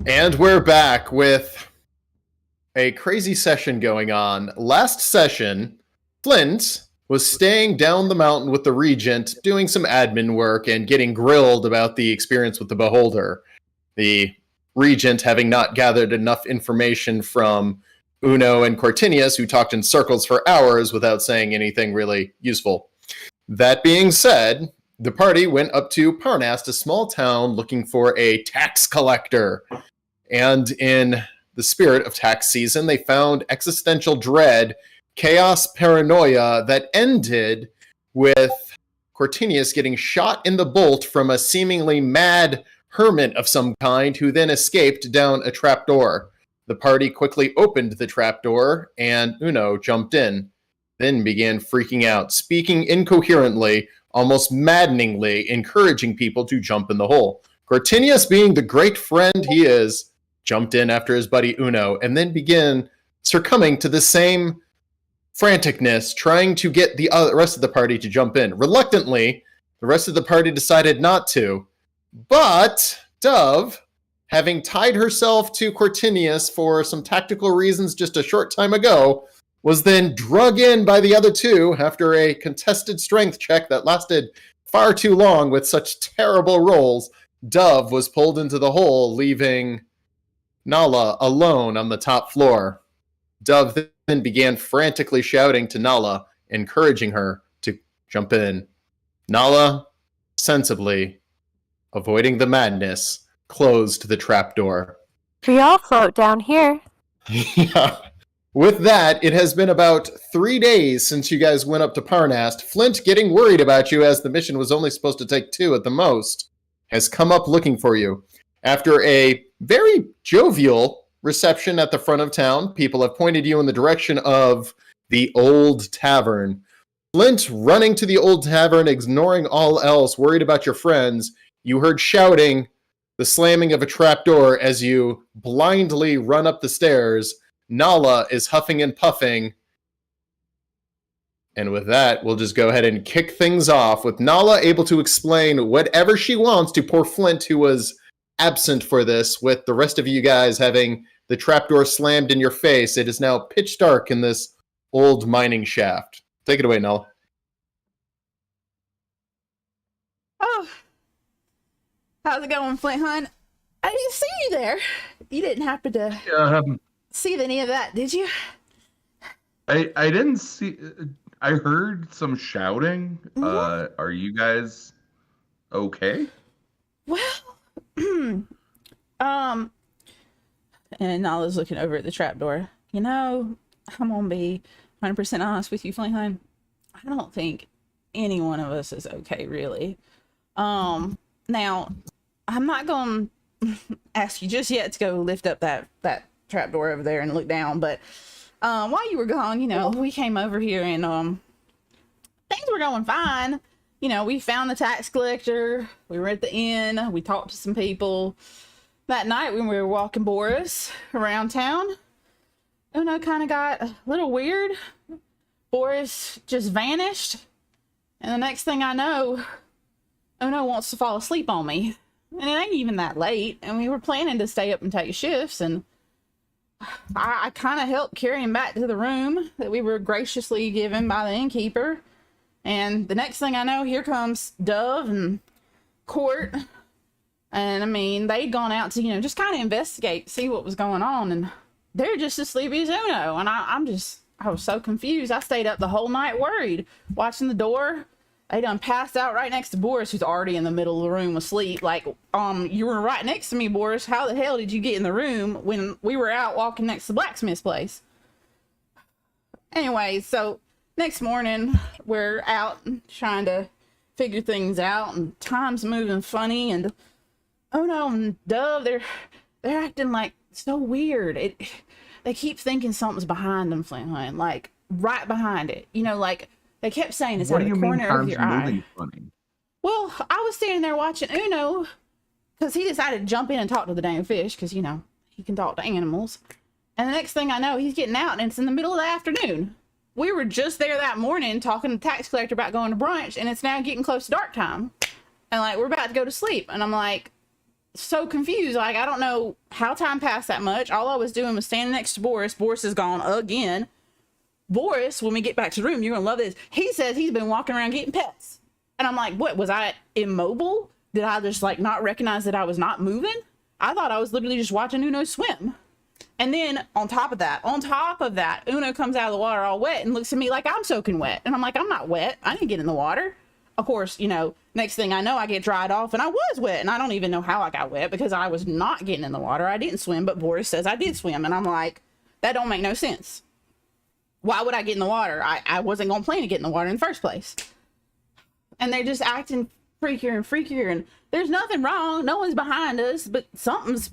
And we're back with a crazy session going on. Last session, Flint was staying down the mountain with the Regent, doing some admin work and getting grilled about the experience with the Beholder. The Regent having not gathered enough information from Uno and Cortinius, who talked in circles for hours without saying anything really useful. That being said, the party went up to Parnast, a small town, looking for a tax collector. And in the spirit of tax season, they found existential dread, chaos, paranoia that ended with Cortinius getting shot in the bolt from a seemingly mad hermit of some kind who then escaped down a trapdoor. The party quickly opened the trapdoor, and Uno jumped in, then began freaking out, speaking incoherently, almost maddeningly, encouraging people to jump in the hole. Cortinius, being the great friend he is, jumped in after his buddy Uno, and then began succumbing to the same franticness, trying to get the rest of the party to jump in. Reluctantly, the rest of the party decided not to, but Dove, having tied herself to Cortinius for some tactical reasons just a short time ago, was then drug in by the other two after a contested strength check that lasted far too long with such terrible rolls. Dove was pulled into the hole, leaving Nala alone on the top floor. Dove then began frantically shouting to Nala, encouraging her to jump in. Nala, sensibly, avoiding the madness, closed the trapdoor. We all float down here. Yeah. With that, it has been about 3 days since you guys went up to Parnast. Flint, getting worried about you as the mission was only supposed to take 2 at the most, has come up looking for you. After a very jovial reception at the front of town, people have pointed you in the direction of the Old Tavern. Flint running to the Old Tavern, ignoring all else, worried about your friends. You heard shouting, the slamming of a trapdoor as you blindly run up the stairs. Nala is huffing and puffing. And with that, we'll just go ahead and kick things off with Nala able to explain whatever she wants to poor Flint, who was absent for this, with the rest of you guys having the trapdoor slammed in your face. It is now pitch dark in this old mining shaft. Take it away, Nala. Oh, how's it going, Flint Hunt? I didn't see you there. You didn't happen to see any of that, did you? I didn't see. I heard some shouting. Mm-hmm. Are you guys okay? Well, and Nala's looking over at the trapdoor. You know, I'm gonna be 100% honest with you, Flint Hunt. I don't think any one of us is okay, really. Now, I'm not gonna ask you just yet to go lift up that trapdoor over there and look down, but while you were gone, you know, we came over here and things were going fine. You know, we found the tax collector, we were at the inn, we talked to some people. That night when we were walking Boris around town, Uno kind of got a little weird. Boris just vanished, and the next thing I know, Uno wants to fall asleep on me. And it ain't even that late, and we were planning to stay up and take shifts, and I kind of helped carry him back to the room that we were graciously given by the innkeeper. And the next thing I know, here comes Dove and Court. And I mean, they'd gone out to, you know, just kind of investigate, see what was going on. And they're just as sleepy as Uno. And I was so confused. I stayed up the whole night worried, watching the door. They done passed out right next to Boris, who's already in the middle of the room asleep. Like, you were right next to me, Boris. How the hell did you get in the room when we were out walking next to the blacksmith's place? Anyway, so next morning, we're out trying to figure things out, and time's moving funny, and Uno and Dove, they're acting like so weird. They keep thinking something's behind them, Flint Hunt, like right behind it. You know, like they kept saying it's out of the corner of your eye. Funny? Well, I was standing there watching Uno because he decided to jump in and talk to the dang fish because, you know, he can talk to animals. And the next thing I know, he's getting out, and it's in the middle of the afternoon. We were just there that morning talking to the tax collector about going to brunch, and it's now getting close to dark time. And like, we're about to go to sleep. And I'm like, so confused. Like, I don't know how time passed that much. All I was doing was standing next to Boris. Boris is gone again. Boris, when we get back to the room, you're gonna love this. He says he's been walking around getting pets. And I'm like, what? Was I immobile? Did I just like not recognize that I was not moving? I thought I was literally just watching Uno swim. And then on top of that, Uno comes out of the water all wet and looks at me like I'm soaking wet. And I'm like, I'm not wet. I didn't get in the water. Of course, next thing I know, I get dried off and I was wet. And I don't even know how I got wet because I was not getting in the water. I didn't swim, but Boris says I did swim. And I'm like, that don't make no sense. Why would I get in the water? I wasn't going to plan to get in the water in the first place. And they're just acting freakier. And there's nothing wrong. No one's behind us, but something's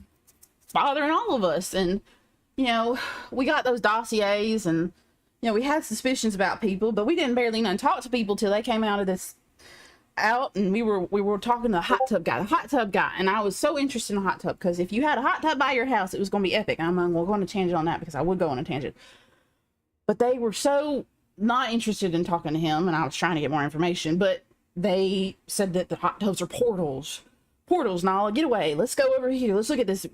bothering all of us. And, we got those dossiers and, we had suspicions about people, but we didn't barely even talk to people till they came out of this and we were talking to the hot tub guy. And I was so interested in a hot tub because if you had a hot tub by your house, it was going to be epic. I'm going to tangent on that because I would go on a tangent. But they were so not interested in talking to him, and I was trying to get more information, but they said that the hot tubs are portals. Portals, Nala, get away. Let's go over here. Let's look at this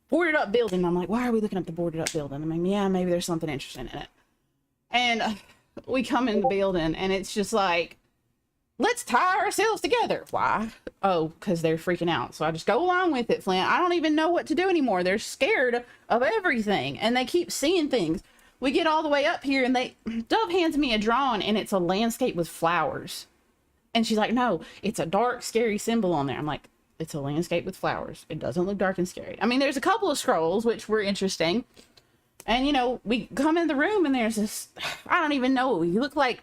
boarded up building. I'm like, why are we looking at the boarded up building? I mean, yeah, maybe there's something interesting in it. And we come in the building, and it's just like, let's tie ourselves together. Why? Oh, because they're freaking out. So I just go along with it, Flint. I don't even know what to do anymore. They're scared of everything, and they keep seeing things. We get all the way up here and Dove hands me a drawing and it's a landscape with flowers. And she's like, no, it's a dark, scary symbol on there. I'm like, it's a landscape with flowers. It doesn't look dark and scary. I mean, there's a couple of scrolls, which were interesting. And, we come in the room and there's this, I don't even know. He looked like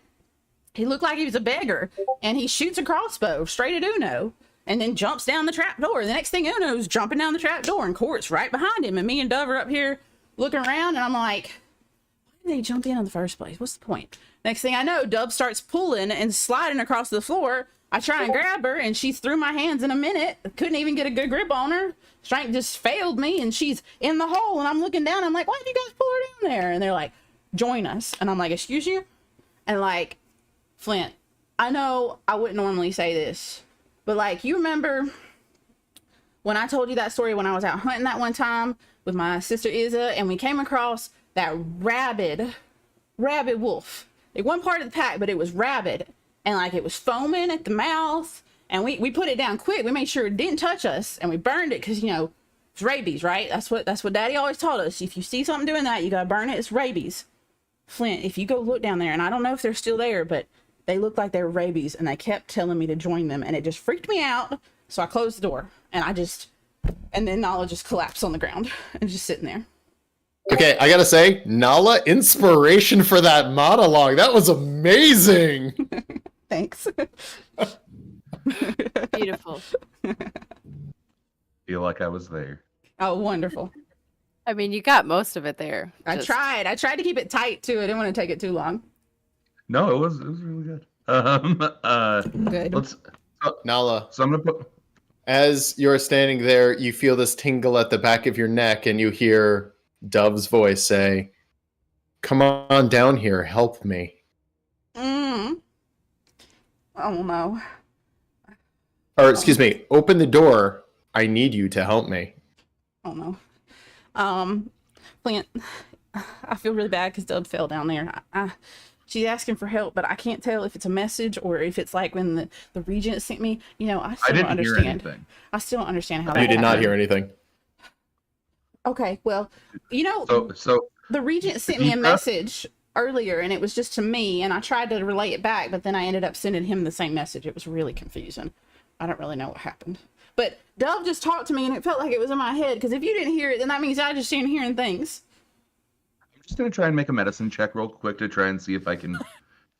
he was a beggar and he shoots a crossbow straight at Uno and then jumps down the trap door. The next thing Uno's jumping down the trap door and Court's right behind him. And me and Dove are up here looking around and I'm like, they jump in the first place. What's the point? Next thing I know, Dub starts pulling and sliding across the floor. I try and grab her and she's through my hands in a minute. Couldn't even get a good grip on her. Strength just failed me and she's in the hole and I'm looking down. I'm like, why did you guys pull her down there? And they're like, join us. And I'm like, excuse you? And like, Flint, I know I wouldn't normally say this, but like, you remember when I told you that story when I was out hunting that one time with my sister Izza and we came across that rabid wolf. It wasn't part of the pack, but it was rabid. And like it was foaming at the mouth. And we put it down quick. We made sure it didn't touch us. And we burned it because, it's rabies, right? That's what Daddy always taught us. If you see something doing that, you got to burn it. It's rabies. Flint, if you go look down there, and I don't know if they're still there, but they looked like they were rabies. And they kept telling me to join them. And it just freaked me out. So I closed the door. And then Nala just collapsed on the ground and just sitting there. Okay, I gotta say, Nala, inspiration for that monologue. That was amazing. Thanks. Beautiful. Feel like I was there. Oh, wonderful. I mean, you got most of it there. I tried to keep it tight too. I didn't want to take it too long. No, it was really good. Good. Nala, So I'm gonna put. as you're standing there, you feel this tingle at the back of your neck and you hear Dove's voice say, "Come on down here, help me." Oh no. Or excuse me, open the door. I need you to help me. Oh no. Flint, I feel really bad because Dove fell down there. She's asking for help, but I can't tell if it's a message or if it's like when the regent sent me. I still don't understand. Hear anything. I still don't understand how You that did not happened. hear anything. Okay, well, So the regent sent me a message earlier and it was just to me and I tried to relay it back, but then I ended up sending him the same message. It was really confusing. I don't really know what happened. But Dove just talked to me and it felt like it was in my head because if you didn't hear it, then that means I just didn't hearing things. I'm just gonna try and make a medicine check real quick to try and see if I can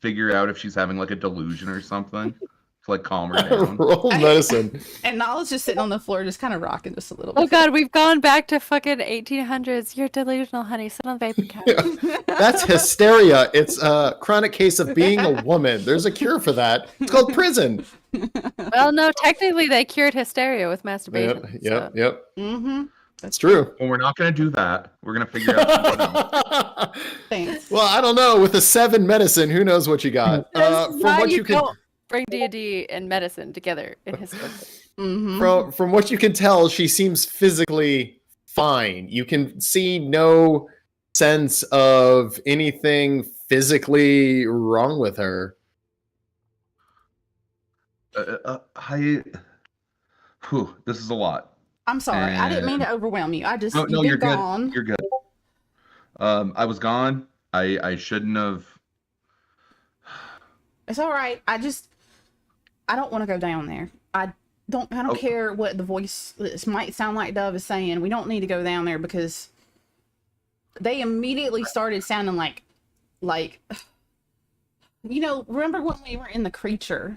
figure out if she's having like a delusion or something to like calm her down. Roll medicine. And Nala's just sitting on the floor, just kind of rocking just a little bit. Oh god, we've gone back to fucking 1800s. You're delusional, honey. Sit on the vapor couch. That's hysteria. It's a chronic case of being a woman. There's a cure for that. It's called prison. Well, no, technically they cured hysteria with masturbation. Yep. Mm-hmm. That's true. Well, we're not gonna do that. We're gonna figure out something else. Thanks. Well, I don't know. With a 7 medicine, who knows what you got? That's From why what you you can. don't bring D&D and medicine together in his book. Mm-hmm. From what you can tell, she seems physically fine. You can see no sense of anything physically wrong with her. This is a lot. I'm sorry. I didn't mean And to overwhelm you. no, You've you're been good. gone. You're good. I was gone. I shouldn't have. It's all right. I don't want to go down there. I don't care what the voice this might sound like Dove is saying. We don't need to go down there because they immediately started sounding like remember when we were in the creature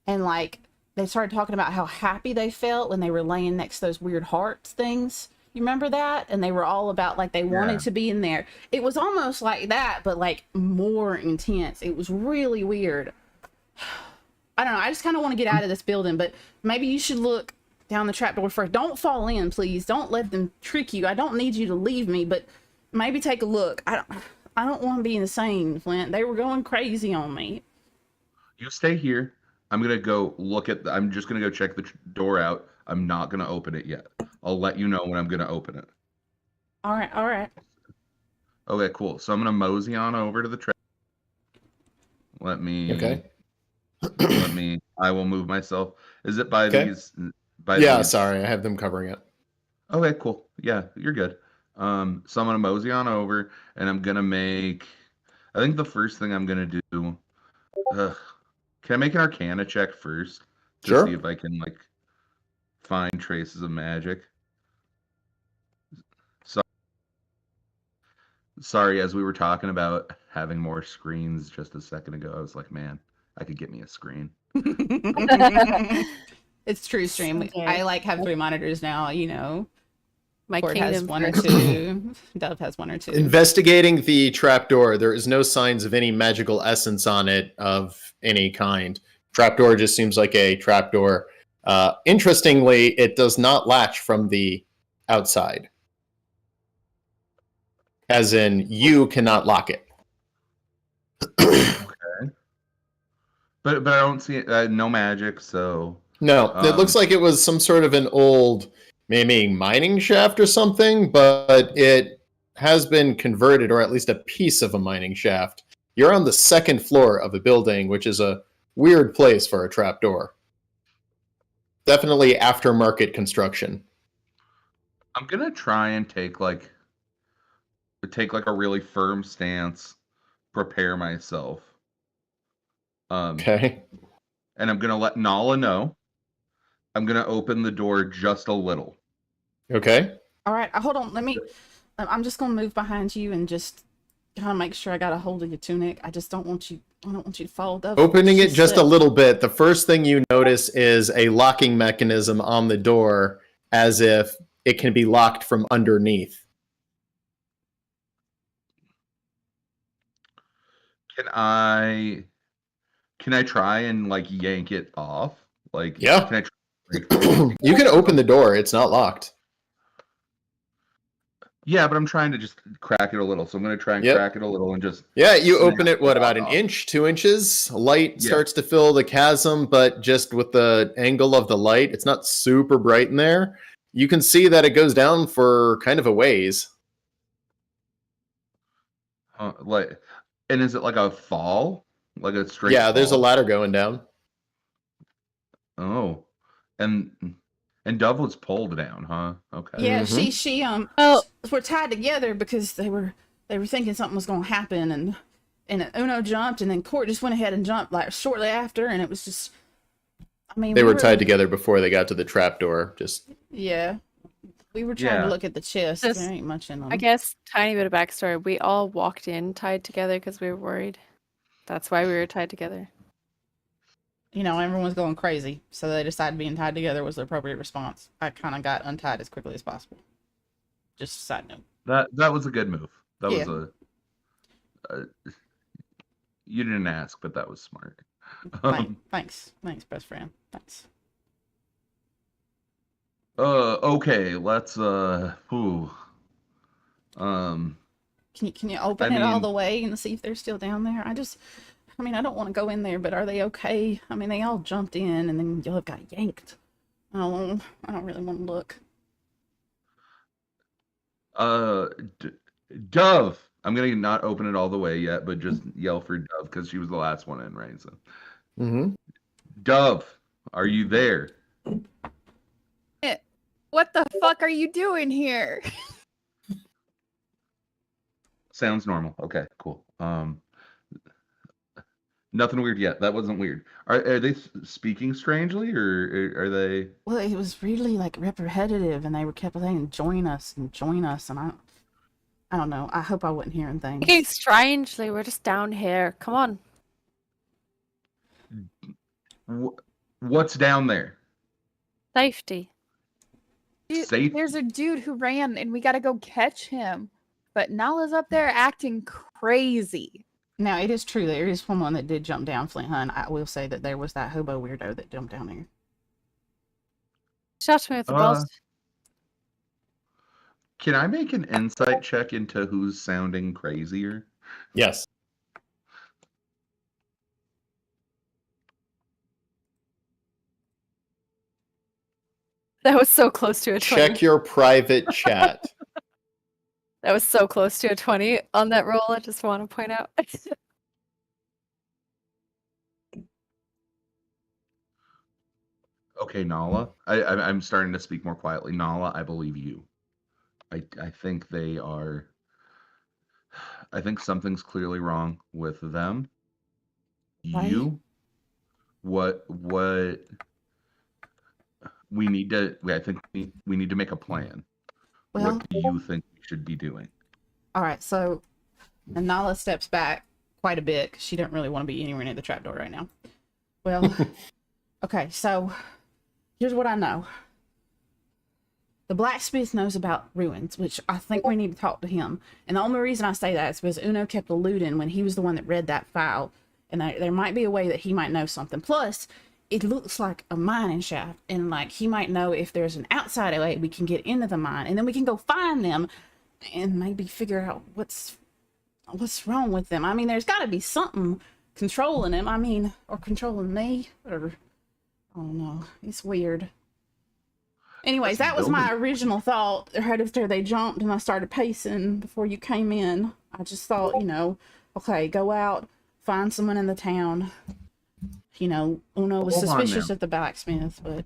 and like they started talking about how happy they felt when they were laying next to those weird hearts things? You remember that? And they were all about like they wanted to be in there. It was almost like that, but like more intense. It was really weird. I don't know. I just kind of want to get out of this building, but maybe you should look down the trapdoor first. Don't fall in, please. Don't let them trick you. I don't need you to leave me, but maybe take a look. I don't want to be insane, Flint. They were going crazy on me. You stay here. I'm gonna go look at. I'm just gonna go check the door out. I'm not gonna open it yet. I'll let you know when I'm gonna open it. All right. All right. Okay, cool. So I'm gonna mosey on over to the trap. Let me. Okay. I will move myself. Is it by Okay. these? Sorry, I have them covering it. Okay, cool. Yeah, you're good. So I'm gonna mosey on over, and I'm gonna make. I think the first thing I'm gonna do. Can I make an Arcana check first to Sure. see if I can like find traces of magic? Sorry, as we were talking about having more screens just a second ago, I was like, man, I could get me a screen. It's true, stream. Okay. I like have 3 monitors now. My Cord has kingdom 1 or first. 2. Dove has 1 or 2. Investigating the trapdoor, there is no signs of any magical essence on it of any kind. Trapdoor just seems like a trapdoor. Interestingly, it does not latch from the outside. As in, you cannot lock it. Okay. But I don't see no magic, so No, it looks like it was some sort of an old, maybe mining shaft or something, but it has been converted, or at least a piece of a mining shaft. You're on the 2nd floor of a building, which is a weird place for a trapdoor. Definitely aftermarket construction. I'm gonna try and take like a really firm stance, prepare myself. Okay. And I'm gonna let Nala know. I'm gonna open the door just a little. Okay. All right, hold on. I'm just gonna move behind you and just kind of make sure I got a hold of your tunic. I don't want you to fall. Dove. Opening it She just a slipped. little bit, the first thing you notice is a locking mechanism on the door, as if it can be locked from underneath. Can I try and like yank it off? Like, Yeah. Can I try? You can open the door, it's not locked. Yeah, but I'm trying to just crack it a little. So I'm gonna try and crack it a little and just. Yeah, you snap open it, what, about an off. inch, 2 inches? Light starts to fill the chasm, but just with the angle of the light, it's not super bright in there. You can see that it goes down for kind of a ways. And is it like a fall? Like a straight Yeah, there's a fall? ladder going down. Oh. And Dove was pulled down, huh? Okay. Yeah, Mhm. she Oh. we're tied together because they were thinking something was gonna happen, and Uno jumped, and then Court just went ahead and jumped like shortly after, and it was just. I mean, They were tied together before they got to the trapdoor. Just Yeah, we were trying Yeah. to look at the chest. Just- There ain't much in them. I guess tiny bit of backstory. We all walked in tied together because we were worried. That's why we were tied together. Everyone's going crazy, so they decided being tied together was the appropriate response. I kind of got untied as quickly as possible. Just a side note. That was a good move. That Yeah. was you didn't ask, but that was smart. Thanks, best friend. Thanks. Okay, let's Can you open it all mean- the way and see if they're still down there? I don't want to go in there, but are they okay? I mean, they all jumped in and then y'all got yanked. Oh, I don't really want to look. D- Dove. I'm gonna not open it all the way yet, but just yell for Dove because she was the last one in, right? So, Mm-hmm. Dove, are you there? What the fuck are you doing here? Sounds normal. Okay, cool. Nothing weird yet. That wasn't weird. Are they speaking strangely, or are they? Well, it was really like repetitive, and they were kept saying, "Join us," and I don't know. I hope I wasn't hearing things. Okay, strangely, we're just down here. Come on. What's down there? Safety. Safe. There's a dude who ran and we gotta go catch him. But Nala's up there acting crazy. Now, it is true there is someone that did jump down, Flint Hunt. I will say that there was that hobo weirdo that jumped down there. Shut me with the boss. Can I make an insight check into who's sounding crazier? Yes. That was so close to a 20. Check your private chat. That was so close to a 20 on that roll, I just want to point out. Okay, Nala. I'm starting to speak more quietly. Nala, I believe you. I think they are. I think something's clearly wrong with them. Right. You. What we need to. I think we need to make a plan. Well, What do you think we should be doing? all right, so and Nala steps back quite a bit because she doesn't really want to be anywhere near the trapdoor right now. Well, okay, so here's what I know. The blacksmith knows about ruins, which I think we need to talk to him. And the only reason I say that is because Uno kept alluding when he was the one that read that file. And there might be a way that he might know something. Plus, it looks like a mining shaft. And like he might know if there's an outside way we can get into the mine. And then we can go find them and maybe figure out what's wrong with them. I mean, there's got to be something controlling them. I mean, or controlling me. Or, I don't know. It's weird. Anyways, that was my original thought. Right after they jumped and I started pacing before you came in, I just thought, okay, go out, find someone in the town. Uno was Hold on suspicious now. at the blacksmith, but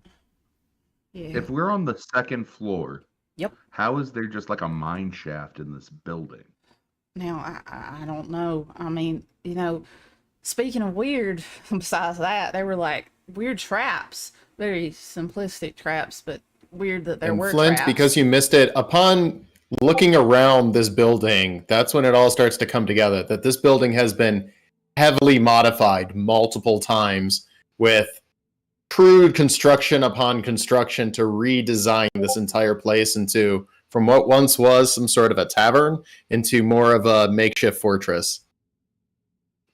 yeah. If we're on the second floor, Yep. how is there just like a mine shaft in this building? Now, I don't know. I mean, speaking of weird, besides that, they were like weird traps. Very simplistic traps, but weird that there And were Flint, traps. because you missed it, upon looking around this building, that's when it all starts to come together. That this building has been heavily modified multiple times with crude construction upon construction to redesign this entire place into, from what once was some sort of a tavern, into more of a makeshift fortress.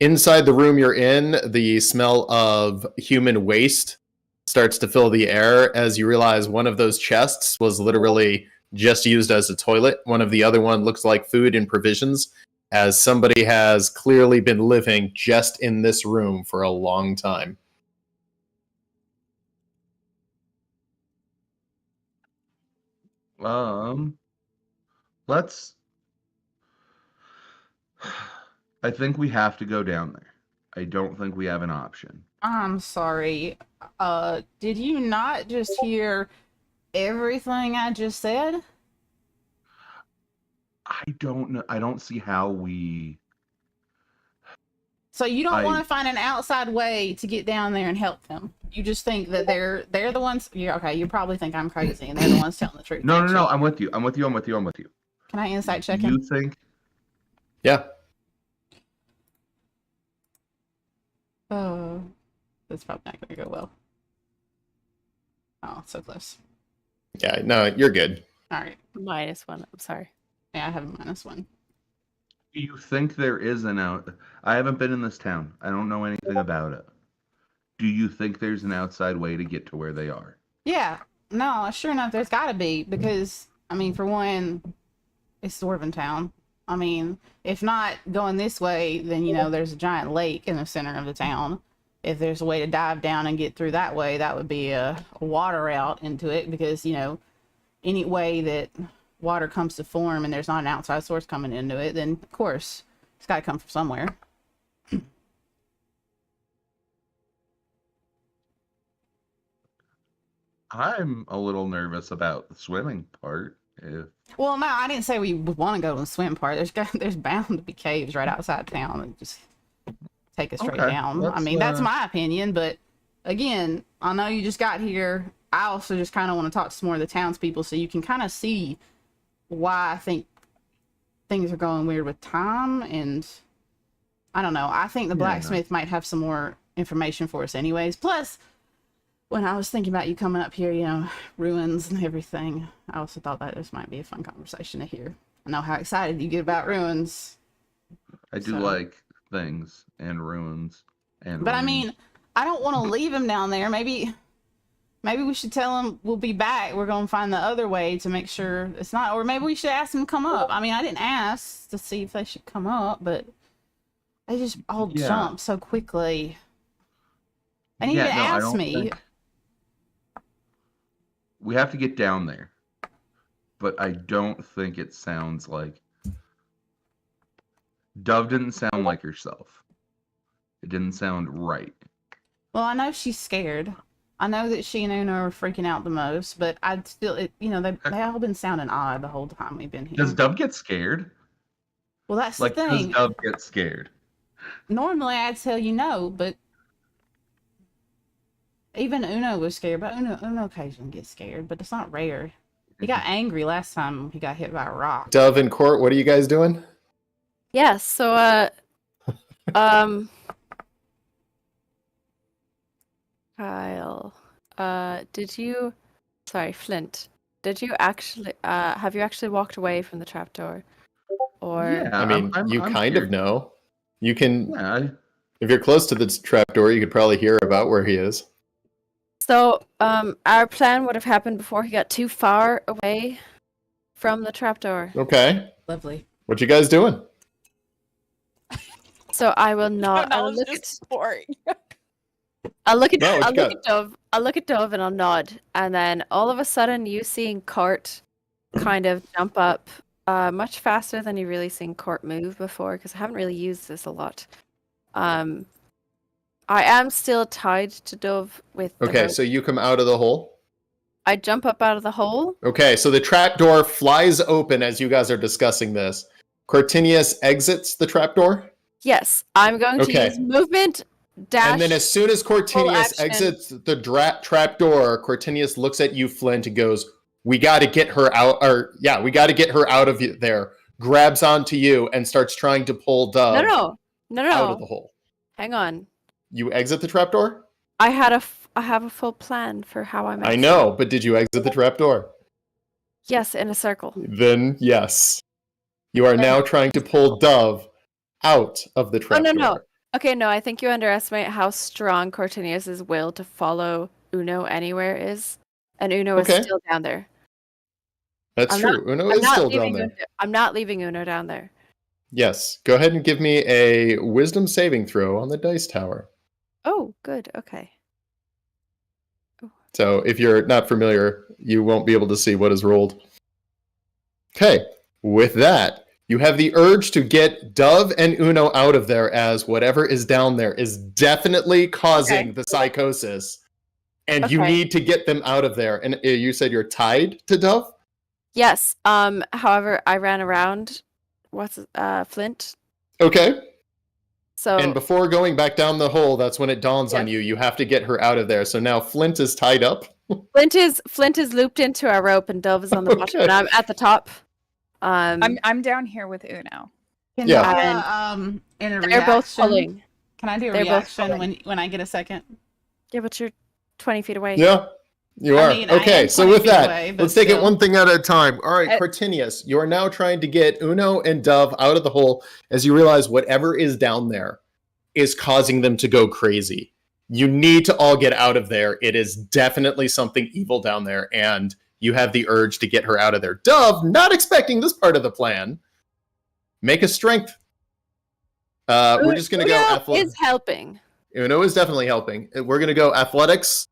Inside the room you're in, the smell of human waste starts to fill the air as you realize one of those chests was literally just used as a toilet. One of the other one looks like food and provisions, as somebody has clearly been living just in this room for a long time. Let's. I think we have to go down there. I don't think we have an option. I'm sorry. Did you not just hear everything I just said? I don't know. I don't see how we. So you don't want to find an outside way to get down there and help them. You just think that they're the ones. Yeah, okay. You probably think I'm crazy, and they're the ones telling the truth. No. actually. I'm with you. I'm with you. Can I insight check You him? think? Yeah. Oh, that's probably not going to go well. Oh, so close. Yeah, no, you're good. All right. -1. I'm sorry. Yeah, I have a -1. You think there is an out? I haven't been in this town. I don't know anything about it. Do you think there's an outside way to get to where they are? Yeah. No, sure enough, there's got to be because I mean, for one, it's Dwarven Town. I mean, if not going this way, then there's a giant lake in the center of the town. if there's a way to dive down and get through that way, that would be a water route into it, because, you know, any way that water comes to form and there's not an outside source coming into it, then of course it's got to come from somewhere. I'm a little nervous about the swimming part. Well, no, I didn't say we would want to go to the swim part. There's bound to be caves right outside town and just take us straight Okay, down. I let's, mean, that's my opinion, but again, I know you just got here. I also just kind of want to talk to some more of the townspeople so you can kind of see why I think things are going weird with time. And I don't know. I think the blacksmith might have some more information for us anyways. Plus, when I was thinking about you coming up here, you know, ruins and everything, I also thought that this might be a fun conversation to hear. I know how excited you get about ruins. I do like things and ruins. But I mean, I don't want to leave him down there. Maybe we should tell him we'll be back. We're going to find the other way to make sure it's not, or maybe we should ask him to come up. I mean, I didn't ask to see if they should come up, but they just all jump so quickly. And even asked me. We have to get down there. But I don't think it sounds like... Dove didn't sound like herself. It didn't sound right. Well, I know she's scared. I know that she and Una are freaking out the most, but I'd still, you know, they all been sounding odd the whole time we've been here. Does Dove get scared? Well, that's the thing. Does Dove get scared? Normally, I'd tell you no, but even Uno was scared. But Uno occasionally gets scared, but it's not rare. He got angry last time he got hit by a rock. Dove and Court, what are you guys doing? Yes, so Kyle, Flint, did you actually have you actually walked away from the trapdoor? Or Yeah, I mean, I'm you kind here. of know. You can, Yeah, if you're close to the trapdoor, you could probably hear about where he is. so our plan would have happened before he got too far away from the trapdoor. Okay. Lovely. What you guys doing? So I will not. That was just boring. I'll look at No, it's I'll good. look at Dove. I'll look at Dove and I'll nod, and then all of a sudden you seeing Court kind of jump up much faster than you really seen Court move before, because I haven't really used this a lot. I am still tied to Dove with the Okay, rope. so you come out of the hole. I jump up out of the hole. Okay, so the trapdoor flies open as you guys are discussing this. Cortinius exits the trapdoor. Yes, I'm going to use movement dash. And then as soon as Cortinius action. exits the trapdoor, Cortinius looks at you, Flint, and goes, we got to get her out, we got to get her out of there. Grabs onto you and starts trying to pull Dove No. out of the hole. Hang on. You exit the trapdoor? I have a full plan for how I'm. I know, but did you exit the trapdoor? Yes, in a circle. Then yes. You are now trying to pull Dove out of the trapdoor. No. Okay, no, I think you underestimate how strong Cortinius' will to follow Uno anywhere is. And Uno is still down there. That's true. Uno is still down there. I'm not leaving Uno down there. Yes. Go ahead and give me a wisdom saving throw on the dice tower. Oh, good. Okay. So if you're not familiar, you won't be able to see what is rolled. Okay. With that, you have the urge to get Dove and Uno out of there, as whatever is down there is definitely causing the psychosis. And you need to get them out of there. And you said you're tied to Dove? Yes. However, I ran around Flint. Okay. So And before going back down the hole, that's when it dawns on you. You have to get her out of there. So now Flint is tied up. Flint is looped into our rope, and Dove is on the bottom, and I'm at the top. I'm down here with Uno. In a they're reaction, both pulling. Can I do a They're both reaction when I get a second? Yeah, but you're 20 feet away. Yeah, you are. I mean, I okay, am so 20 with feet that, away, but let's take it still. one thing at a time. All right, Cortinius, you are now trying to get Uno and Dove out of the hole as you realize whatever is down there is causing them to go crazy. You need to all get out of there. It is definitely something evil down there, and you have the urge to get her out of there. Dove, not expecting this part of the plan, make a strength. We're just going to go Uno athletic. is helping. Uno is definitely helping. We're going to go athletics.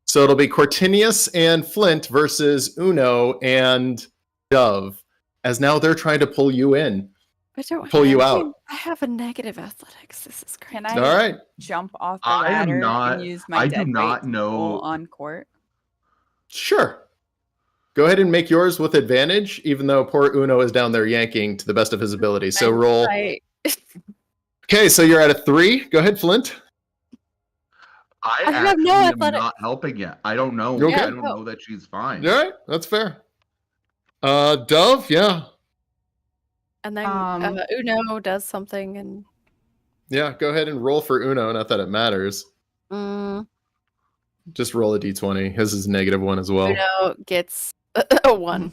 So it'll be Cortinius and Flint versus Uno and Dove, as now they're trying to pull you in, I don't pull you have- out. I have a negative athletics. This is great. Can I All right. jump off the I am ladder not- and use my I do dead not weight to know- pull on court? Sure. Go ahead and make yours with advantage, even though poor Uno is down there yanking to the best of his ability. So roll. Right. Okay, so you're at a 3. Go ahead, Flint. I have actually no am athletic- not helping yet. I don't know. Okay. I don't know that she's fine. All right, that's fair. Dove, yeah. And then Um, Uno does something, and Yeah, go ahead and roll for Uno. Not that it matters. Just roll a d20. His is -1 as well. Uno gets a 1.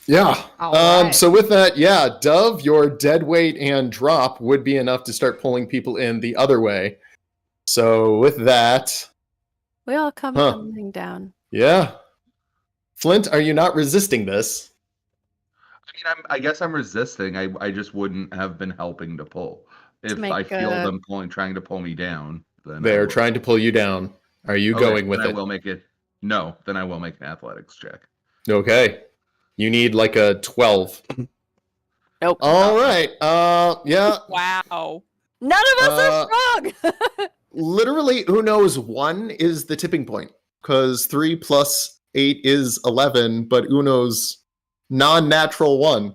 Yeah. All right. So with that, yeah, Dove, your dead weight and drop would be enough to start pulling people in the other way. So with that, We all come Huh. tumbling down. yeah. Flint, are you not resisting this? I mean, I guess I'm resisting. I just wouldn't have been helping to pull. If I make feel a- them trying to pull me down, then I They're will. trying to pull you down. Are you Okay, going with then it? I will make it. No, then I will make an athletics check. Okay. You need like a 12. Nope. All right. Yeah. Wow. None of us are strong. Literally, Uno's 1 is the tipping point because 3 plus 8 is 11, but Uno's non-natural 1.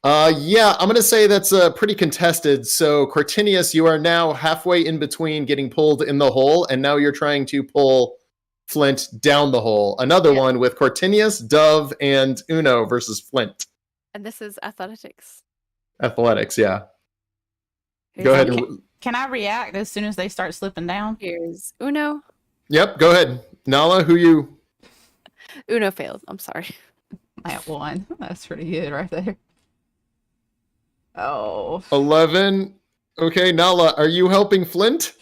Yeah, I'm going to say that's pretty contested. So, Cortinius, you are now halfway in between getting pulled in the hole, and now you're trying to pull Flint down the hole. Another one with Cortinius, Dove, and Uno versus Flint. And this is athletics. Athletics, yeah. Here's Go ahead. Uno. And, Can I react as soon as they start slipping down? Here's Uno. yep, go ahead. Nala, who you... Uno failed. I'm sorry. At 1. That's pretty good right there. Oh. 11. Okay, Nala, are you helping Flint?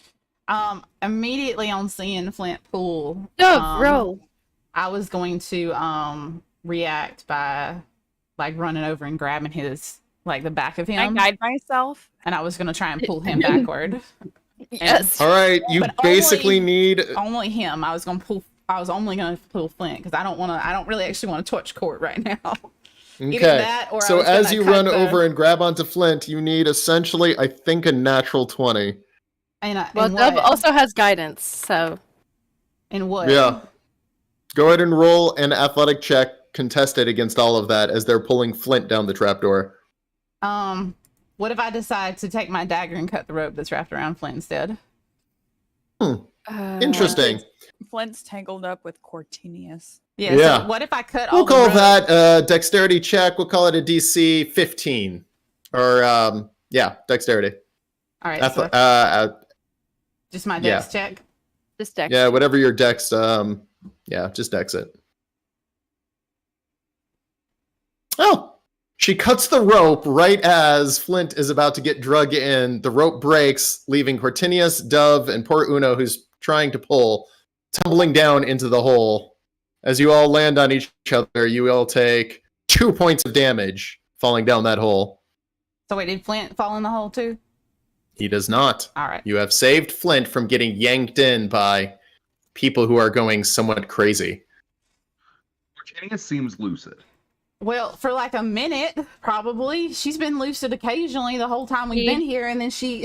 Immediately on seeing Flint pull, Dove, roll. I was going to react by like running over and grabbing his like the back of Can I him, guide myself? and I was going to try and pull him backward. Yes. All right, you But basically need... Only him. I was only going to pull Flint because I don't really actually want to touch court right now. Okay, that, or I so was as gonna you cut run the- over and grab onto Flint, you need essentially, I think, a natural 20. Well, and Dove what? also has guidance, so And what? Yeah. Go ahead and roll an athletic check contested against all of that as they're pulling Flint down the trapdoor. What if I decide to take my dagger and cut the rope that's wrapped around Flint instead? Interesting. Flint's tangled up with Cortinius. Yeah. Yeah. So what if I cut We'll all the call rope? that a dexterity check. We'll call it a DC 15. Or, yeah, dexterity. All right. Ath- So just my yeah. dex check. This deck. yeah, whatever your dex, yeah, just dex it. Oh, she cuts the rope right as Flint is about to get drug in. The rope breaks, leaving Cortinius, Dove, and poor Uno, who's trying to pull, tumbling down into the hole. As you all land on each other, you all take 2 points of damage falling down that hole. So wait, did Flint fall in the hole too? He does not. All right. You have saved Flint from getting yanked in by people who are going somewhat crazy. Virginia seems lucid. Well, for like a minute, probably. She's been lucid occasionally the whole time we've He- been here, and then she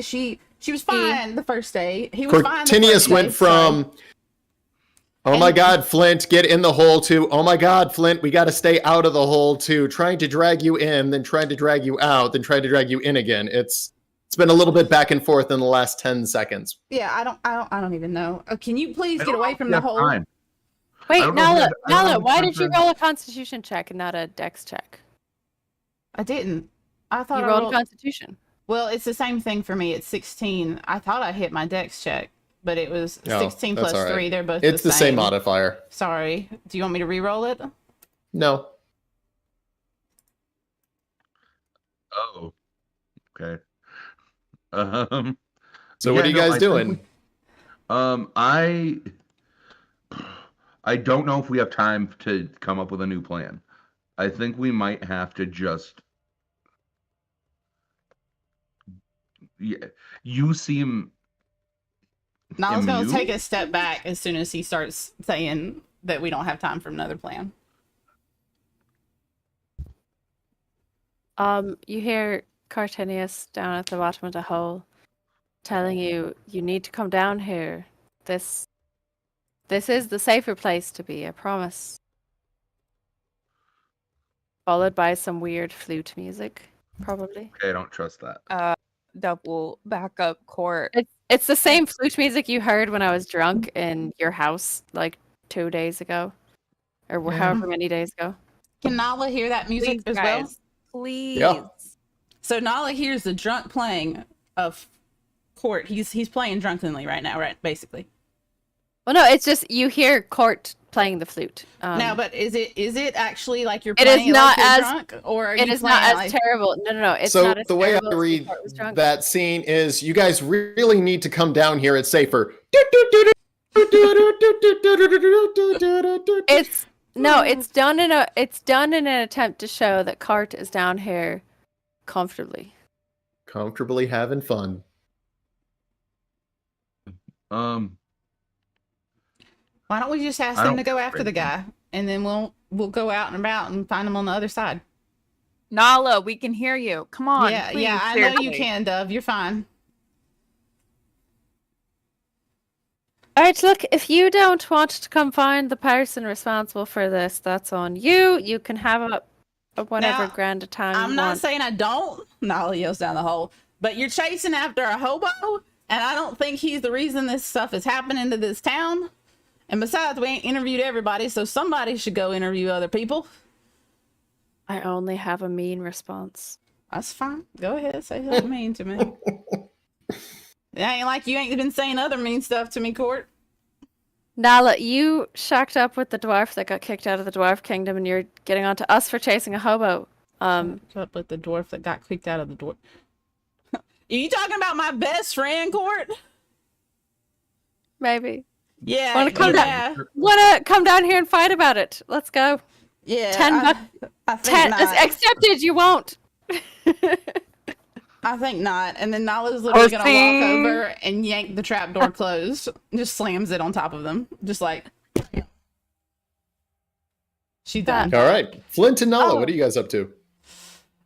was fine the first day. He was fine. The Cortinius first day, went from, oh And- my god, Flint, get in the hole, to, oh my god, Flint, we got to stay out of the hole, to trying to drag you in, then trying to drag you out, then trying to drag you in again. It's been a little bit back and forth in the last 10 seconds. Yeah, I don't even know. Can you please I get don't away know from if the we have hole? time. I Wait, don't know if we Nala, have- I don't know Nala, if why we did you have- roll a Constitution check and not a Dex check? I didn't. I thought You I rolled rolled. a Constitution. Well, it's the same thing for me. It's 16. I thought I hit my dex check, but it was Oh, 16 that's plus all right. 3. They're both It's the same modifier. Sorry. Do you want me to re-roll it? No. Oh, okay. So what are you no, guys I think doing? I don't know if we have time to come up with a new plan. I think we might have to just. Yeah, you seem Nala's going to Immune? take a step back as soon as he starts saying that we don't have time for another plan. You hear Cartinius down at the bottom of the hole telling you need to come down here. This is the safer place to be, I promise. Followed by some weird flute music, probably. Okay, I don't trust that. Double backup court. It's the same flute music you heard when I was drunk in your house like 2 days ago. Or however many days ago. Can Nala hear that music Please, as well? guys, please. Yeah. So Nala hears the drunk playing of Court. He's playing drunkenly right now, right? Basically. Well, no, it's just you hear Court playing the flute. No, but is it actually like you're It is playing it not like you're as- drunk, or are it you is not playing as like... terrible. No. It's So not as the way I terrible as read Court was drunk. that scene is, you guys really need to come down here. It's safer. It's done in an attempt to show that Cart is down here comfortably. Comfortably having fun. Why don't we just ask I them don't to go feel after the ready. guy, and then we'll go out and about and find him on the other side. Nala, we can hear you. Come on. yeah, please, I know you seriously. can, Dove. You're fine. All right, look, if you don't want to come find the person responsible for this, that's on you. You can have a whatever Now, grand a time I'm you not want. saying I don't. Nala yells down the hole. But you're chasing after a hobo, and I don't think he's the reason this stuff is happening to this town. And besides, we ain't interviewed everybody, so somebody should go interview other people. I only have a mean response. That's fine. Go ahead, say something mean to me. It ain't like you ain't been saying other mean stuff to me, Court. Nala, you shacked up with the dwarf that got kicked out of the dwarf kingdom, and you're getting on to us for chasing a hobo. Shut up with the dwarf that got kicked out of the dwarf. Are you talking about my best friend, Court? Maybe. Yeah. Wanna come yeah. Wanna come down here and fight about it? Let's go. Yeah. 10 bucks. I think 10 not. accepted. You won't. I think not. And then Nala's literally gonna see. walk over and yank the trapdoor closed. Just slams it on top of them. Just like she's done. All right. Flint and Nala, Oh. what are you guys up to?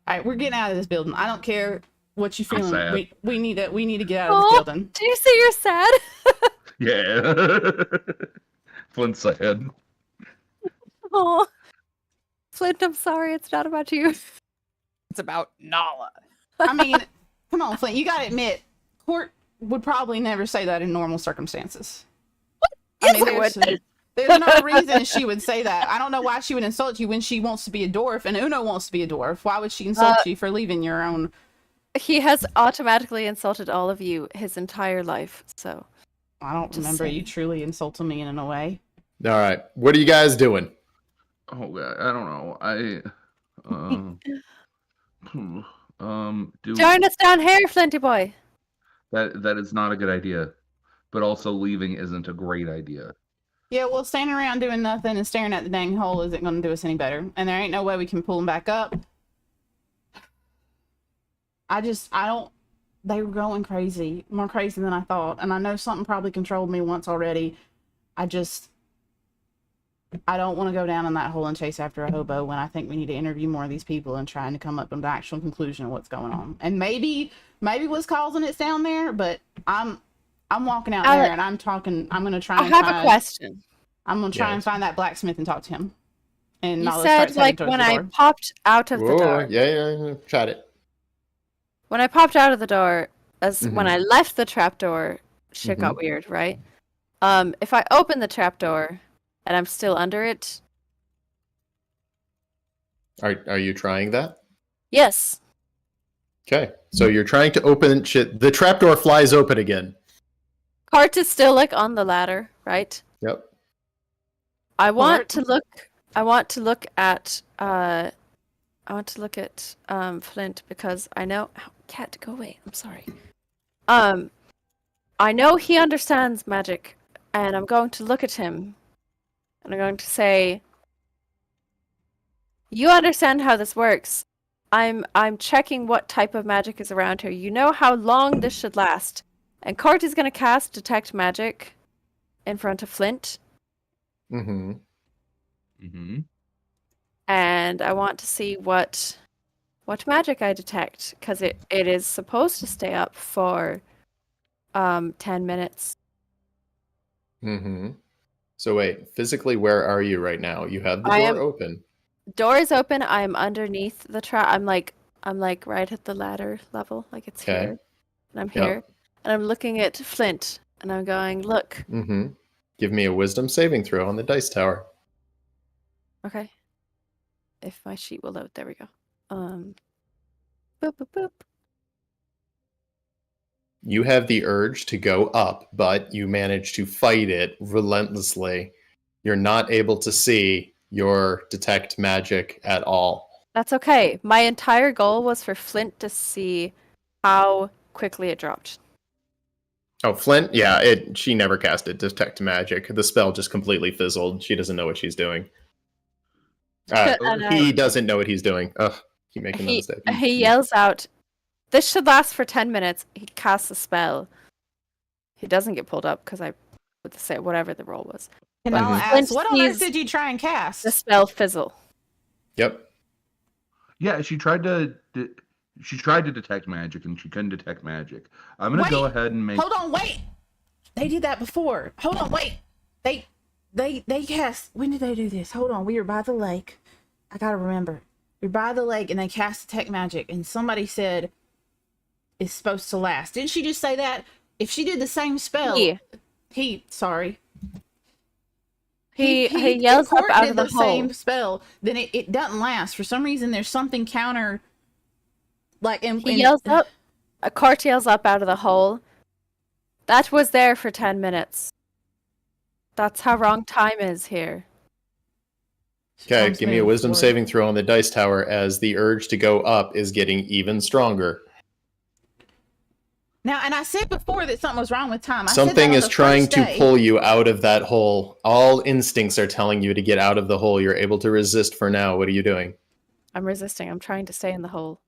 All right, we're getting out of this building. I don't care what you're I'm feeling. sad. We need to get out of this Aw. building. Do you see you're sad? Yeah. Flint's sad. Oh, Flint, I'm sorry. It's not about you. It's about Nala. I mean, come on, Flint. You gotta admit, Court would probably never say that in normal circumstances. I mean, Yes, it would. there's no reason she would say that. I don't know why she would insult you when she wants to be a dwarf and Uno wants to be a dwarf. Why would she insult you for leaving your own? He has automatically insulted all of you his entire life. So I don't Just remember you saying. truly insulting me in a way. All right. What are you guys doing? Oh god, I don't know. Do join us down here, Flinty boy. that is not a good idea. But also leaving isn't a great idea. Yeah, well, standing around doing nothing and staring at the dang hole isn't going to do us any better. And there ain't no way we can pull them back up. I don't. They were going crazy, more crazy than I thought. And I know something probably controlled me once already. I don't want to go down in that hole and chase after a hobo when I think we need to interview more of these people and trying to come up with an actual conclusion of what's going on. And maybe what's causing it's down there, but I'm walking out there and I'm talking. I'm gonna try. I have a question. I'm gonna try Yes. and find that blacksmith and talk to him. And You Nala said starts like heading when towards the I door. popped out of the Whoa, door. yeah. Chat it. When I popped out of the door, as Mhm. when I left the trapdoor, shit got weird, right? If I open the trapdoor and I'm still under it, Are you trying that? yes. Okay. So you're trying to open shit. The trapdoor flies open again. Cart is still like on the ladder, right? Yep. I want Cart? to look at Flint because I know cat go away. I'm sorry. I know he understands magic, and I'm going to look at him and I'm going to say, you understand how this works. I'm checking what type of magic is around here. You know how long this should last. And Court is going to cast Detect Magic in front of Flint. Mm-hmm. Mm-hmm. And I want to see what magic I detect, because it is supposed to stay up for 10 minutes. Mm-hmm. So wait, physically, where are you right now? You have the I door am- open. Door is open. I'm underneath the trap. I'm like right at the ladder level, like it's Okay. here. And I'm here. And I'm looking at Flint and I'm going, look. Mm-hmm. Give me a wisdom saving throw on the dice tower. Okay. If my sheet will load, there we go. Boop boop boop. You have the urge to go up, but you manage to fight it relentlessly. You're not able to see your detect magic at all. That's okay. My entire goal was for Flint to see how quickly it dropped. Oh, Flint? Yeah, she never casted detect magic. The spell just completely fizzled. She doesn't know what she's doing. And He doesn't know what he's doing. Ugh, keep making that he, mistake. he yells out, "This should last for 10 minutes." He casts a spell. He doesn't get pulled up because I would say whatever the roll was. Can But I Flint ask, what on earth sees did you try and cast? the spell fizzle. Yep. Yeah, she tried to detect magic and she couldn't detect magic. I'm gonna go Wait, ahead and make. Hold on, wait. They did that before. Hold on, wait. They cast. When did they do this? Hold on. We were by the lake. I gotta remember. We were by the lake and they cast detect magic, and somebody said it's supposed to last. Didn't she just say that? If she did the same spell, He yells up Court out did of the hole. same spell, then it doesn't last. For some reason, there's something counter. Like He yells up. A Court yells up out of the hole. That was there for 10 minutes. That's how wrong time is here. Okay, give me a wisdom saving throw on the dice tower as the urge to go up is getting even stronger. Now, and I said before that something was wrong with time. Something is trying to pull you out of that hole. All instincts are telling you to get out of the hole. You're able to resist for now. What are you doing? I'm resisting. I'm trying to stay in the hole.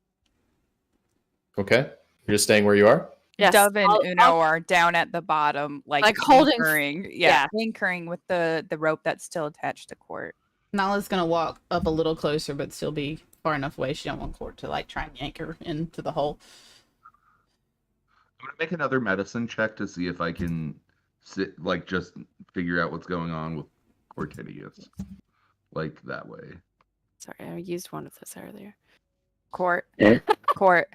Okay. You're just staying where you are? Yes. Dove and I'll- Uno are down at the bottom, like holding- anchoring. yeah. Anchoring with the rope that's still attached to Court. Nala's gonna walk up a little closer, but still be far enough away. She don't want Court to like try and yank her into the hole. I'm gonna make another medicine check to see if I can just figure out what's going on with Cortinius, like that way. Sorry, I used one of those earlier. Court. Yeah. Court.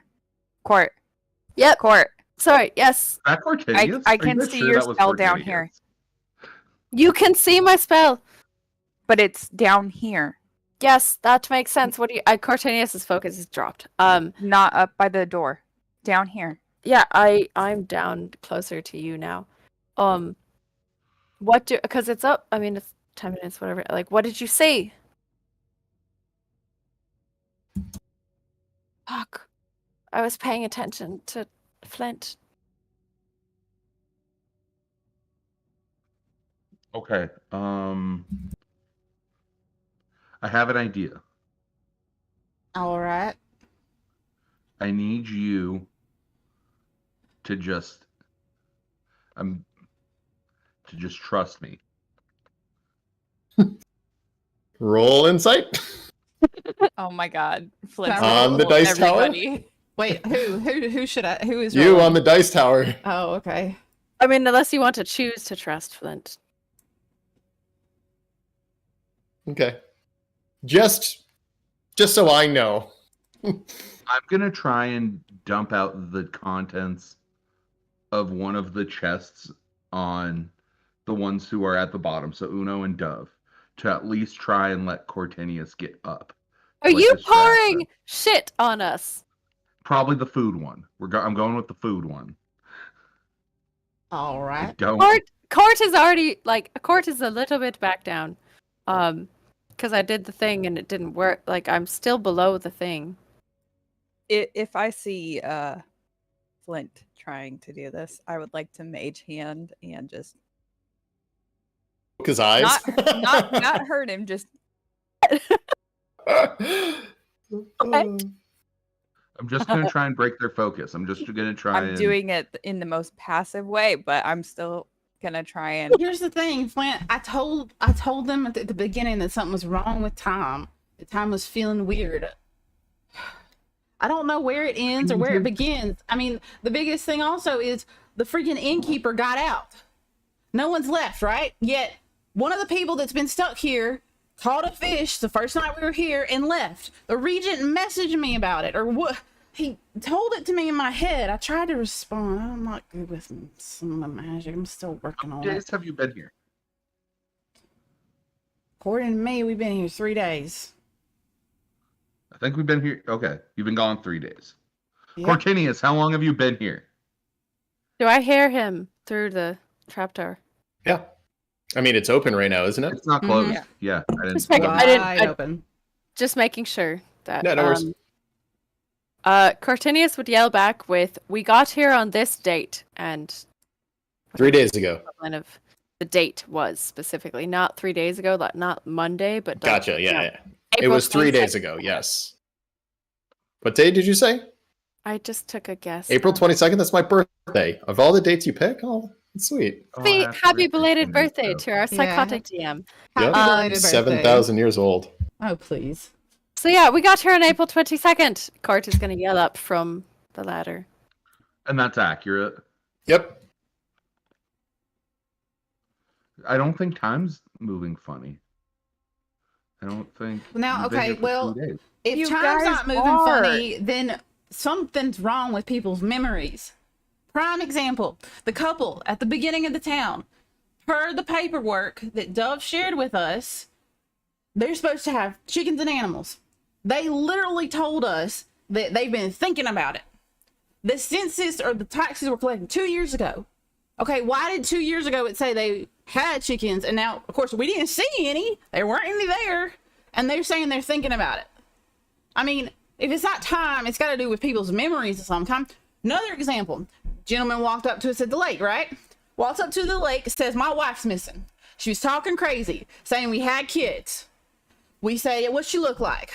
Yep. Court. Sorry, yes. Is that Cortinius? I Are you can guys see sure your that was spell down Cortinius? here. You can see my spell. But it's down here. Yes, that makes sense. What do you Cortinius's focus is dropped. Not up by the door. Down here. Yeah, I'm down closer to you now. Because it's up, I mean, it's 10 minutes, whatever. Like, what did you say? Fuck. I was paying attention to Flint. Okay. I have an idea. All right. I need you to just trust me. Roll insight. Oh my god. Flint's On the dice tower? Wait, who should I? Who is You rolling? on the dice tower. Oh, okay. I mean, unless you want to choose to trust Flint. Okay. Just so I know. I'm gonna try and dump out the contents of one of the chests on the ones who are at the bottom, so Uno and Dove, to at least try and let Cortinius get up. Are Like you distract pouring them. shit on us? Probably the food one. I'm going with the food one. All I right. don't. Court is already Court is a little bit back down. Because I did the thing and it didn't work. Like, I'm still below the thing. If I see Flint trying to do this, I would like to mage hand and just His eyes. not hurt him. Just I'm just gonna try and break their focus. I'm just gonna try. I'm doing it in the most passive way, but I'm still gonna try and. Here's the thing, Flint. I told them at the beginning that something was wrong with Tom. The Tom was feeling weird. I don't know where it ends or where it begins. I mean, the biggest thing also is the freaking innkeeper got out. No one's left, right? Yet one of the people that's been stuck here caught a fish the first night we were here and left. The regent messaged me about it, or what? He told it to me in my head. I tried to respond. I'm not good with some of the magic. I'm still working on How many it. days have you been here? According to me, we've been here 3 days. I think we've been here. Okay, you've been gone 3 days. Yep. Cortinius, how long have you been here? Do I hear him through the trapdoor? Yeah. I mean, it's open right now, isn't it? It's not Mhm. closed. Yeah. Yeah, I didn't. Just making- close I it. didn't- Wide open. Just making sure that. No, no worries. Cortinius would yell back with, "We got here on this date," and 3 days ago. kind of the date was specifically not 3 days ago, not Monday, but like, Gotcha. Yeah. yeah. It April was 3 days 22nd. ago. Yes. What day did you say? I just took a guess. April 22nd. That's my birthday. Of all the dates you pick, oh, that's sweet. Oh, Happy belated birthday, birthday too. to our psychotic DM. Happy Yep. belated birthday. 7,000 years old. Oh, please. So yeah, we got here on April 22nd. Court is going to yell up from the ladder. And that's accurate. Yep. I don't think time's moving funny. I don't think. Now, you've been okay, here for well, 2 days. if You time's guys not moving are. funny, then something's wrong with people's memories. Prime example, the couple at the beginning of the town. Per the paperwork that Dove shared with us, they're supposed to have chickens and animals. They literally told us that they've been thinking about it. The census or the taxes were collected 2 years ago. Okay, why did 2 years ago it say they had chickens, and now, of course, we didn't see any. There weren't any there, and they're saying they're thinking about it. I mean, if it's not time, it's got to do with people's memories of some kind. Another example, gentleman walked up to us at the lake, right? Walks up to the lake, says, "My wife's missing." She was talking crazy, saying we had kids. We say, "What's she look like?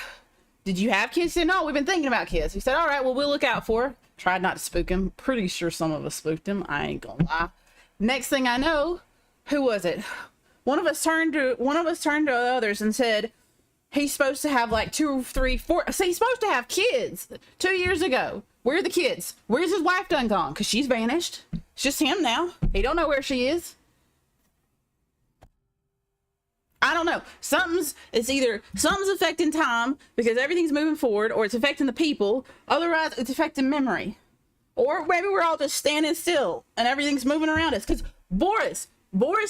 Did you have kids?" He said, "No, we've been thinking about kids." We said, "All right, well, we'll look out for her." Tried not to spook him. Pretty sure some of us spooked him. I ain't gonna lie. Next thing I know, who was it? One of us turned to the others and said, "He's supposed to have like 2, 3, 4. So he's supposed to have kids 2 years ago. Where are the kids? Where's his wife done gone? Because she's vanished. It's just him now. He don't know where she is." I don't know. Something's affecting time because everything's moving forward, or it's affecting the people. Otherwise, it's affecting memory. Or maybe we're all just standing still and everything's moving around us. Because Boris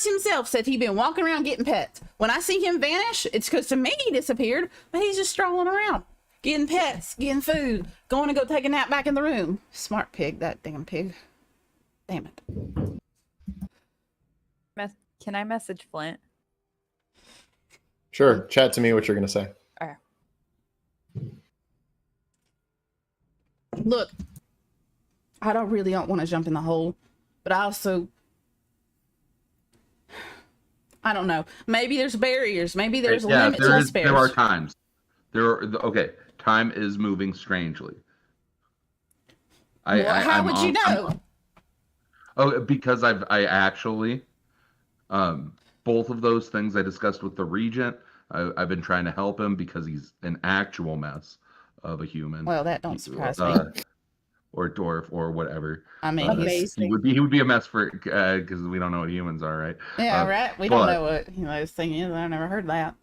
himself said he'd been walking around getting pets. When I see him vanish, it's because to me he disappeared, but he's just strolling around, getting pets, getting food, going to go take a nap back in the room. Smart pig, that damn pig. Damn it. Can I message Flint? Sure. Chat to me what you're going to say. Look, I don't want to jump in the hole, but I don't know. Maybe there's barriers. Maybe there's a limit to us there are times. Okay, time is moving strangely. How would you know? Because I actually, both of those things I discussed with the regent. I've been trying to help him because he's an actual mess of a human. Well, that don't surprise me. Or dwarf or whatever. I mean, Amazing. He would be a mess for because we don't know what humans are, right? yeah, right. We don't know what this thing is. I never heard that.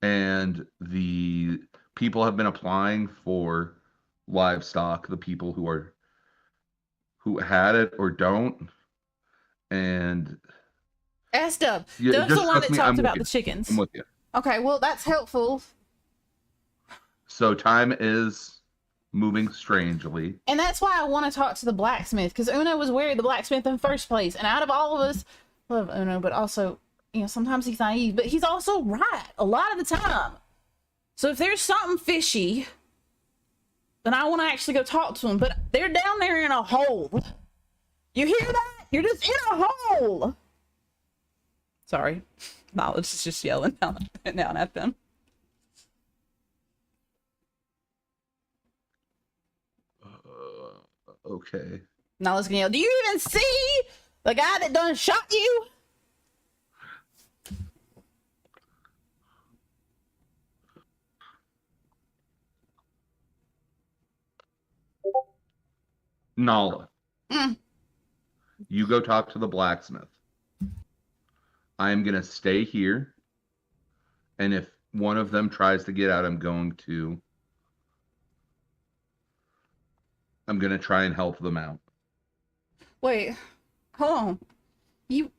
And the people have been applying for livestock. The people who had it or don't, and Ask Dove. Yeah, Dove's just the one trust that me, talked I'm about with the chickens. I'm with you. Okay, well, that's helpful. So time is moving strangely. And that's why I want to talk to the blacksmith, because Uno was worried the blacksmith in the first place. And out of all of us, love Uno, but also, sometimes he's naive, but he's also right a lot of the time. So if there's something fishy, then I want to actually go talk to him. But they're down there in a hole. You hear that? You're just in a hole. Sorry. Knowledge is just yelling down at them. Okay. Knowledge gonna yell, do you even see the guy that done shot you? Nala, Mm. you go talk to the blacksmith. I am gonna stay here, and if one of them tries to get out, I'm gonna try and help them out. Wait, hold on. You.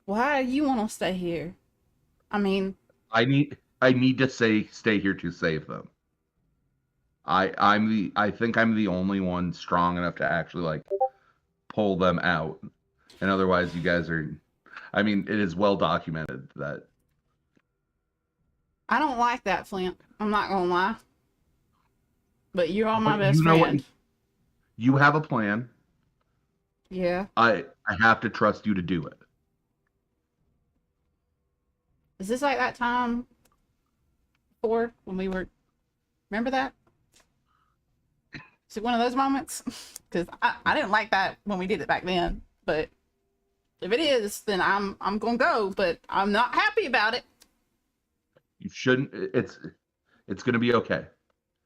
Why do you want to stay here? I mean, I need to stay here to save them. I think I'm the only one strong enough to actually like pull them out. And otherwise you guys are, I mean, it is well documented that I don't like that, Flint. I'm not gonna lie. But you're all my But best you know what? friend. You have a plan. Yeah. I have to trust you to do it. Is this like that time before when we were? Remember that? Is it one of those moments? Because I didn't like that when we did it back then. But if it is, then I'm gonna go. But I'm not happy about it. You shouldn't. It's gonna be okay.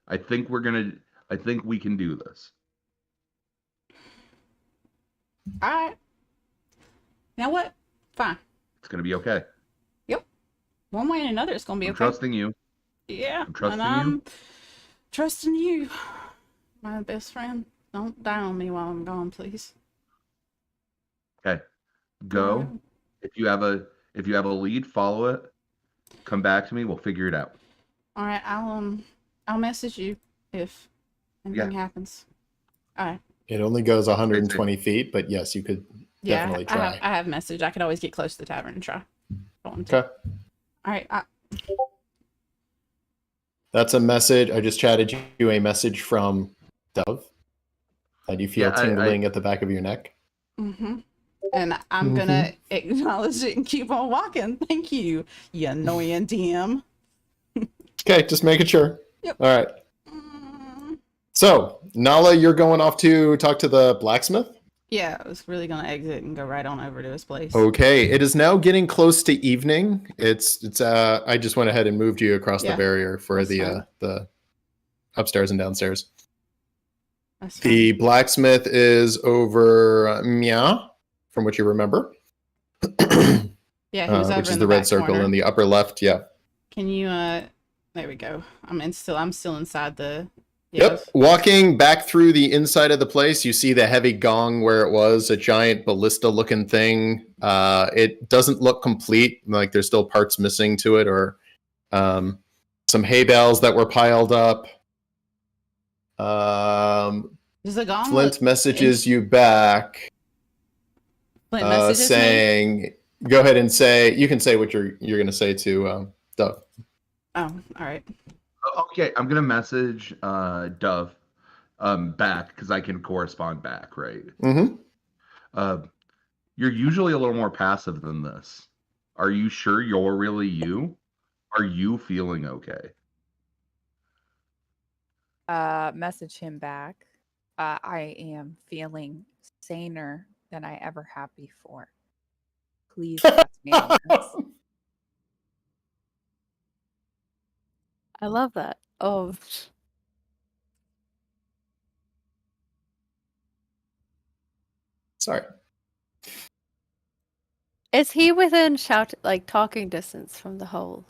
I think we can do this. All right. You know what? Fine. It's gonna be okay. Yep. One way or another, it's gonna be I'm okay. trusting you. Yeah. I'm trusting and I'm you. trusting you, my best friend. Don't die on me while I'm gone, please. Okay. Go. Alright. If you have a lead, follow it. Come back to me. We'll figure it out. All right. I'll message you if anything happens. All right. It only goes 120 feet, but yes, you could Yeah. definitely try. I have message. I could always get close to the tavern and try. Okay. All right. That's a message. I just chatted you a message from Dove. Do you feel Yeah, tingling at the back of your neck? Mm-hmm. And I'm gonna acknowledge it and keep on walking. Thank you, you annoying DM. Okay, just making sure. Yep. All right. Mm. So, Nala, you're going off to talk to the blacksmith? Yeah, I was really gonna exit and go right on over to his place. Okay, it is now getting close to evening. It's I just went ahead and moved you across the Yeah, barrier for that's the upstairs and downstairs. That's The fine. blacksmith is over Mia, from what you remember. Yeah, he was over which is in the the red back circle corner. in the upper left. Yeah. Can you there we go. I'm still inside the Yep. Walking back through the inside of the place, you see the heavy gong where it was, a giant ballista-looking thing. It doesn't look complete, like there's still parts missing to it, or some hay bales that were piled up. Does the gong Flint messages you back, Flint messages me? saying, "Go ahead and say. You can say what you're going to say to Dove." Oh, all right. Okay, I'm gonna message Dove back because I can correspond back, right? Mm-hmm. You're usually a little more passive than this. Are you sure you're really you? Are you feeling okay? Message him back. I am feeling saner than I ever have before. Please trust me on this. I love that. Oh, Sorry. is he within talking distance from the hole?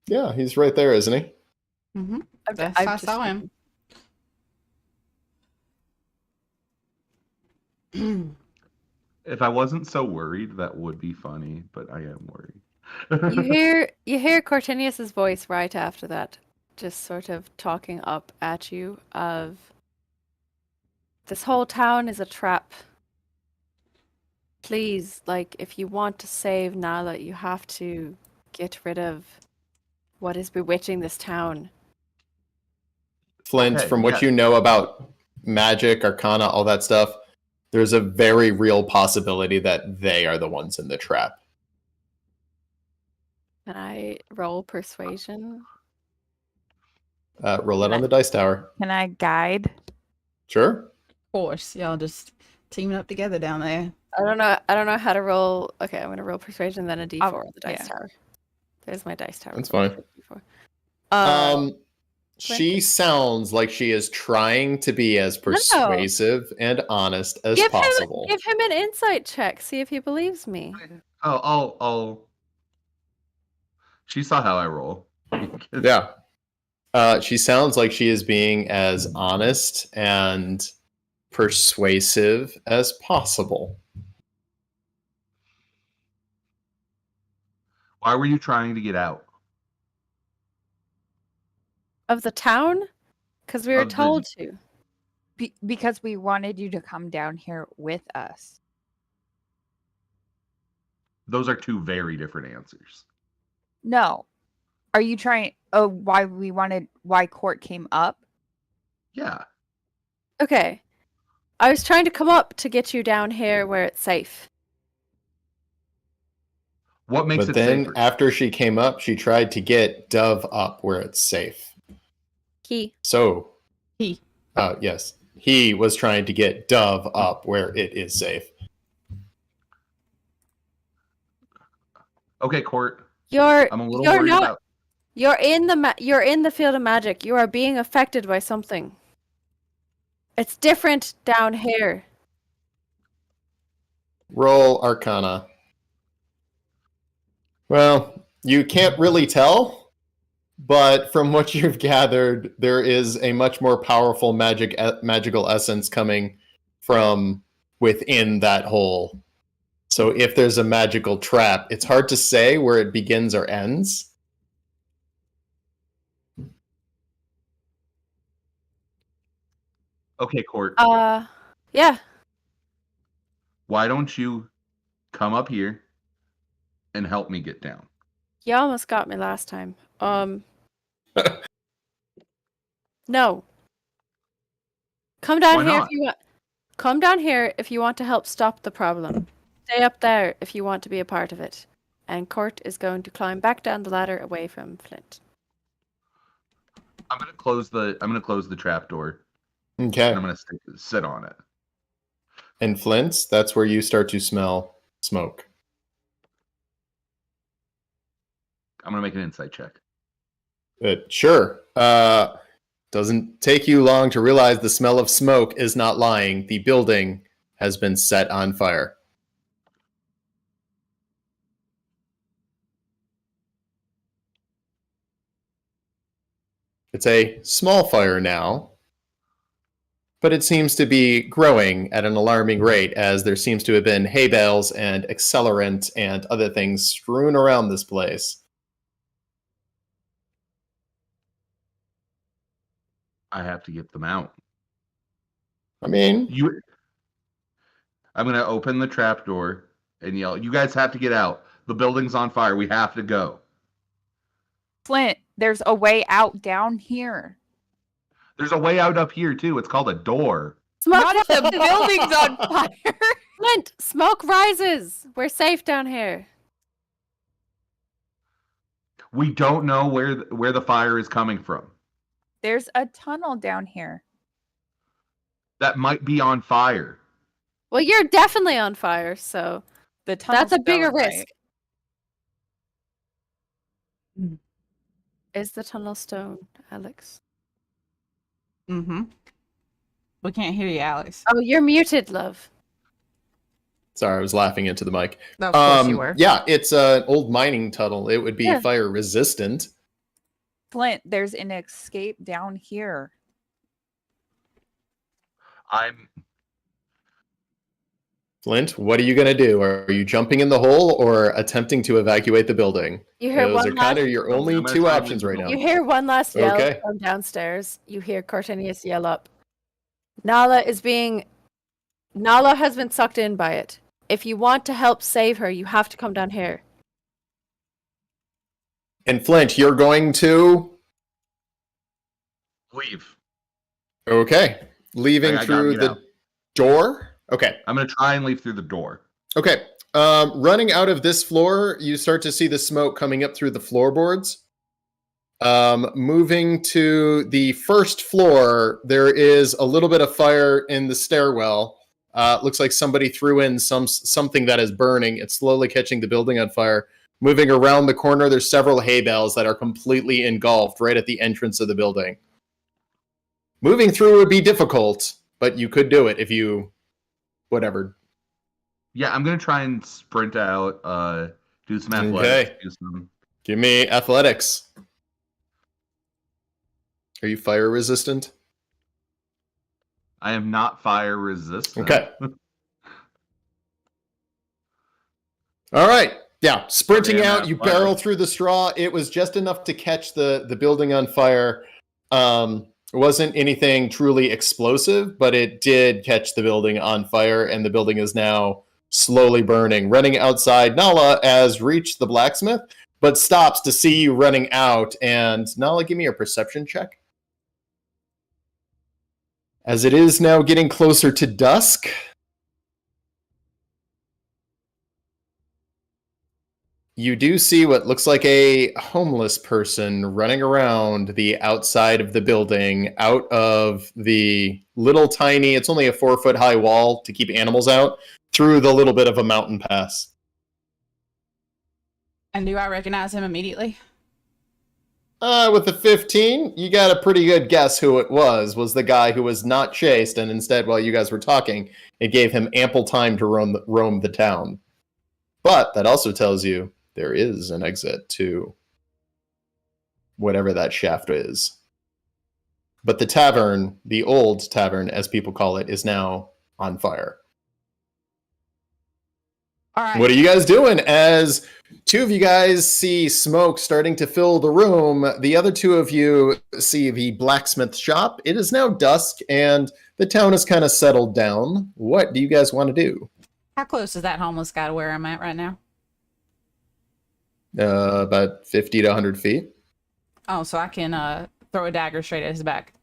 Yeah, he's right there, isn't he? Mm-hmm. I'm That's I saw him. If I wasn't so worried, that would be funny, but I am worried. You hear Cortinius's voice right after that, just sort of talking up at you of this whole town is a trap. Please, if you want to save Nala, you have to get rid of what is bewitching this town. Flint, Okay, from what yeah. you know about magic, arcana, all that stuff, there's a very real possibility that they are the ones in the trap. Can I roll persuasion? Roll it on the dice tower. Can I guide? Sure. Of course, y'all just teaming up together down there. I don't know how to roll. Okay, I'm gonna roll persuasion, then a D4 on the dice yeah. tower. There's my dice tower. That's fine. D4. She sounds like she is trying to be as persuasive and honest as possible. Give him an insight check. See if he believes me. Oh. She saw how I roll. Yeah. She sounds like she is being as honest and persuasive as possible. Why were you trying to get out? Of the town? Because we were Of the- told to. Because we wanted you to come down here with us. Those are two very different answers. No. Are you trying? Oh, why court came up? Yeah. Okay. I was trying to come up to get you down here where it's safe. What makes But it then safer? after she came up, she tried to get Dove up where it's safe. He. So, He. yes, he was trying to get Dove up where it is safe. Okay, Court. You're I'm a little you're worried not about. you're in the field of magic. You are being affected by something. It's different down here. Roll Arcana. Well, you can't really tell, but from what you've gathered, there is a much more powerful magical essence coming from within that hole. So if there's a magical trap, it's hard to say where it begins or ends. Okay, Court. Yeah. Why don't you come up here and help me get down? You almost got me last time. No. Come down Why here not? if you want. Come down here if you want to help stop the problem. Stay up there if you want to be a part of it. And Court is going to climb back down the ladder away from Flint. I'm gonna close the trap door Okay. and I'm gonna sit on it. And Flint's, that's where you start to smell smoke. I'm gonna make an insight check. Sure. Doesn't take you long to realize the smell of smoke is not lying. The building has been set on fire. It's a small fire now, but it seems to be growing at an alarming rate as there seems to have been hay bales and accelerant and other things strewn around this place. I have to get them out. I mean, I'm gonna open the trap door and yell, "You guys have to get out. The building's on fire. We have to go." Flint, there's a way out down here. There's a way out up here too. It's called a door. Smoke! Not if the building's on fire. Flint! Smoke rises! We're safe down here. We don't know where the fire is coming from. There's a tunnel down here. That might be on fire. Well, you're definitely on fire, so The tunnel's that's a bigger stone, right? risk. Is the tunnel stone, Alex? Mm-hmm. We can't hear you, Alex. Oh, you're muted, love. sorry, I was laughing into the mic. Of course you were. Yeah, it's an old mining tunnel. It would be Yeah. fire resistant. Flint, there's an escape down here. Flint, what are you going to do? Are you jumping in the hole or attempting to evacuate the building? You hear Those one are kind last. of your I'm only gonna two try and options leave right the now. You hear one last yell Okay. from downstairs. You hear Cortinius yell up. Nala has been sucked in by it. If you want to help save her, you have to come down here. And Flint, you're going to... Leave. Okay. Leaving I gotta through get the out. door? Okay. I'm gonna try and leave through the door. Okay. Running out of this floor, you start to see the smoke coming up through the floorboards. Moving to the first floor, there is a little bit of fire in the stairwell. Looks like somebody threw in something that is burning. It's slowly catching the building on fire. Moving around the corner, there's several hay bales that are completely engulfed right at the entrance of the building. Moving through would be difficult, but you could do it if you... whatever. Yeah, I'm gonna try and sprint out, do some athletics. Okay. Do some... Give me athletics. Are you fire resistant? I am not fire resistant. Okay. All right. Yeah, sprinting Damn out, you athletics. barrel through the straw. It was just enough to catch the building on fire. It wasn't anything truly explosive, but it did catch the building on fire, and the building is now slowly burning. Running outside, Nala has reached the blacksmith, but stops to see you running out. And Nala, give me a perception check. As it is now getting closer to dusk, you do see what looks like a homeless person running around the outside of the building, out of the little tiny, it's only a 4-foot high wall to keep animals out, through the little bit of a mountain pass. And do I recognize him immediately? With the 15, you got a pretty good guess who it was the guy who was not chased, and instead, while you guys were talking, it gave him ample time to roam the town. But that also tells you there is an exit to whatever that shaft is. But the tavern, the old tavern, as people call it, is now on fire. All right. What are you guys doing? As two of you guys see smoke starting to fill the room, the other two of you see the blacksmith shop. It is now dusk, and the town is kind of settled down. What do you guys want to do? How close is that homeless guy to where I'm at right now? About 50 to 100 feet. Oh, so I can throw a dagger straight at his back.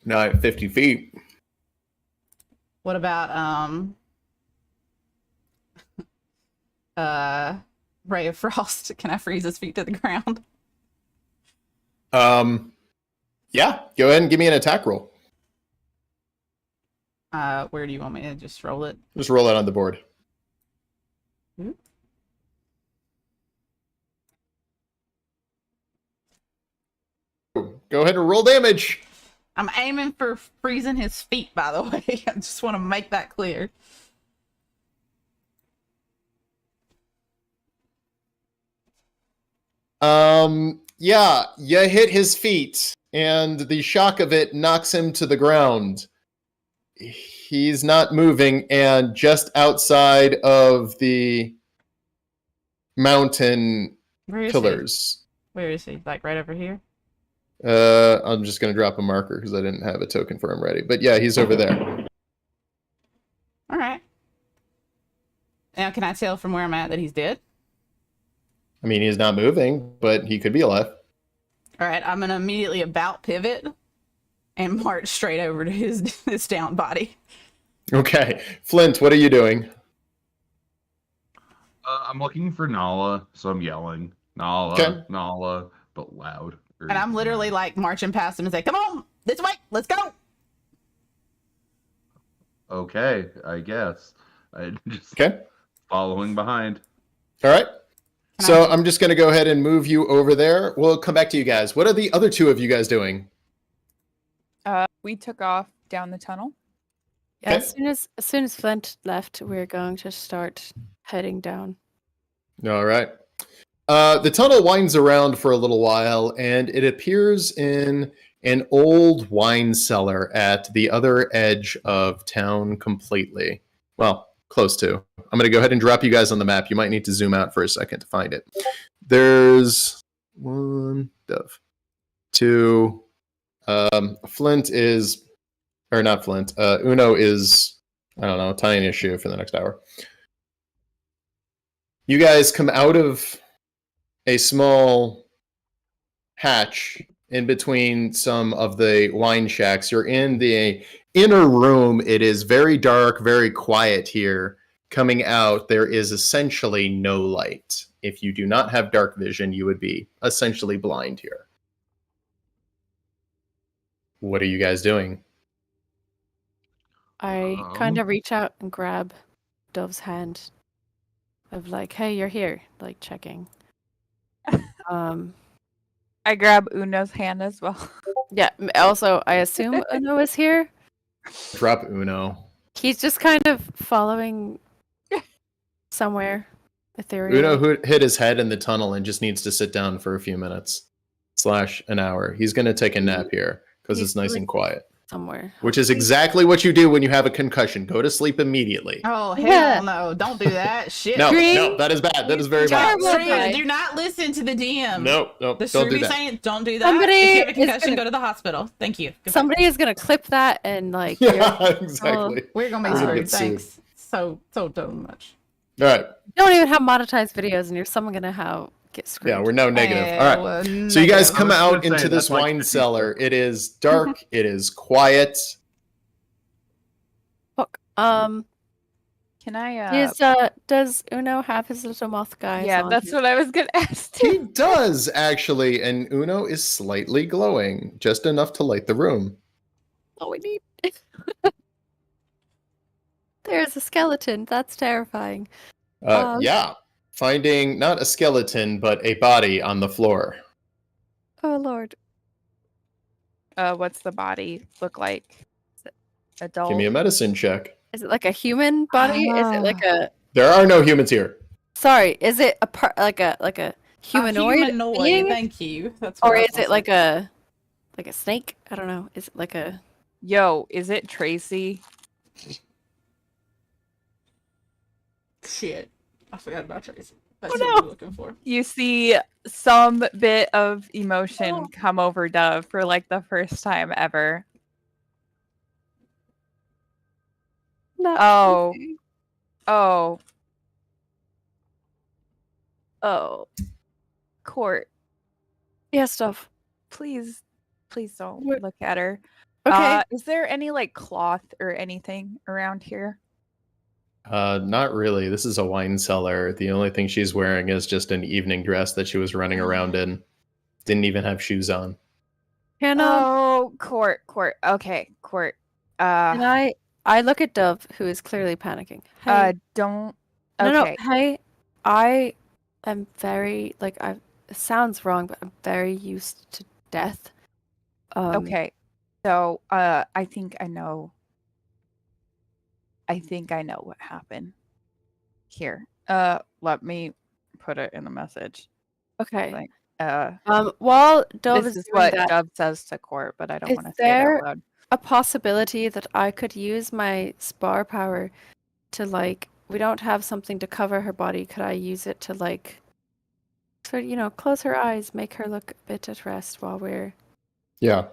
Not at 50 feet. What about Ray of Frost? Can I freeze his feet to the ground? Yeah, go ahead and give me an attack roll. Where do you want me to just roll it? Just roll it on the board. Go ahead and roll damage. I'm aiming for freezing his feet, by the way. I just want to make that clear. Yeah, you hit his feet, and the shock of it knocks him to the ground. He's not moving, and just outside of the mountain Where is pillars. he? Where is he? Like right over here? I'm just going to drop a marker because I didn't have a token for him ready. But yeah, he's over there. All right. Now, can I tell from where I'm at that he's dead? I mean, he's not moving, but he could be alive. All right, I'm gonna immediately about pivot and march straight over to his down body. Okay. Flint, what are you doing? I'm looking for Nala, so I'm yelling Nala, Okay. Nala, but loud. And I'm literally like marching past him and say, "Come on, this way, let's go." Okay, I guess. I just Okay. following behind. All right. Can So I- I'm just going to go ahead and move you over there. We'll come back to you guys. What are the other two of you guys doing? We took off down the tunnel. Yeah, Okay. as soon as Flint left, we're going to start heading down. All right. The tunnel winds around for a little while, and it appears in an old wine cellar at the other edge of town completely. Well, close to. I'm going to go ahead and drop you guys on the map. You might need to zoom out for a second to find it. There's one dove. Two. Flint is, or not Flint. Uno is, I don't know, tying his shoe for the next hour. You guys come out of a small hatch in between some of the wine shacks. You're in inner room, it is very dark, very quiet here. Coming out, there is essentially no light. If you do not have dark vision, you would be essentially blind here. What are you guys doing? I kind of reach out and grab Dove's hand. Of like, hey, you're here. Like checking. I grab Uno's hand as well. Yeah. Also, I assume Uno is here. Drop Uno. He's just kind of following somewhere ethereal. Uno hit his head in the tunnel and just needs to sit down for a few minutes / an hour. He's going to take a nap here because it's nice and quiet. Somewhere. Which is exactly what you do when you have a concussion. Go to sleep immediately. Oh, hell Yeah. no. Don't do that. Shit. No, Green- no, that is bad. That is very bad. Terrible. Shreya, do not listen to the DM. No, The don't do Shreya that. saying, don't do that. Somebody if you have a is concussion, gonna- go to the hospital. Thank you. Goodbye. Somebody is gonna clip that and like. Yeah, exactly. We're gonna be We're gonna screwed. get sued. Thanks. So much. All right. You don't even have monetized videos, and you're someone gonna get screwed. Yeah, we're now negative. Eh, All right. well, So you guys negative. come I was out gonna into say, this that's like wine 50. cellar. It is dark. It is quiet. Fuck. Can I? Does Uno have his little moth guys? Yeah, on that's his- what I was gonna ask He too. does actually, and Uno is slightly glowing, just enough to light the room. all we need. There's a skeleton. That's terrifying. Yeah, finding not a skeleton but a body on the floor. Oh lord. What's the body look like? Is it adult? Give me a medicine check. Is it like a human body? Is it like a? There are no humans here. Sorry. Is it a part like a humanoid? being? Thank you. That's Or what I was is it like a snake? I don't know. Is it like a? Yo, is it Tracy? Shit. I forgot about Tracy. Oh, That's no. what we're looking for. You see some bit of emotion Oh. come over Dove for like the first time ever. Not Oh. Tracy. Oh, Oh. Court, Yeah, stuff. please don't What- look at her. Okay. Is there any like cloth or anything around here? Not really. This is a wine cellar. The only thing she's wearing is just an evening dress that she was running around in. Didn't even have shoes on. Can Oh, Court. Okay, Court. can I look at Dove, who is clearly panicking. Hey, Don't. no, Okay. hey, I am very like it sounds wrong, but I'm very used to death. Okay. So, I think I know what happened here. Let me put it in a message. Okay. Like, While Dove this is is doing what that, Dove says to Court, but I don't Is want to say it there- out loud. a possibility that I could use my spar power to like we don't have something to cover her body. Could I use it to like sort of, close her eyes, make her look a bit at rest while we're Yeah.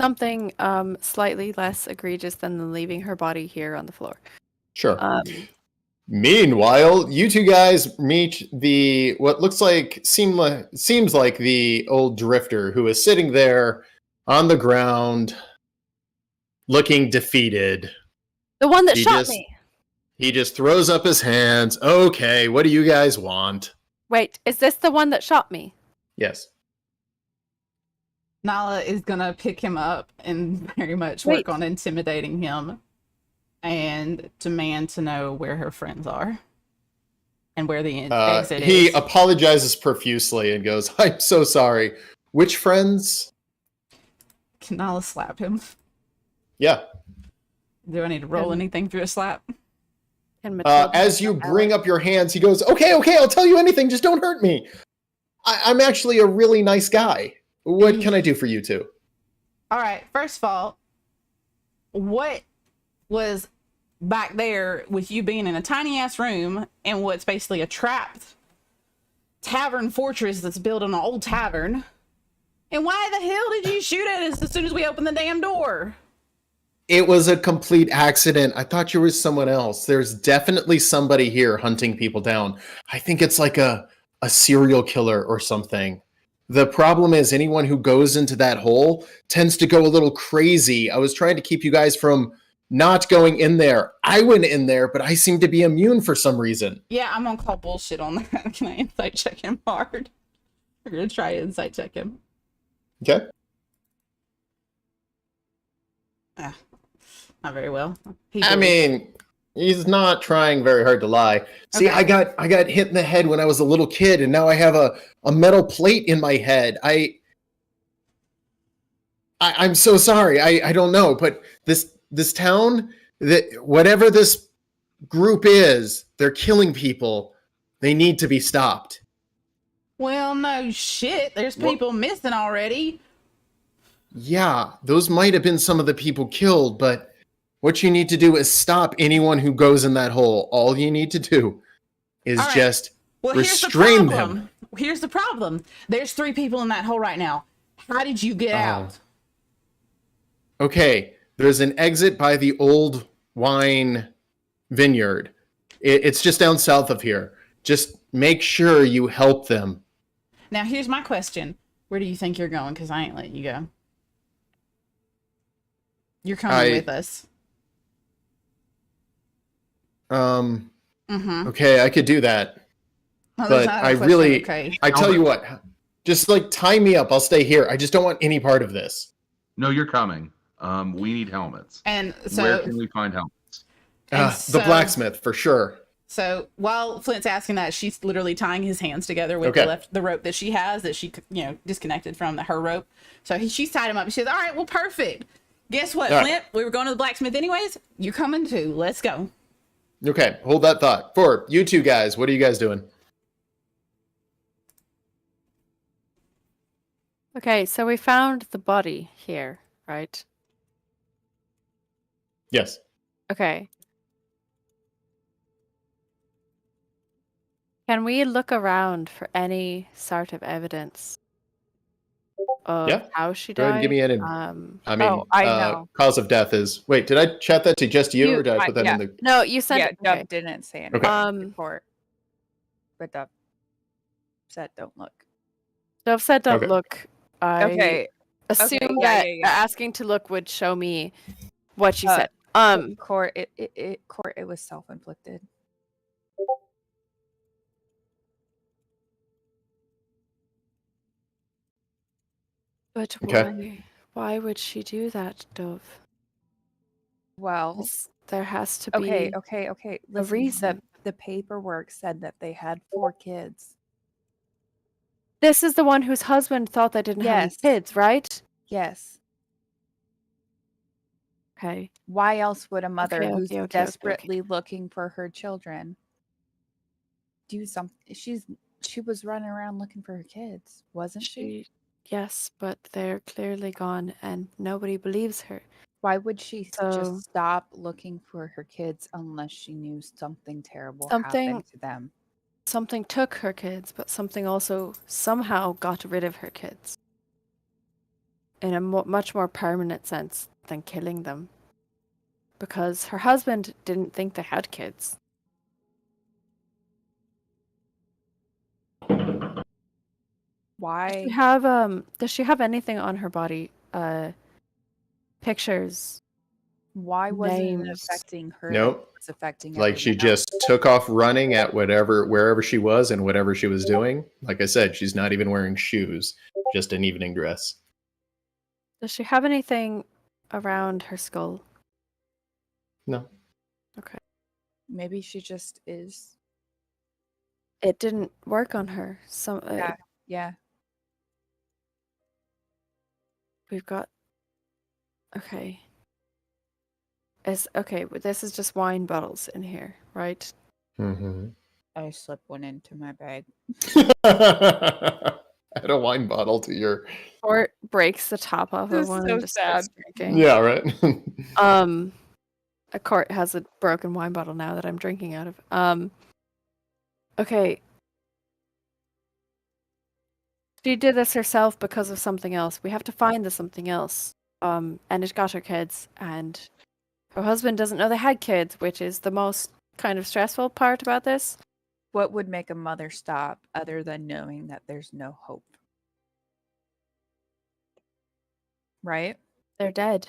something slightly less egregious than leaving her body here on the floor. Sure. Um Meanwhile, you two guys meet the what looks like seems like the old drifter who is sitting there on the ground, looking defeated. the one that He shot just- me. He just throws up his hands. Okay, what do you guys want? Wait, is this the one that shot me? Yes. Nala is gonna pick him up and very much Wait. work on intimidating him and demand to know where her friends are and where the exit He is. apologizes profusely and goes, "I'm so sorry. Which friends?" Can Nala slap him? Yeah. Do I need to roll anything through a slap? And Matilda As you shot bring Alex. up your hands, he goes, okay, I'll tell you anything. Just don't hurt me. I'm actually a really nice guy. What can I do for you two? All right, first of all, what was back there with you being in a tiny ass room and what's basically a trapped tavern fortress that's built on an old tavern? And why the hell did you shoot at us as soon as we opened the damn door? It was a complete accident. I thought you were someone else. There's definitely somebody here hunting people down. I think it's like a serial killer or something. The problem is anyone who goes into that hole tends to go a little crazy. I was trying to keep you guys from not going in there. I went in there, but I seem to be immune for some reason. Yeah, I'm gonna call bullshit on that. Can I insight check him hard? We're gonna try to insight check him. Okay. Not very well. I mean, he's not trying very hard to lie. See, Okay. I got hit in the head when I was a little kid, and now I have a metal plate in my head. I'm so sorry. I don't know, but this town, that whatever this group is, they're killing people. They need to be stopped. Well, no shit. There's What? people missing already. Yeah, those might have been some of the people killed, but what you need to do is stop anyone who goes in that hole. All you need to do is All right. just Well, restrain here's the problem. them. Here's the problem. There's 3 people in that hole right now. How did you get out? Okay, there's an exit by the old wine vineyard. It's just down south of here. Just make sure you help them. Now, here's my question. Where do you think you're going? Because I ain't letting you go. You're coming with us. Okay, I could do that. Oh, But I really, okay. I tell you what, just like tie me up. I'll stay here. I just don't want any part of this. No, you're coming. We need helmets. And so, Where can we find helmets? The blacksmith, for sure. So while Flint's asking that, she's literally tying his hands together with Okay. the rope that she has that she disconnected from her rope. So she's tied him up. She says, "All right, well, perfect. Guess what, All right. Flint? We were going to the blacksmith anyways. You're coming too. Let's go." Okay, hold that thought. For you two guys, what are you guys doing? Okay, so we found the body here, right? Yes. Okay. Can we look around for any sort of evidence of Yeah. how she Go ahead died? and give me an. I mean, Oh, I know. cause of death is. Wait, did I chat that to just you, You- or did I put that yeah. in the? No, you said Yeah, it. Dub Okay. didn't say anything Okay. in the report. But Dub said don't look. Dove said don't Okay. look. I Okay. assume yeah, that yeah, yeah. asking to look would show me what she Uh, said. Court, it was self-inflicted. But Okay. why would she do that, Dove? Well, There has to be okay. a Listen, reason. the paperwork said that they had 4 kids. This is the one whose husband thought they didn't have any Yes. kids, right? Yes. Okay. Why else would a mother Okay, who's okay. desperately looking for her children do something? She was running around looking for her kids, wasn't she? Yes, but they're clearly gone and nobody believes her. Why would she So- just stop looking for her kids unless she knew something terrible Something- happened to them? Something took her kids, but something also somehow got rid of her kids. In a much more permanent sense than killing them. Because her husband didn't think they had kids. Why? Does she have anything on her body? Pictures. Why wasn't it names. affecting her? Nope. It's affecting Like she everyone else? just took off running at wherever she was and whatever she was doing. Like I said, she's not even wearing shoes, just an evening dress. Does she have anything around her skull? No. Okay. Maybe she just is. It didn't work on her. Yeah. We've got. Okay. This is just wine bottles in here, right? Mm-hmm. I slipped one into my bag. Add a wine bottle to your. Or it breaks the top off This of is one so and just starts sad. drinking. Yeah, right. A court has a broken wine bottle now that I'm drinking out of. Okay. She did this herself because of something else. We have to find the something else. And it got her kids, and her husband doesn't know they had kids, which is the most kind of stressful part about this. What would make a mother stop other than knowing that there's no hope? right? They're dead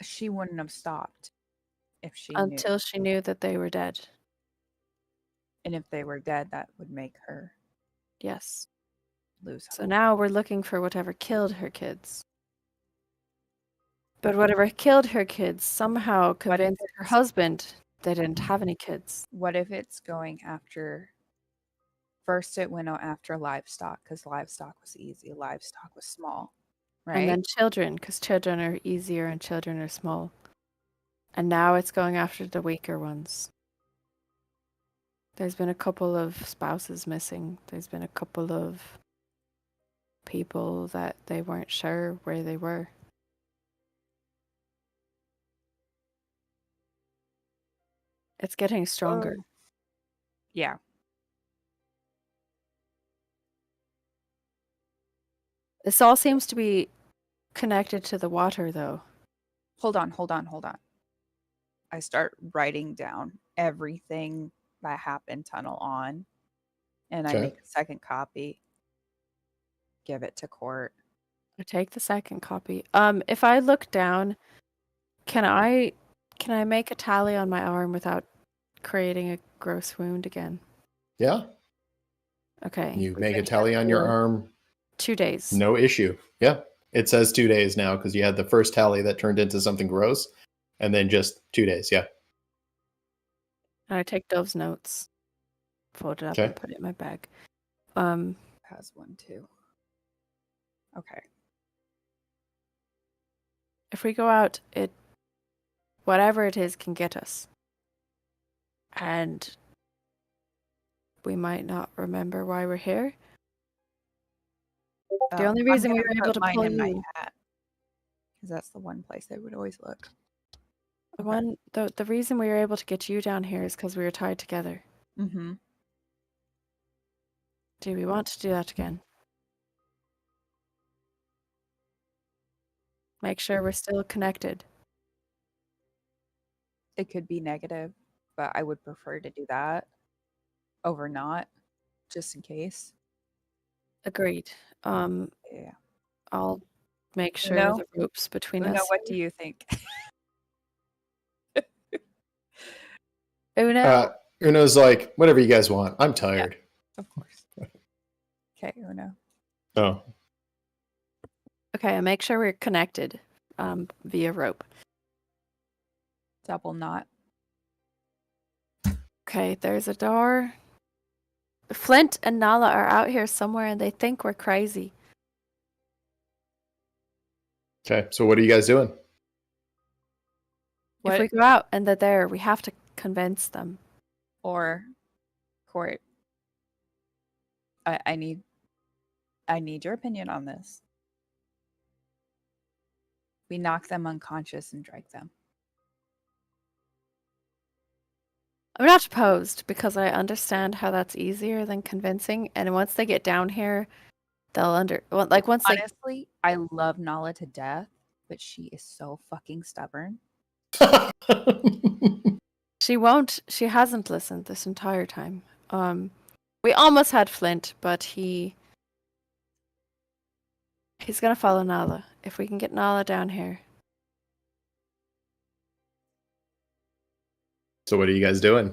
She wouldn't have stopped if she knew. until she knew that they were dead. And if they were dead, that would make her Yes. lose So hope. now we're looking for whatever killed her kids. But whatever killed her kids somehow convinced her husband they didn't have any kids. What if it's going after? First, it went after livestock because livestock was easy. Livestock was small, right? And then children, because children are easier and children are small. And now it's going after the weaker ones. There's been a couple of spouses missing. There's been a couple of people that they weren't sure where they were. It's getting stronger. Yeah. This all seems to be connected to the water, though. Hold on. I start writing down everything that happened tunnel on, and I Okay. make a second copy, give it to court. I take the second copy. If I look down, can I make a tally on my arm without creating a gross wound again? Yeah. Okay. You make a tally on your arm. 2 days. No issue. Yeah. It says 2 days now because you had the first tally that turned into something gross, and then just 2 days. Yeah. And I take Dove's notes, fold it up, Okay. and put it in my bag. Has one too. Okay. If we go out, whatever it is can get us. And we might not remember why we're here. The only reason we were able to pull in my you, hat, because that's the one place they would always look. the reason we were able to get you down here is because we were tied together. Mm-hmm. Do we want to do that again? Make sure we're still connected. It could be negative, but I would prefer to do that over not, just in case. Agreed. Yeah. I'll make sure Uno? the ropes between Uno, us. what do you think? Una, Uno's like, whatever you guys want. I'm tired. Of course. Okay, Uno. Oh. okay, make sure we're connected via rope. Double knot. Okay, there's a door. Flint and Nala are out here somewhere and they think we're crazy. Okay. So what are you guys doing? If we go out and they're there, we have to convince them. Or court. I need your opinion on this. We knock them unconscious and drag them. I'm not opposed because I understand how that's easier than convincing. And once they get down here, they'll once they Honestly, I love Nala to death, but she is so fucking stubborn. she hasn't listened this entire time. We almost had Flint, but he's gonna follow Nala. If we can get Nala down here. So what are you guys doing?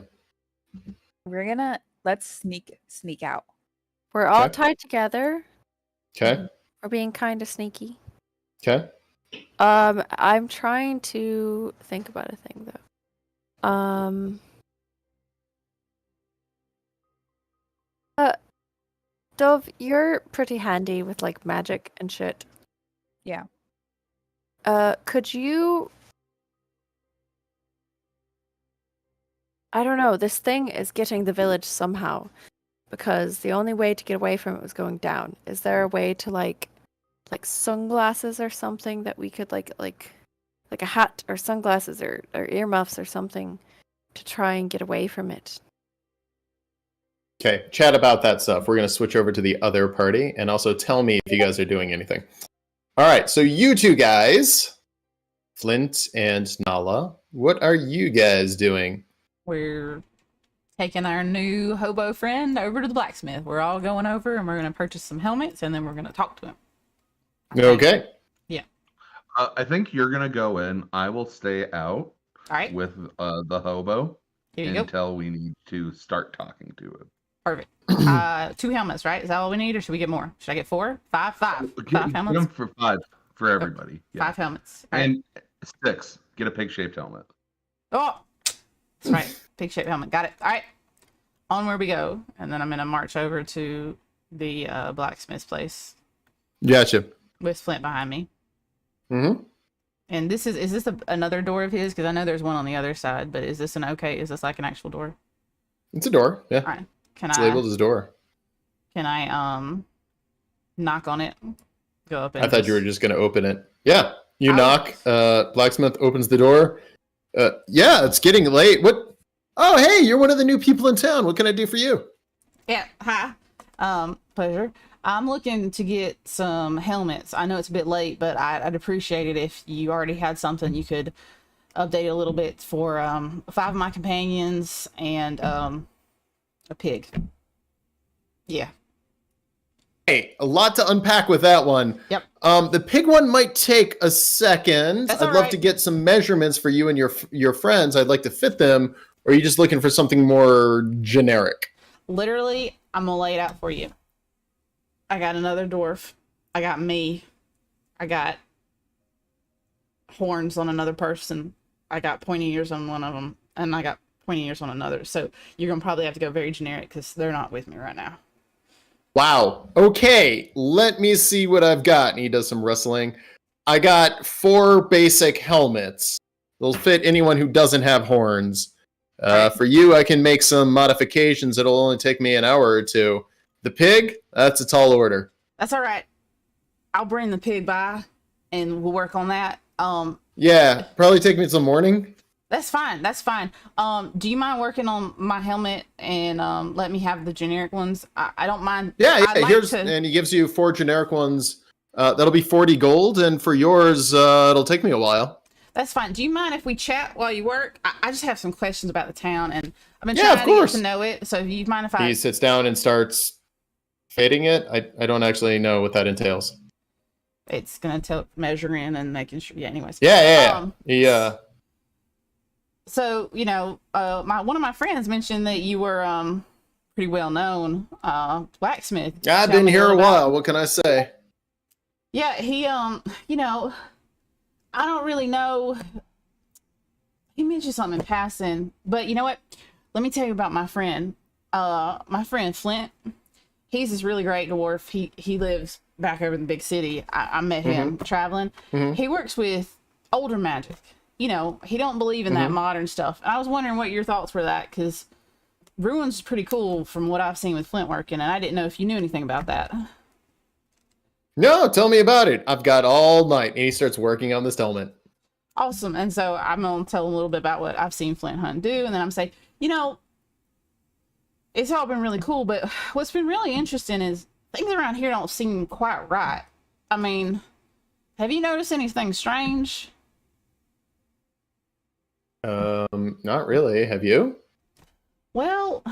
Let's sneak out. We're all Okay. tied together. Okay. We're being kind of sneaky. Okay. I'm trying to think about a thing though. Dove, you're pretty handy with like magic and shit. Yeah. Could you? I don't know. This thing is getting the village somehow, because the only way to get away from it was going down. Is there a way to like sunglasses or something that we could like a hat or sunglasses or earmuffs or something to try and get away from it? Okay. Chat about that stuff. We're going to switch over to the other party and also tell me if you guys are doing anything. All right. So you two guys, Flint and Nala, what are you guys doing? We're taking our new hobo friend over to the blacksmith. We're all going over and we're going to purchase some helmets and then we're going to talk to him. Okay. I think you're gonna go in. I will stay out All right. with the hobo Here you go. until we need to start talking to him. Perfect. 2 helmets, right? Is that all we need, or should we get more? Should I get 4? 5? 5. Get 5 him helmets. for 5 for everybody. Yeah. 5 helmets. All right. And 6. Get a pig-shaped helmet. Oh, that's right. Pig-shaped helmet. Got it. All right. Onward we go. And then I'm gonna march over to the blacksmith's place Gotcha. with Flint behind me. Mm-hmm. And is this another door of his? Because I know there's one on the other side, but is this is this like an actual door? It's a door. Yeah. All right. It's labeled as a door. Can I knock on it? Go up and I thought you were just going to open it. Yeah. You I knock. Blacksmith opens the door. Yeah, it's getting late. What? Oh, hey, you're one of the new people in town. What can I do for you? Yeah, hi. Pleasure. I'm looking to get some helmets. I know it's a bit late, but I'd appreciate it if you already had something you could update a little bit for 5 of my companions and a pig. Yeah. Hey, a lot to unpack with that one. Yep. The pig one might take a second. That's I'd all love right. to get some measurements for you and your friends. I'd like to fit them. Or are you just looking for something more generic? Literally, I'm gonna lay it out for you. I got another dwarf. I got me. I got horns on another person. I got pointy ears on one of them, and I got pointy ears on another. So you're gonna probably have to go very generic because they're not with me right now. Wow. Okay, let me see what I've got. And he does some rustling. I got 4 basic helmets. They'll fit anyone who doesn't have horns. For you, I can make some modifications. It'll only take me an hour or 2. The pig, that's a tall order. That's all right. I'll bring the pig by, and we'll work on that. Yeah, probably take me till morning. That's fine. That's fine. Do you mind working on my helmet and let me have the generic ones? I don't mind. Yeah, I'd like here's to- and he gives you 4 generic ones. That'll be 40 gold, and for yours, it'll take me a while. That's fine. Do you mind if we chat while you work? I just have some questions about the town, and I've been Yeah, of trying to get course. to know it. So, do you mind if I? He sits down and starts fading it. I don't actually know what that entails. It's gonna tell measuring and making sure. Yeah. Anyways. Yeah. He So one of my friends mentioned that you were pretty well known blacksmith. I've Tell been me here a little about- while. What can I say? Yeah, he I don't really know. He mentioned something in passing, but you know what? Let me tell you about my friend. My friend Flint. He's this really great dwarf. He lives back over in the big city. I met him traveling. Mhm. He works with older magic. He don't believe in that modern stuff. And I was wondering what your thoughts were that, because Ruins is pretty cool from what I've seen with Flint working, and I didn't know if you knew anything about that. No, tell me about it. I've got all night. And he starts working on this helmet. Awesome. And so I'm going to tell him a little bit about what I've seen Flint Hunt do. And then I'm saying, it's all been really cool, but what's been really interesting is things around here don't seem quite right. I mean, have you noticed anything strange? Not really. Have you? Well,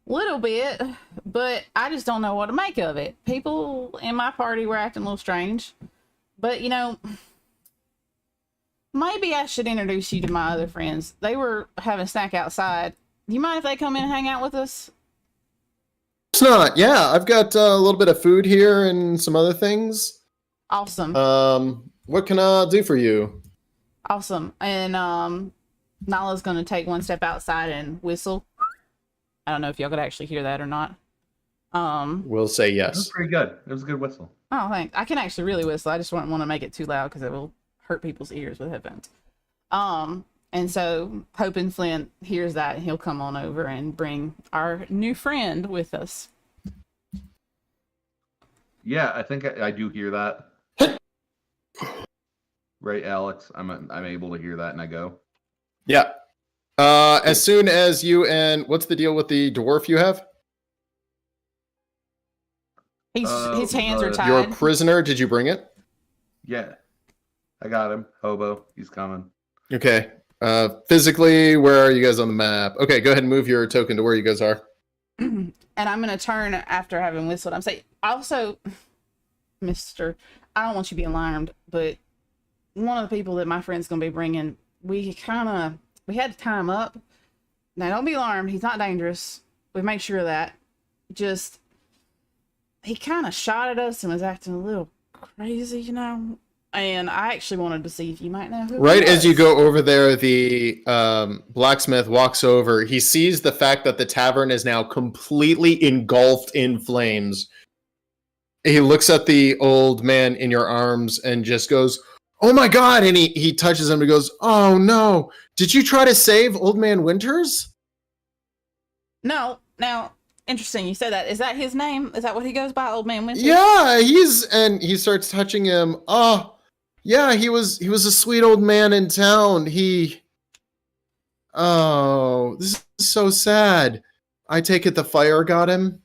little bit, but I just don't know what to make of it. People in my party were acting a little strange, but maybe I should introduce you to my other friends. They were having a snack outside. Do you mind if they come in and hang out with us? It's not. Yeah, I've got a little bit of food here and some other things. Awesome. What can I do for you? Awesome. And Nala's gonna take one step outside and whistle. I don't know if y'all could actually hear that or not. We'll say That was yes. pretty good. It was a good whistle. Oh, thanks. I can actually really whistle. I just don't want to make it too loud because it will hurt people's ears with headphones. And so hoping Flint hears that, he'll come on over and bring our new friend with us. Yeah, I think I do hear that. Right, Alex? I'm able to hear that, and I go. Yeah. As soon as you and what's the deal with the dwarf you have? His hands are Your tied. Your prisoner, did you bring it? Yeah, I got him. Hobo, he's coming. Okay. Physically, where are you guys on the map? Okay, go ahead and move your token to where you guys are. And I'm gonna turn after having whistled. I'm saying, also, Mister, I don't want you to be alarmed, but one of the people that my friend's going to be bringing, we had to tie him up. Now, don't be alarmed. He's not dangerous. We made sure of that. Just, he kind of shot at us and was acting a little crazy, you know? And I actually wanted to see if you might know who Right he as you was. go over there, the blacksmith walks over. He sees the fact that the tavern is now completely engulfed in flames. He looks at the old man in your arms and just goes, "Oh my God!" And he touches him and goes, "Oh no! Did you try to save Old Man Winters?" No, now, interesting you said that. Is that his name? Is that what he goes by, Old Man Winters? Yeah, and he starts touching him. Oh, yeah, he was a sweet old man in town. Oh, this is so sad. I take it the fire got him?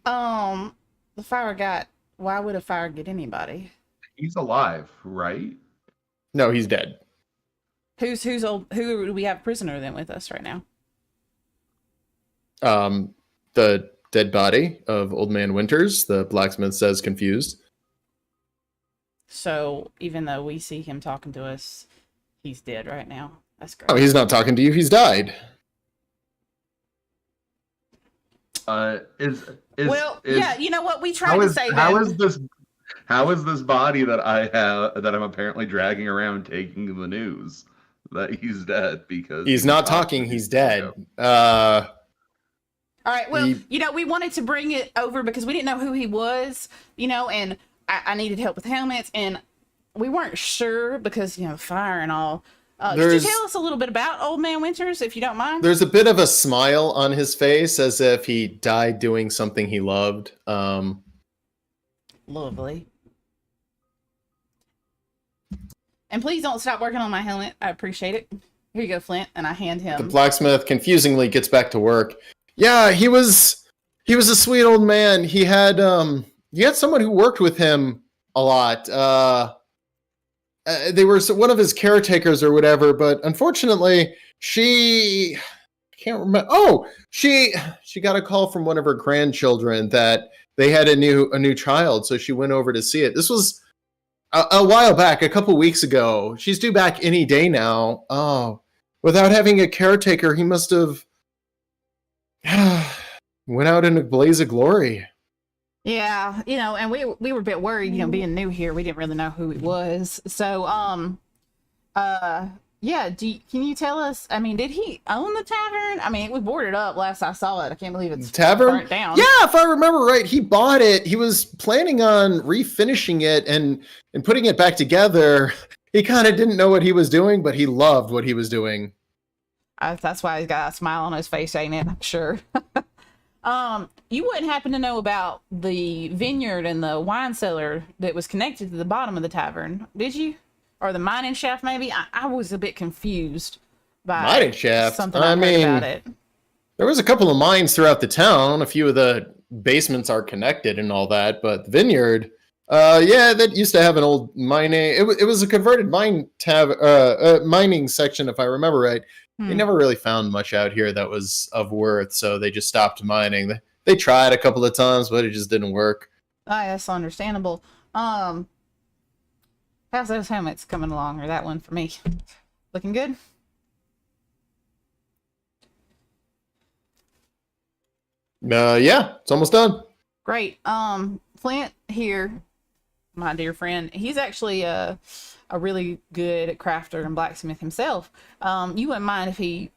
The fire got. Why would a fire get anybody? He's alive, right? No, he's dead. Who's old? Who do we have prisoner then with us right now? The dead body of Old Man Winters, the blacksmith says, confused. So even though we see him talking to us, he's dead right now. That's great. Oh, he's not talking to you. He's died. Yeah, you know what? We tried How to is save how him. is this how is this body that I have that I'm apparently dragging around taking the news that he's dead because He's not talking. He's dead. All right, well, we wanted to bring it over because we didn't know who he was, and I needed help with helmets, and we weren't sure because, fire and all. Could you tell us a little bit about Old Man Winters, if you don't mind? There's a bit of a smile on his face as if he died doing something he loved. Lovely. And please don't stop working on my helmet. I appreciate it. Here you go, Flint, and I hand him. The blacksmith confusingly gets back to work. Yeah, he was a sweet old man. He had someone who worked with him a lot. They were one of his caretakers or whatever, but unfortunately, I can't remember. Oh, she got a call from one of her grandchildren that they had a new child, so she went over to see it. This was a while back, a couple weeks ago. She's due back any day now. Oh, without having a caretaker, he must have went out in a blaze of glory. Yeah, and we were a bit worried, being new here, we didn't really know who he was. So, yeah, can you tell us, did he own the tavern? It was boarded up last I saw it. I can't believe it's tavern burnt down. Yeah, if I remember right, he bought it. He was planning on refinishing it and putting it back together. He kind of didn't know what he was doing, but he loved what he was doing. That's why he's got a smile on his face, ain't it? I'm sure. You wouldn't happen to know about the vineyard and the wine cellar that was connected to the bottom of the tavern, did you? Or the mining shaft, maybe? I was a bit confused by mining shaft. Something I heard about it. There was a couple of mines throughout the town. A few of the basements are connected and all that, but the vineyard, that used to have an old mining. It was a converted mining section, if I remember right. They never really found much out here that was of worth, so they just stopped mining. They tried a couple of times, but it just didn't work. That's understandable. How's those helmets coming along, or that one for me? Looking good? Yeah, it's almost done. Great. Flint here, my dear friend, he's actually a really good crafter and blacksmith himself. You wouldn't mind if he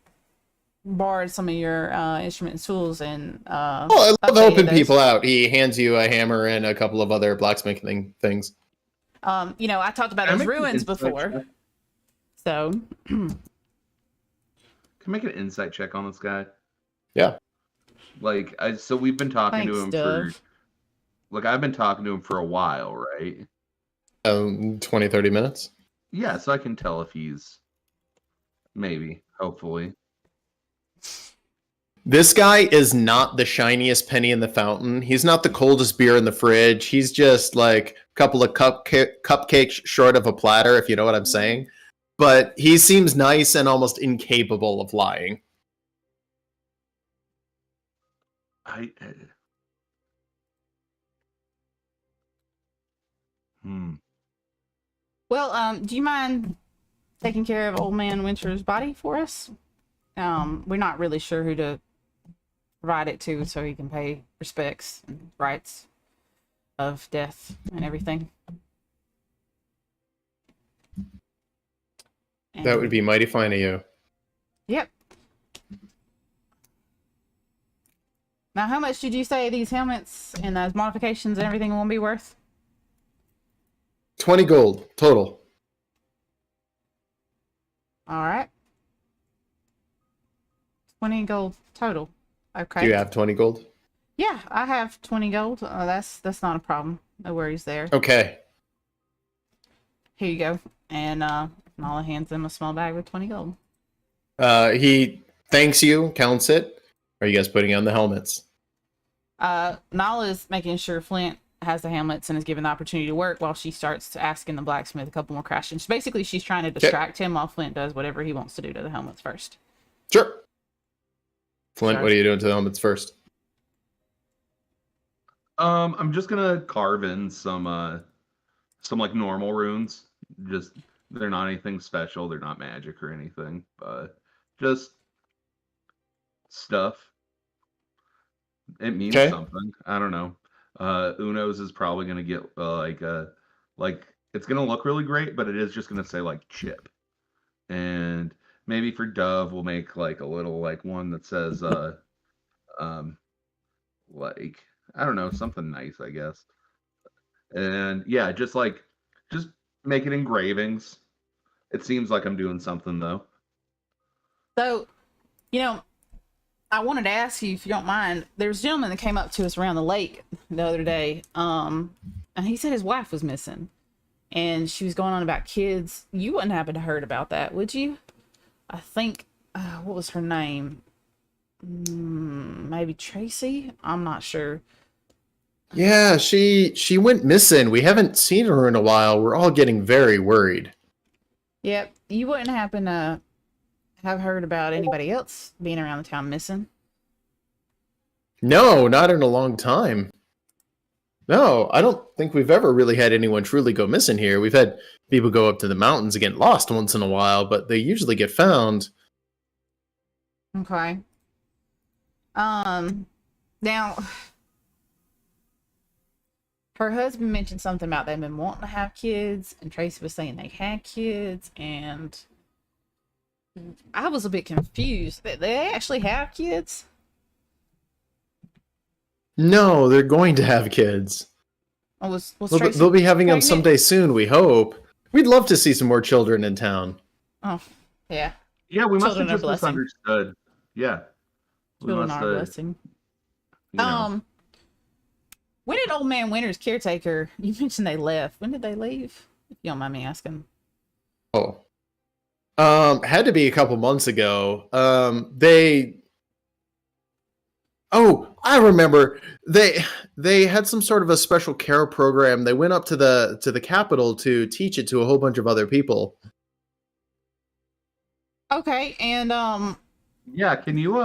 borrowed some of your instruments, tools, and I love helping people out. He hands you a hammer and a couple of other blacksmithing things. I talked about those ruins before. So can I make an insight check on this guy? Yeah. So we've been talking to him Dove. I've been talking to him for a while, right? 20-30 minutes. Yeah, so I can tell if he's hopefully. This guy is not the shiniest penny in the fountain. He's not the coldest beer in the fridge. He's just like a couple of cupcakes short of a platter, if you know what I'm saying. But he seems nice and almost incapable of lying. Well, do you mind taking care of Old Man Winter's body for us? We're not really sure who to provide it to so he can pay respects and rites of death and everything. That would be mighty fine of you. Yep. Now, how much did you say these helmets and those modifications and everything will be worth? 20 gold total. All right. 20 gold total. Okay. Do you have 20 gold? Yeah, I have 20 gold. That's not a problem. No worries there. Okay. Here you go. And Nala hands him a small bag with 20 gold. He thanks you, counts it. Are you guys putting on the helmets? Nala is making sure Flint has the helmets and is given the opportunity to work while she starts asking the blacksmith a couple more questions. Basically, she's trying to distract him while Flint does whatever he wants to do to the helmets first. Sure. Flint, Sure. what are you doing to the helmets first? I'm just gonna carve in some like normal runes. Just they're not anything special. They're not magic or anything, but just stuff. It means Okay. something. I don't know. Uno's is probably gonna get like it's gonna look really great, but it is just gonna say like chip. And maybe for Dove we'll make like a little like one that says like I don't know, something nice, I guess. And yeah, just make it engravings. It seems like I'm doing something though. So, I wanted to ask you, if you don't mind, there was a gentleman that came up to us around the lake the other day, and he said his wife was missing, and she was going on about kids. You wouldn't happen to heard about that, would you? I think, what was her name? Maybe Tracy? I'm not sure. Yeah, she went missing. We haven't seen her in a while. We're all getting very worried. Yep, you wouldn't happen to have heard about anybody else being around the town missing? No, not in a long time. No, I don't think we've ever really had anyone truly go missing here. We've had people go up to the mountains and get lost once in a while, but they usually get found. Okay. Now, her husband mentioned something about them been wanting to have kids, and Tracy was saying they had kids, and I was a bit confused. They actually have kids? No, they're going to have kids. Was They'll Tracy be having them pregnant? someday soon, we hope. We'd love to see some more children in town. Oh, yeah. Yeah, we must Children have are just blessing. misunderstood. Yeah. We Children must are a have, blessing. you know. When did Old Man Winter's caretaker, you mentioned they left. When did they leave? If you don't mind me asking. Oh. Had to be a couple months ago. Oh, I remember. They had some sort of a special care program. They went up to the capital to teach it to a whole bunch of other people. Okay, and Yeah, can you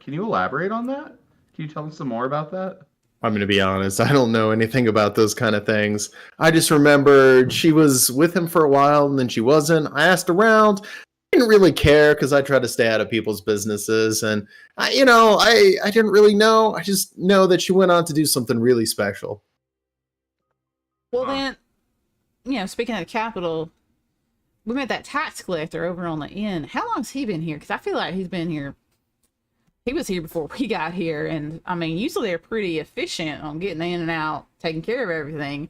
elaborate on that? Can you tell us some more about that? I'm going to be honest. I don't know anything about those kind of things. I just remembered she was with him for a while and then she wasn't. I asked around. I didn't really care because I try to stay out of people's businesses. And, I didn't really know. I just know that she went on to do something really special. well then, speaking of the capital, we met that tax collector over on the inn. How long's he been here? Because I feel like he's been here. He was here before we got here, and I mean, usually they're pretty efficient on getting in and out, taking care of everything.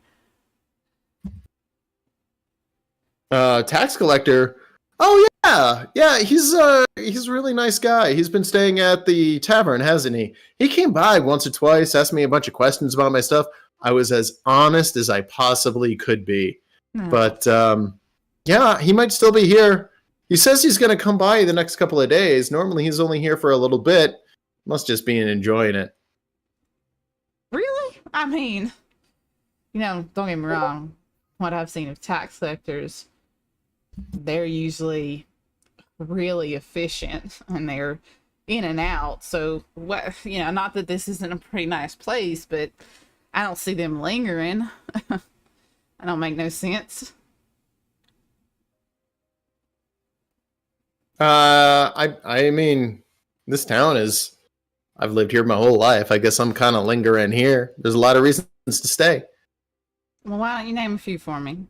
Tax collector. Oh yeah. He's a really nice guy. He's been staying at the tavern, hasn't he? He came by once or twice, asked me a bunch of questions about my stuff. I was as honest as I possibly could be. No. But yeah, he might still be here. He says he's going to come by the next couple of days. Normally he's only here for a little bit. Must just be enjoying it. Really? I mean, don't get me wrong. What I've seen of tax collectors, they're usually really efficient and they're in and out. So, not that this isn't a pretty nice place, but I don't see them lingering. I don't make no sense. I mean, this town is. I've lived here my whole life. I guess I'm kind of lingering here. There's a lot of reasons to stay. Well, why don't you name a few for me?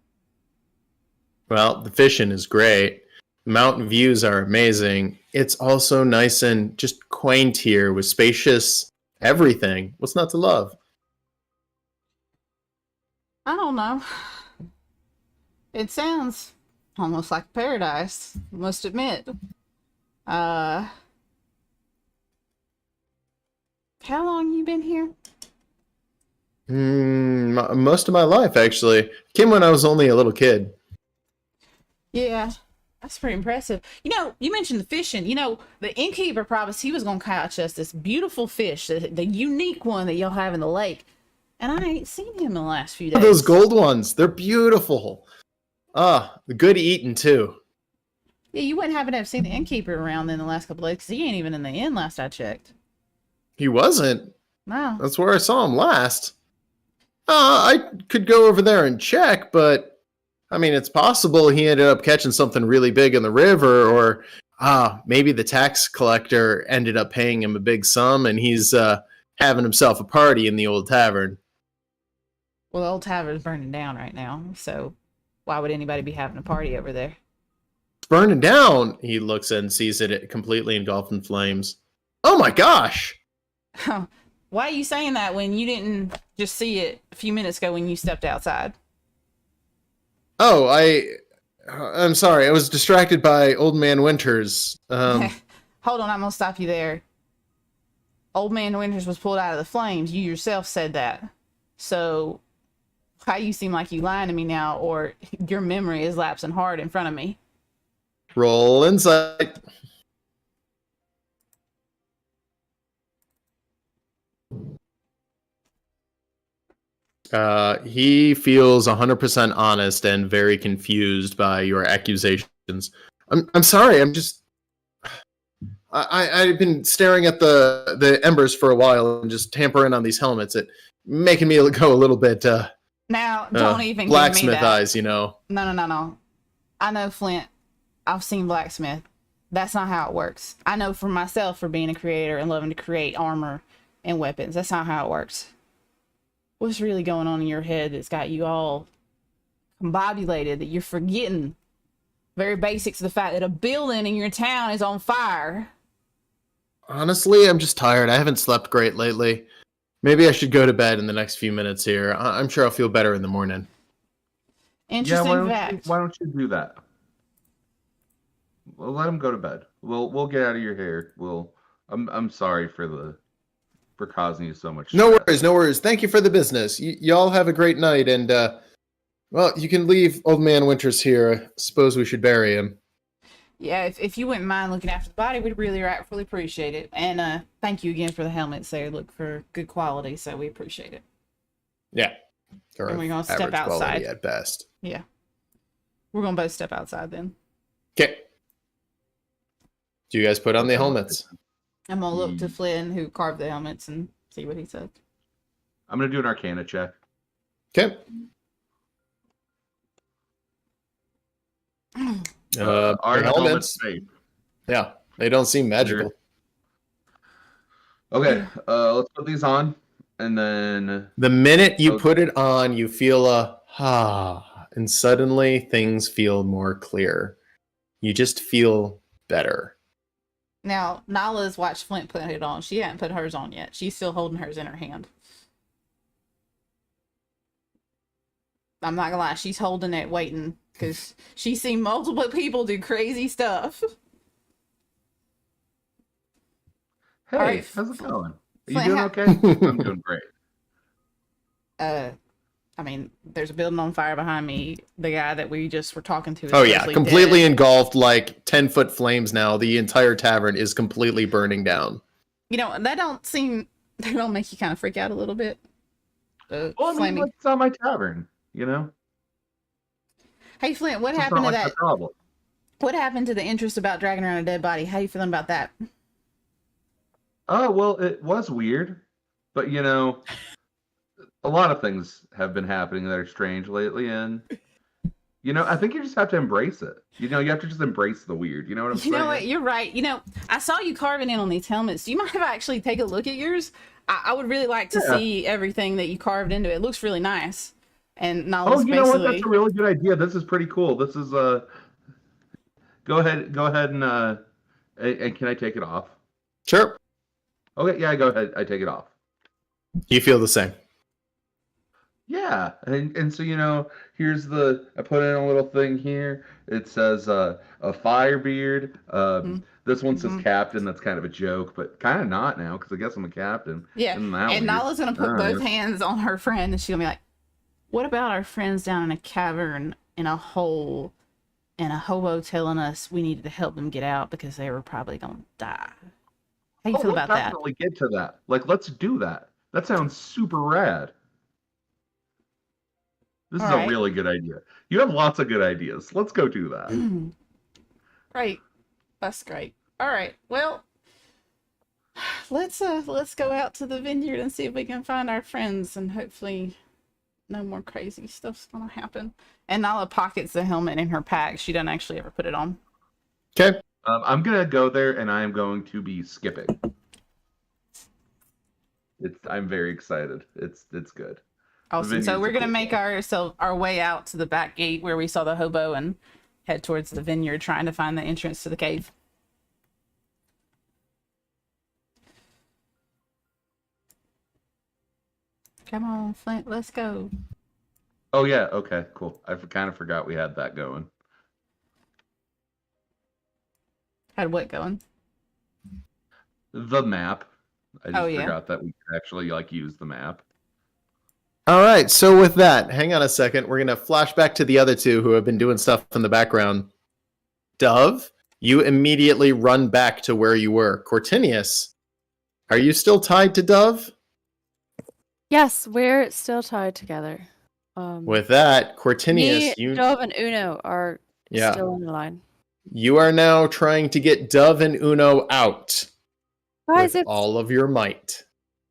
Well, the fishing is great. The mountain views are amazing. It's also nice and just quaint here with spacious everything. What's not to love? I don't know. It sounds almost like paradise, I must admit. How long you been here? Most of my life, actually. Came when I was only a little kid. Yeah, that's pretty impressive. You know, you mentioned the fishing. You know, the innkeeper promised he was going to catch us this beautiful fish, the unique one that y'all have in the lake. And I ain't seen him in the last few days. Those gold ones, they're beautiful. Good eating, too. Yeah, you wouldn't happen to have seen the innkeeper around in the last couple of days, because he ain't even in the inn last I checked. He wasn't. No. That's where I saw him last. I could go over there and check, but I mean, it's possible he ended up catching something really big in the river, or maybe the tax collector ended up paying him a big sum and he's having himself a party in the old tavern. Well, the old tavern's burning down right now, so why would anybody be having a party over there? It's burning down. He looks and sees it completely engulfed in flames. Oh my gosh! Why are you saying that when you didn't just see it a few minutes ago when you stepped outside? Oh, I'm sorry. I was distracted by Old Man Winters. Hold on, I'm gonna stop you there. Old Man Winters was pulled out of the flames. You yourself said that. So, why you seem like you lying to me now, or your memory is lapsing hard in front of me? Roll insight. He feels 100% honest and very confused by your accusations. I'm sorry. I'm just. I've been staring at the embers for a while and just tampering on these helmets. It making me go a little bit. Now, don't even blacksmith give me that. eyes, you know. No. I know Flint. I've seen blacksmith. That's not how it works. I know for myself, for being a creator and loving to create armor and weapons. That's not how it works. What's really going on in your head that's got you all combobulated, that you're forgetting very basics of the fact that a building in your town is on fire? Honestly, I'm just tired. I haven't slept great lately. Maybe I should go to bed in the next few minutes here. I'm sure I'll feel better in the morning. Interesting fact. Why don't you do that? Well, let him go to bed. We'll get out of your hair. I'm sorry for causing you so much stress. No worries. Thank you for the business. Y'all have a great night, and well, you can leave Old Man Winters here. I suppose we should bury him. Yeah, if you wouldn't mind looking after the body, we'd really rightfully appreciate it. And thank you again for the helmets. They look for good quality, so we appreciate it. Yeah. And we're gonna step Average outside quality at best. Yeah, we're gonna both step outside then. Okay. Do you guys put on the helmets? I'm gonna look to Flynn, who carved the helmets, and see what he says. I'm gonna do an Arcana check. Okay. Our helmets safe. Yeah, they don't seem magical. Okay, let's put these on, and then The minute you put it on, you feel a and suddenly things feel more clear. You just feel better. Now, Nala's watched Flint put it on. She hadn't put hers on yet. She's still holding hers in her hand. I'm not gonna lie, she's holding it, waiting, because she's seen multiple people do crazy stuff. hey, Alright, how's it going? Are you Flint, doing okay? I'm doing great. I mean, there's a building on fire behind me. The guy that we just were talking to is Oh yeah, supposedly completely dead. engulfed, like 10-foot flames now. The entire tavern is completely burning down. You know, that don't make you kind of freak out a little bit. Well, I mean, flaming. it's not my tavern, you know? Hey Flint, what It's happened not to like that? my problem. What happened to the interest about dragging around a dead body? How you feeling about that? Oh, well, it was weird, but you know, a lot of things have been happening that are strange lately, and I think you just have to embrace it. You have to just embrace the weird. You know what I'm saying? You know what? You're right. I saw you carving in on these helmets. Do you mind if I actually take a look at yours? I would really like to see everything that you carved into it. It looks really nice. And Nala's you know what? basically... That's a really good idea. This is pretty cool. This is Go ahead and can I take it off? Sure. Okay, yeah, go ahead. I take it off. You feel the same. Yeah, and so here's I put in a little thing here. It says a Firebeard. This one says Captain. That's kind of a joke, but kind of not now because I guess I'm a captain. Yeah, and Nala's gonna put both hands on her friend, and she's gonna be like, "What about our friends down in a cavern in a hole, and a hobo telling us we needed to help them get out because they were probably gonna die? How you feel about that?" Definitely get to that. Let's do that. That sounds super rad. This is a really good idea. You have lots of good ideas. Let's go do that. Great. That's great. All right. Well, let's go out to the vineyard and see if we can find our friends, and hopefully no more crazy stuff's gonna happen. And Nala pockets the helmet in her pack. She doesn't actually ever put it on. Okay. I'm gonna go there, and I am going to be skipping. I'm very excited. It's good. Awesome. So we're gonna make our way out to the back gate where we saw the hobo and head towards the vineyard, trying to find the entrance to the cave. Come on, Flint, let's go. Oh yeah, okay, cool. I kind of forgot we had that going. Had what going? The map. I just yeah. forgot that we could actually use the map. All right, so with that, hang on a second. We're going to flash back to the other two who have been doing stuff in the background. Dove, you immediately run back to where you were. Cortinius, are you still tied to Dove? Yes, we're still tied together. With that, Cortinius, Dove and Uno are still in the line. You are now trying to get Dove and Uno out with all of your might.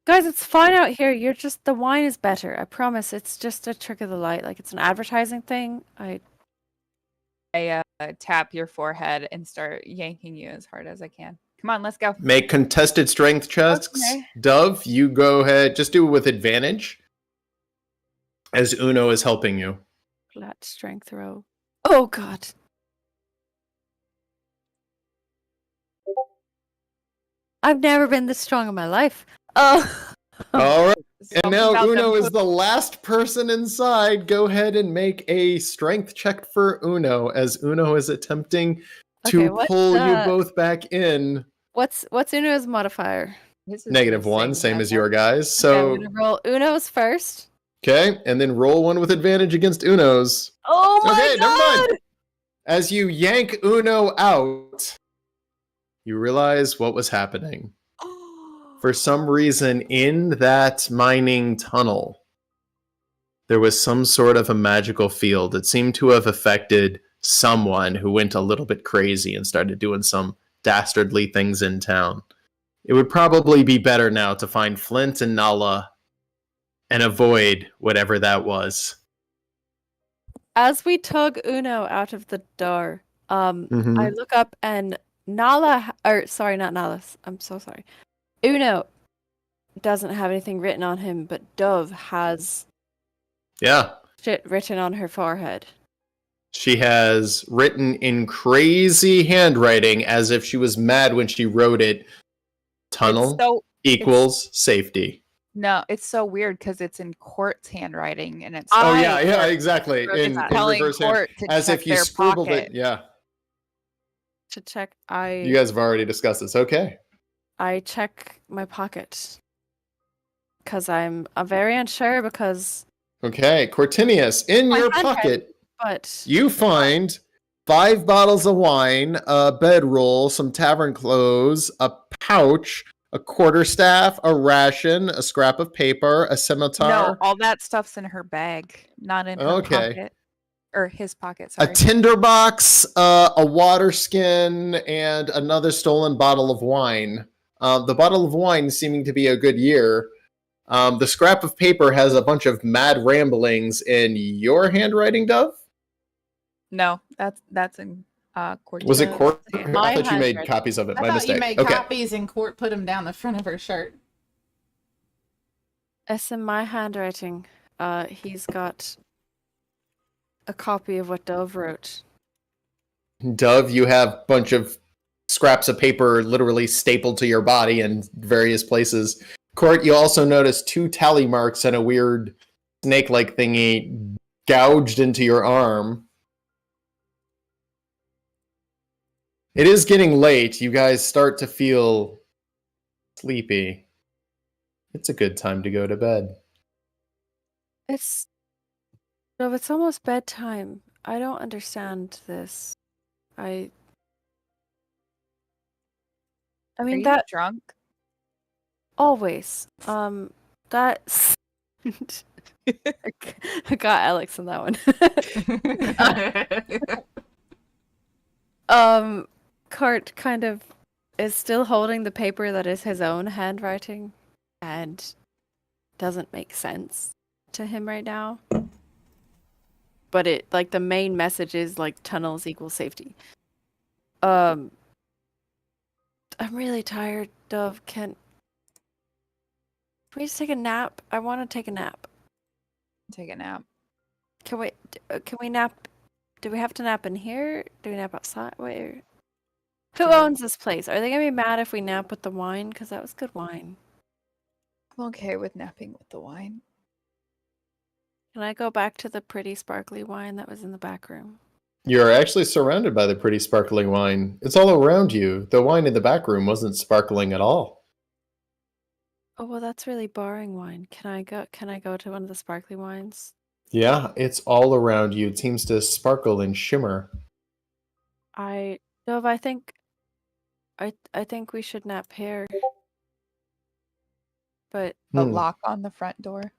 Guys, it's fine out here. The wine is better. I promise. It's just a trick of the light. Like, it's an advertising thing. I tap your forehead and start yanking you as hard as I can. Come on, let's go. Make contested strength checks. Okay. Dove, you go ahead. Just do it with advantage as Uno is helping you. Flat strength roll. Oh, God. I've never been this strong in my life. Oh. All right. And now Uno is the last person inside. Go ahead and make a strength check for Uno as Uno is attempting to pull you both back in. What's Uno's modifier? -1, same as your guys. So I'm gonna roll Uno's first. Okay, and then roll one with advantage against Uno's. Oh my God! Never mind. As you yank Uno out, you realize what was happening. For some reason, in that mining tunnel, there was some sort of a magical field. It seemed to have affected someone who went a little bit crazy and started doing some dastardly things in town. It would probably be better now to find Flint and Nala and avoid whatever that was. As we tug Uno out of the door, I look up and not Nala. I'm so sorry. Uno doesn't have anything written on him, but Dove has shit written on her forehead. She has written in crazy handwriting as if she was mad when she wrote it. Tunnel equals safety. No, it's so weird because it's in Court's handwriting, and it's exactly. In reverse Court hand, as if you scribbled it. Yeah. To check, You guys have already discussed this. Okay. I check my pocket because I'm very unsure because. Okay, Cortinius, in your pocket, you find 5 bottles of wine, a bedroll, some tavern clothes, a pouch, a quarterstaff, a ration, a scrap of paper, a scimitar. No, all that stuff's in her bag, not in her pocket. Or his pocket, sorry. A tinderbox, a water skin, and another stolen bottle of wine. The bottle of wine seeming to be a good year. The scrap of paper has a bunch of mad ramblings in your handwriting, Dove? No, that's in Cortez. Was it Court? Yeah, I my thought you made handwriting. copies of it. I My thought mistake. you made Okay. copies and Court put them down the front of her shirt. It's in my handwriting. He's got a copy of what Dove wrote. Dove, you have a bunch of scraps of paper literally stapled to your body in various places. Court, you also notice 2 tally marks and a weird snake-like thingy gouged into your arm. It is getting late. You guys start to feel sleepy. It's a good time to go to bed. Dove, it's almost bedtime. I don't understand this. I Are mean you that drunk? always. That's I got Alex on that one. Cart kind of is still holding the paper that is his own handwriting and doesn't make sense to him right now. But it like the main message is like tunnels equal safety. I'm really tired, Dove. Can we just take a nap? I want to take a nap. Take a nap. Can we nap? Do we have to nap in here? Do we nap outside? Where? Who owns this place? Are they gonna be mad if we nap with the wine? Because that was good wine. I'm okay with napping with the wine. Can I go back to the pretty sparkly wine that was in the back room? You're actually surrounded by the pretty sparkling wine. It's all around you. The wine in the back room wasn't sparkling at all. Oh well, that's really boring wine. Can I go to one of the sparkly wines? Yeah, it's all around you. It seems to sparkle and shimmer. Dove, I think we should nap here. But A Hmm. lock on the front door.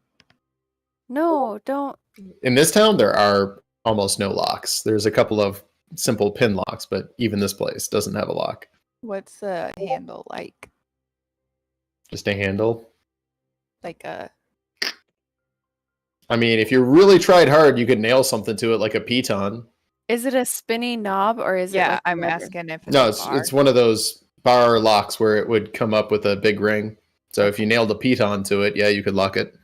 no, don't. In this town, there are almost no locks. There's a couple of simple pin locks, but even this place doesn't have a lock. What's the handle like? Just a handle. Like a I mean, if you really tried hard, you could nail something to it like a piton. Is it a spinny knob or is it? yeah. like a I'm lever? asking if it's No, a it's bar. it's one of those bar locks where it would come up with a big ring. So if you nailed a piton to it, yeah, you could lock it.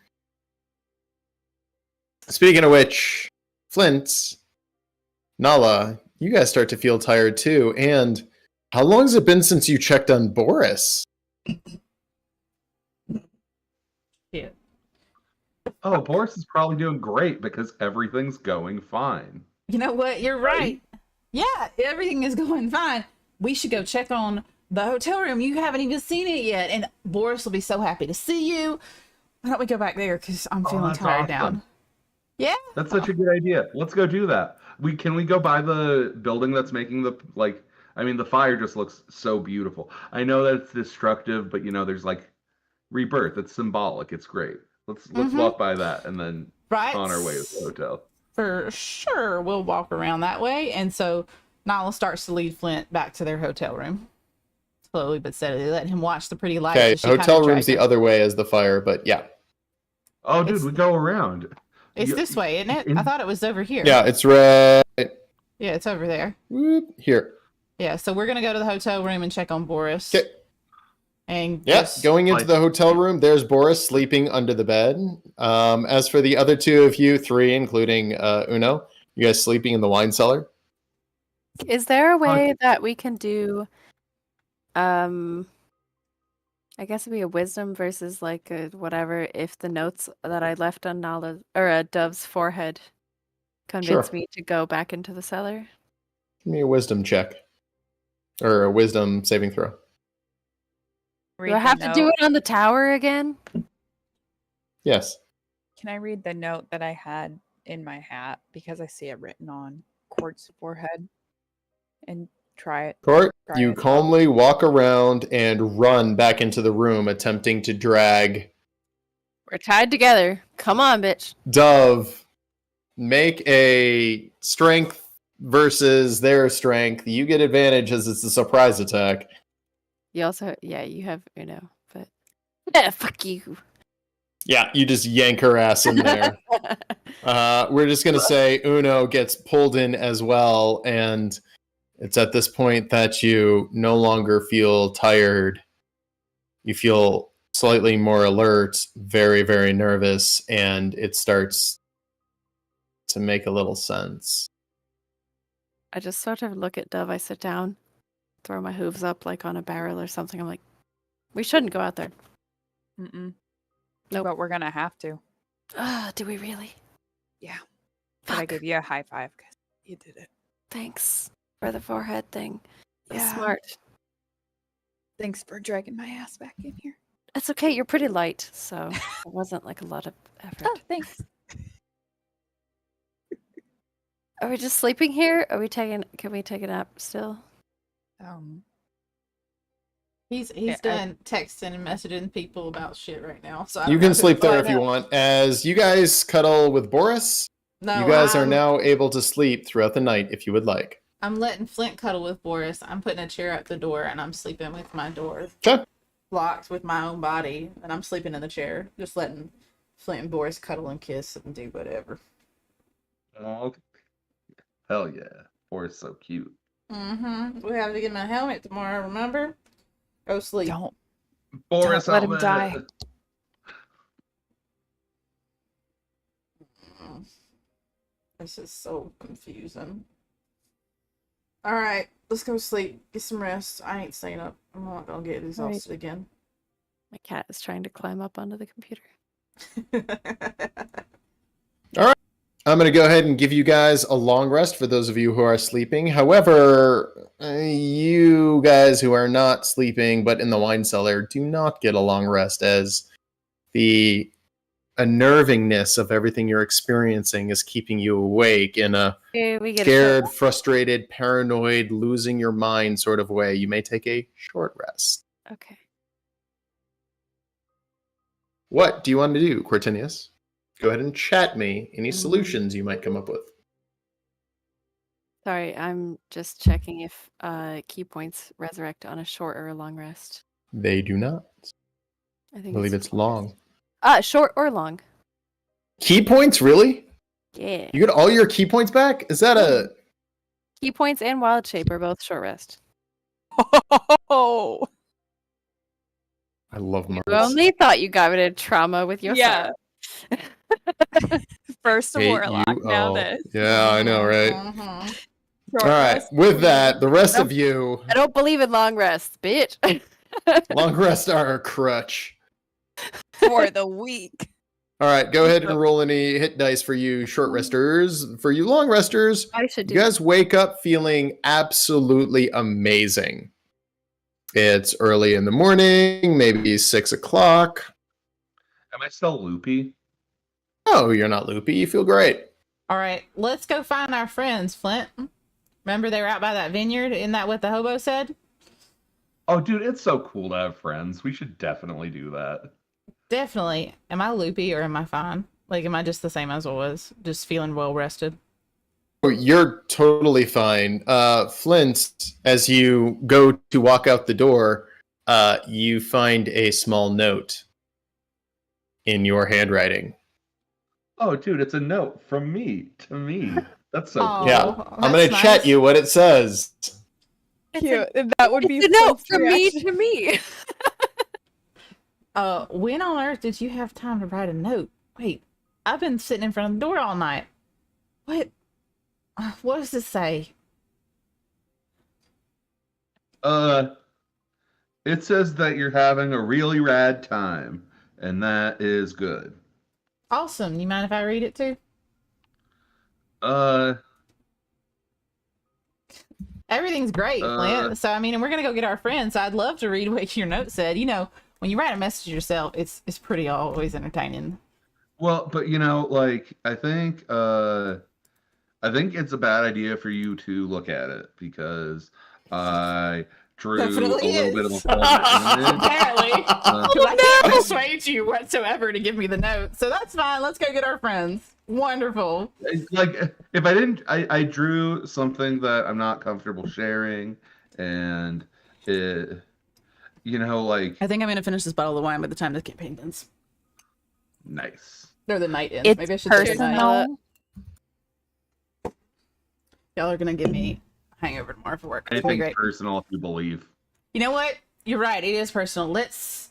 Speaking of which, Flint, Nala, you guys start to feel tired too. And how long has it been since you checked on Boris? Yeah. Oh, Boris is probably doing great because everything's going fine. You know what? You're right. Yeah, everything is going fine. We should go check on the hotel room. You haven't even seen it yet. And Boris will be so happy to see you. Why don't we go back there? Because I'm feeling that's tired now. awesome. Yeah. That's such a good idea. Let's go do that. Can we go by the building that's making the the fire just looks so beautiful. I know that it's destructive, but there's like rebirth. It's symbolic. It's great. Let's walk by that and then Right. on our way to the hotel. For sure. We'll walk around that way. And so Nyla starts to lead Flint back to their hotel room. Slowly but steadily, letting him watch the pretty lights. Okay, as she kinda hotel room's drags the him. other way as the fire, but yeah. Oh, dude, It's- we go around. It's You- this way, isn't it? I thought it was over here. Yeah, it's right Yeah, it's over there. here. Yeah, so we're going to go to the hotel room and check on Boris. Okay. And Yes, just- going into Like- the hotel room, there's Boris sleeping under the bed. As for the other two of you, 3, including Uno, you guys sleeping in the wine cellar? Is there a way that we can do I guess it'd be a wisdom versus like a whatever if the notes that I left on Nala or a Dove's forehead convince Sure. me to go back into the cellar? Give me a wisdom check. Or a wisdom saving throw. Do I have to do it on the tower again? Yes. Can I read the note that I had in my hat because I see it written on Quart's forehead and try it? Court, Try you it. calmly walk around and run back into the room, attempting to drag We're tied together. Come on, bitch. Dove. Make a strength versus their strength. You get advantage as it's a surprise attack. You also, yeah, you have Uno, but yeah, fuck you. Yeah, you just yank her ass in there. We're just going to say Uno gets pulled in as well, and it's at this point that you no longer feel tired. You feel slightly more alert, very, very nervous, and it starts to make a little sense. I just sort of look at Dove. I sit down, throw my hooves up like on a barrel or something. I'm like, we shouldn't go out there. Mm-mm. Nope. But we're gonna have to. Do we really? Yeah. But I Fuck. give you a high five because you did it. Thanks for the forehead thing. That's Yeah. smart. Thanks for dragging my ass back in here. It's okay. You're pretty light, so it wasn't like a lot of effort. Oh, thanks. Are we just sleeping here? Are we taking? Can we take a nap still? He's Yeah, done texting and messaging people about shit right now. So I You don't know can if sleep it's there fine if you now. want. As you guys cuddle with Boris, No, you guys are I'm- now able to sleep throughout the night if you would like. I'm letting Flint cuddle with Boris. I'm putting a chair at the door and I'm sleeping with my door Okay. locked with my own body, and I'm sleeping in the chair, just letting Flint and Boris cuddle and kiss and do whatever. Oh, hell yeah. Boris so cute. Mm-hmm. We have to get my helmet tomorrow, remember? Go sleep. Don't Boris, let him helmet. die. This is so confusing. Alright, let's go sleep. Get some rest. I ain't staying up. I'm not gonna get exhausted again. My cat is trying to climb up onto the computer. I'm going to go ahead and give you guys a long rest for those of you who are sleeping. However, you guys who are not sleeping but in the wine cellar do not get a long rest, as the unnervingness of everything you're experiencing is keeping you awake in a Okay, we get scared, frustrated, paranoid, losing your mind sort of way. You may take a short rest. Okay. What do you want to do, Cortinius? Go ahead and chat me any solutions you might come up with. Sorry, I'm just checking if key points resurrect on a short or a long rest. They do not. I I think believe it's long. short or long. Key points, really? Yeah. You get all your key points back? Is that a... Key points and wild shape are both short rest. Oh, I love You Mars. only thought you got rid of trauma with your yeah. First Hate warlock, you now all. this. Yeah, I know, right? Mhm. Short All right, rest. with that, the rest of you, I don't believe in long rests, bitch. long rest are a crutch. For the week. All right, go ahead and roll any hit dice for you short resters. For you long resters, I should you do guys wake up feeling absolutely amazing. It's early in the morning, maybe 6 o'clock. Am I still loopy? Oh, you're not loopy. You feel great. Alright, let's go find our friends, Flint. Remember they were out by that vineyard? Isn't that what the hobo said? Oh, dude, it's so cool to have friends. We should definitely do that. Definitely. Am I loopy or am I fine? Like, am I just the same as I was? Just feeling well rested? Oh, you're totally fine. Flint, as you go to walk out the door, you find a small note in your handwriting. Oh, dude, it's a note from me to me. That's so Aw. cool. Yeah, Oh, I'm going to that's chat nice. you what it says. Cute. That would be It's a note Flint's from me reaction. to me. When on earth did you have time to write a note? Wait, I've been sitting in front of the door all night. What? What does this say? It says that you're having a really rad time, and that is good. Awesome. You mind if I read it too? Everything's great, Flint. So I mean, and we're gonna go get our friends. So I'd love to read what your note said. You know, when you write a message yourself, it's pretty always entertaining. Well, but you know, like I think it's a bad idea for you to look at it because I drew Definitely a little bit of a is. forward image. Apparently, because I can't persuade you whatsoever to give me the note. So that's fine. Let's go get our friends. Wonderful. Like if I didn't, I drew something that I'm not comfortable sharing, and it, you know, like I think I'm gonna finish this bottle of wine by the time the campaign ends. Nice. They're the night ends. It's Maybe I should say the night. personal. Y'all are gonna give me a hangover tomorrow for work. It's gonna be Anything great. personal if you believe. You know what? You're right. It is personal. Let's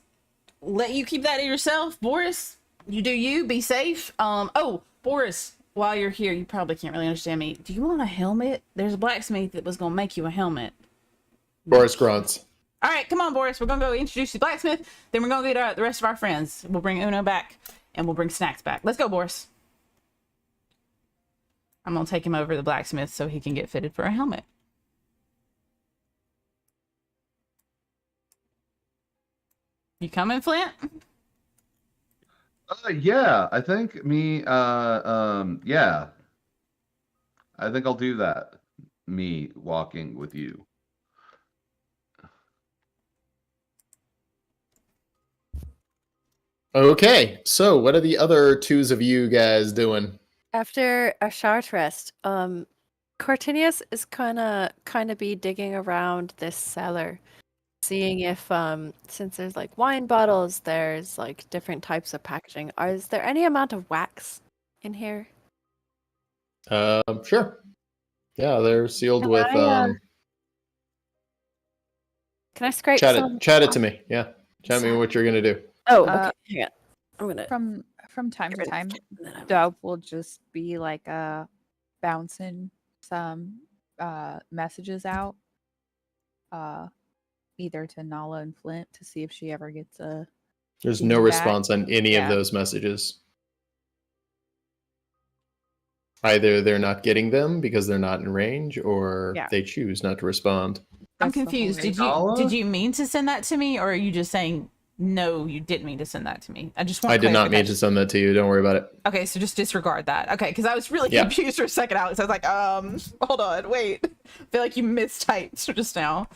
let you keep that to yourself, Boris. You do you. Be safe. Oh, Boris, while you're here, you probably can't really understand me. Do you want a helmet? There's a blacksmith that was gonna make you a helmet. Boris grunts. All right, come on, Boris. We're gonna go introduce the blacksmith. Then we're gonna get the rest of our friends. We'll bring Uno back, and we'll bring snacks back. Let's go, Boris. I'm gonna take him over to the blacksmith so he can get fitted for a helmet. You coming, Flint? Yeah, I think yeah. I think I'll do that. Me walking with you. Okay, so what are the other twos of you guys doing? After a short rest, Cortinius is kinda be digging around this cellar, seeing if since there's like wine bottles, there's like different types of packaging. Is there any amount of wax in here? Sure. Yeah, they're sealed Can with I, Can I scrape chat some? it to me. Yeah. Chat me what you're gonna do. Oh, Uh, okay. Hang on. I'm gonna From time get to rid of time, this and then I'm- Dove will just be like bouncing some messages out, either to Nala and Flint to see if she ever gets a. There's no feedback. response on any of Yeah. those messages. Either they're not getting them because they're not in range, or Yeah. they choose not to respond. I'm That's the whole confused. Did reason. you Nala? mean to send that to me, or are you just saying no? You didn't mean to send that to me. I just want. I did not mean to clarification. send that to you. Don't worry about it. Okay, so just disregard that. Okay, because I was really Yeah. confused for a second, Alex. I was like, hold on, wait. I feel like you mistyped just now.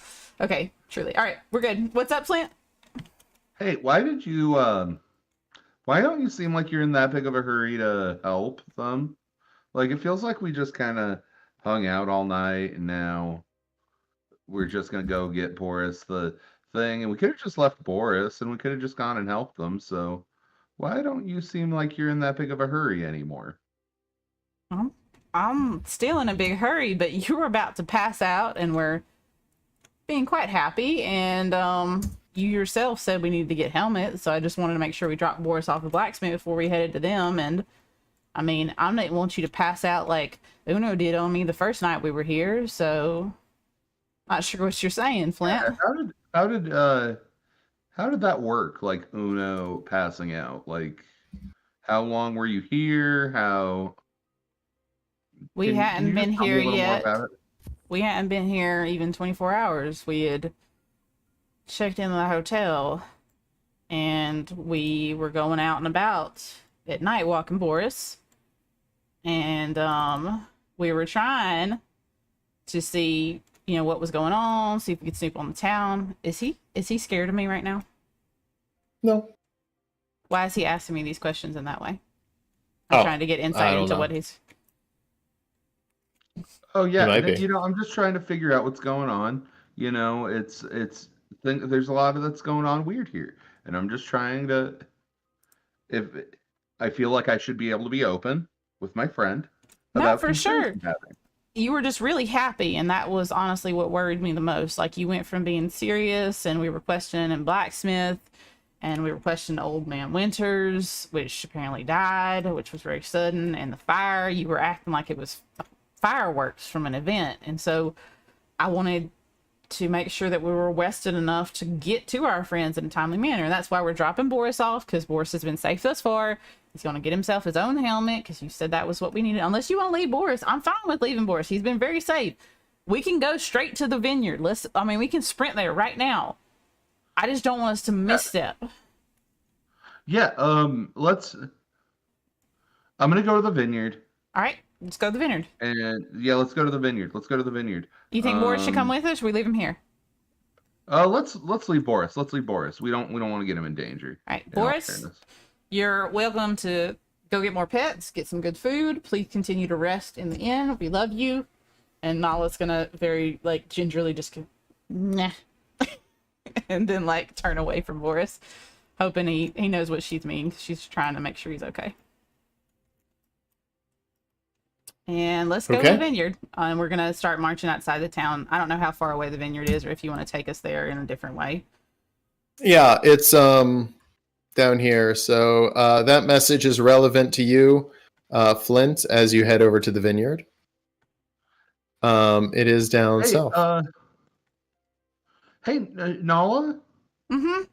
Okay, truly. All right, we're good. What's up, Flint? Hey, why did you why don't you seem like you're in that big of a hurry to help them? Like it feels like we just kind of hung out all night and now we're just gonna go get Boris the thing, and we could have just left Boris and we could have just gone and helped them. So why don't you seem like you're in that big of a hurry anymore? I'm still in a big hurry, but you were about to pass out, and we're being quite happy. And you yourself said we needed to get helmets, so I just wanted to make sure we dropped Boris off the blacksmith before we headed to them. And I mean, I didn't want you to pass out like Uno did on me the first night we were here. So, not sure what you're saying, Flint. How did that work? Like Uno passing out? Like how long were you here? How We can hadn't you been just tell me here a little more yet. about it? We hadn't been here even 24 hours. We had checked in the hotel, and we were going out and about at night walking Boris. And we were trying to see, what was going on, see if we could snoop on the town. Is he scared of me right now? No. Why is he asking me these questions in that way? I'm trying to get I insight don't into know. what he's. Oh yeah, might be. I'm just trying to figure out what's going on. There's a lot of that's going on weird here, and I'm just trying to. If I feel like I should be able to be open with my friend No, about for concerns sure. I'm having. You were just really happy, and that was honestly what worried me the most. Like, you went from being serious, and we were questioning Blacksmith, and we were questioning Old Man Winters, which apparently died, which was very sudden, and the fire, you were acting like it was fireworks from an event. And so I wanted to make sure that we were rested enough to get to our friends in a timely manner. That's why we're dropping Boris off, because Boris has been safe thus far. He's going to get himself his own helmet, because you said that was what we needed. Unless you want to leave Boris, I'm fine with leaving Boris. He's been very safe. We can go straight to the vineyard. We can sprint there right now. I just don't want us to misstep. Yeah, I'm gonna go to the vineyard, All right, let's go to the vineyard. and yeah, let's go to the vineyard. You think Boris should come with us, or we leave him here? Let's leave Boris. Let's leave Boris. We don't want to get him in danger. All right, in all Boris, fairness. you're welcome to go get more pets, get some good food. Please continue to rest in the inn. We love you. And Nala's gonna very gingerly just go, nah, and then turn away from Boris. hoping he knows what she's mean. She's trying to make sure he's okay. And let's go to the Okay. vineyard. And we're gonna start marching outside the town. I don't know how far away the vineyard is, or if you want to take us there in a different way. Yeah, it's down here. So that message is relevant to you, Flint, as you head over to the vineyard. It is down Hey, south. Nala, Mm-hmm.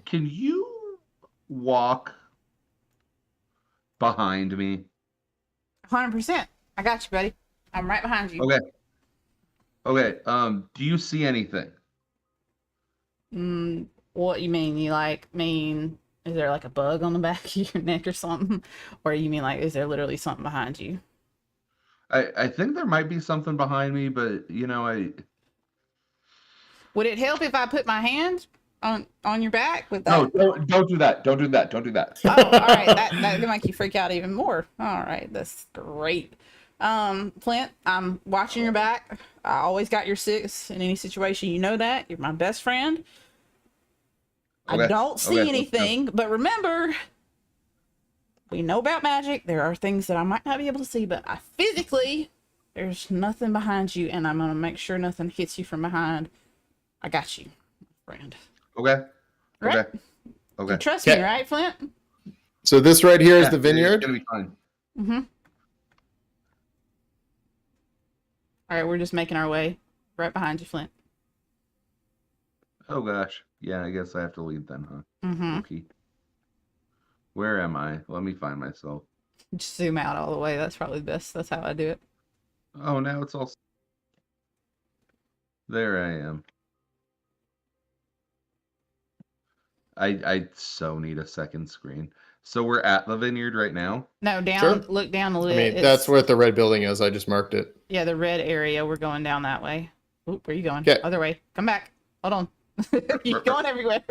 can you walk behind me? 100%. I got you, buddy. I'm right behind you. Okay. Okay. Do you see anything? What you mean? You mean is there like a bug on the back of your neck or something? Or you mean like is there literally something behind you? I think there might be something behind me, but Would it help if I put my hand on your back with no, that? don't do that. Don't do that. Don't do that. Oh, all right. That can make you freak out even more. All right, that's great. Flint, I'm watching your back. I always got your six in any situation. You know that. You're my best friend. I Okay, don't see okay, anything, but remember, we know about magic. There are things that I might not be able to see, but physically, there's nothing behind you, and I'm gonna make sure nothing hits you from behind. I got you, friend. Okay. Right? Okay. Okay. You trust me, Okay. right, Flint? So this right here is Yeah, the vineyard. It's gonna be fine. Mm-hmm. All right, we're just making our way right behind you, Flint. Oh gosh. Yeah, I guess I have to lead then, huh? Mm-hmm. Okay. Where am I? Let me find myself. Just zoom out all the way. That's probably the best. That's how I do it. Oh, now it's all. There I am. I so need a second screen. So we're at the vineyard right now. No, down. Sure. Look down a I little. mean, that's what the red building is. I just marked it. Yeah, the red area. We're going down that way. Oop, where are you going? Okay. Other way. Come back. Hold on. You're going everywhere.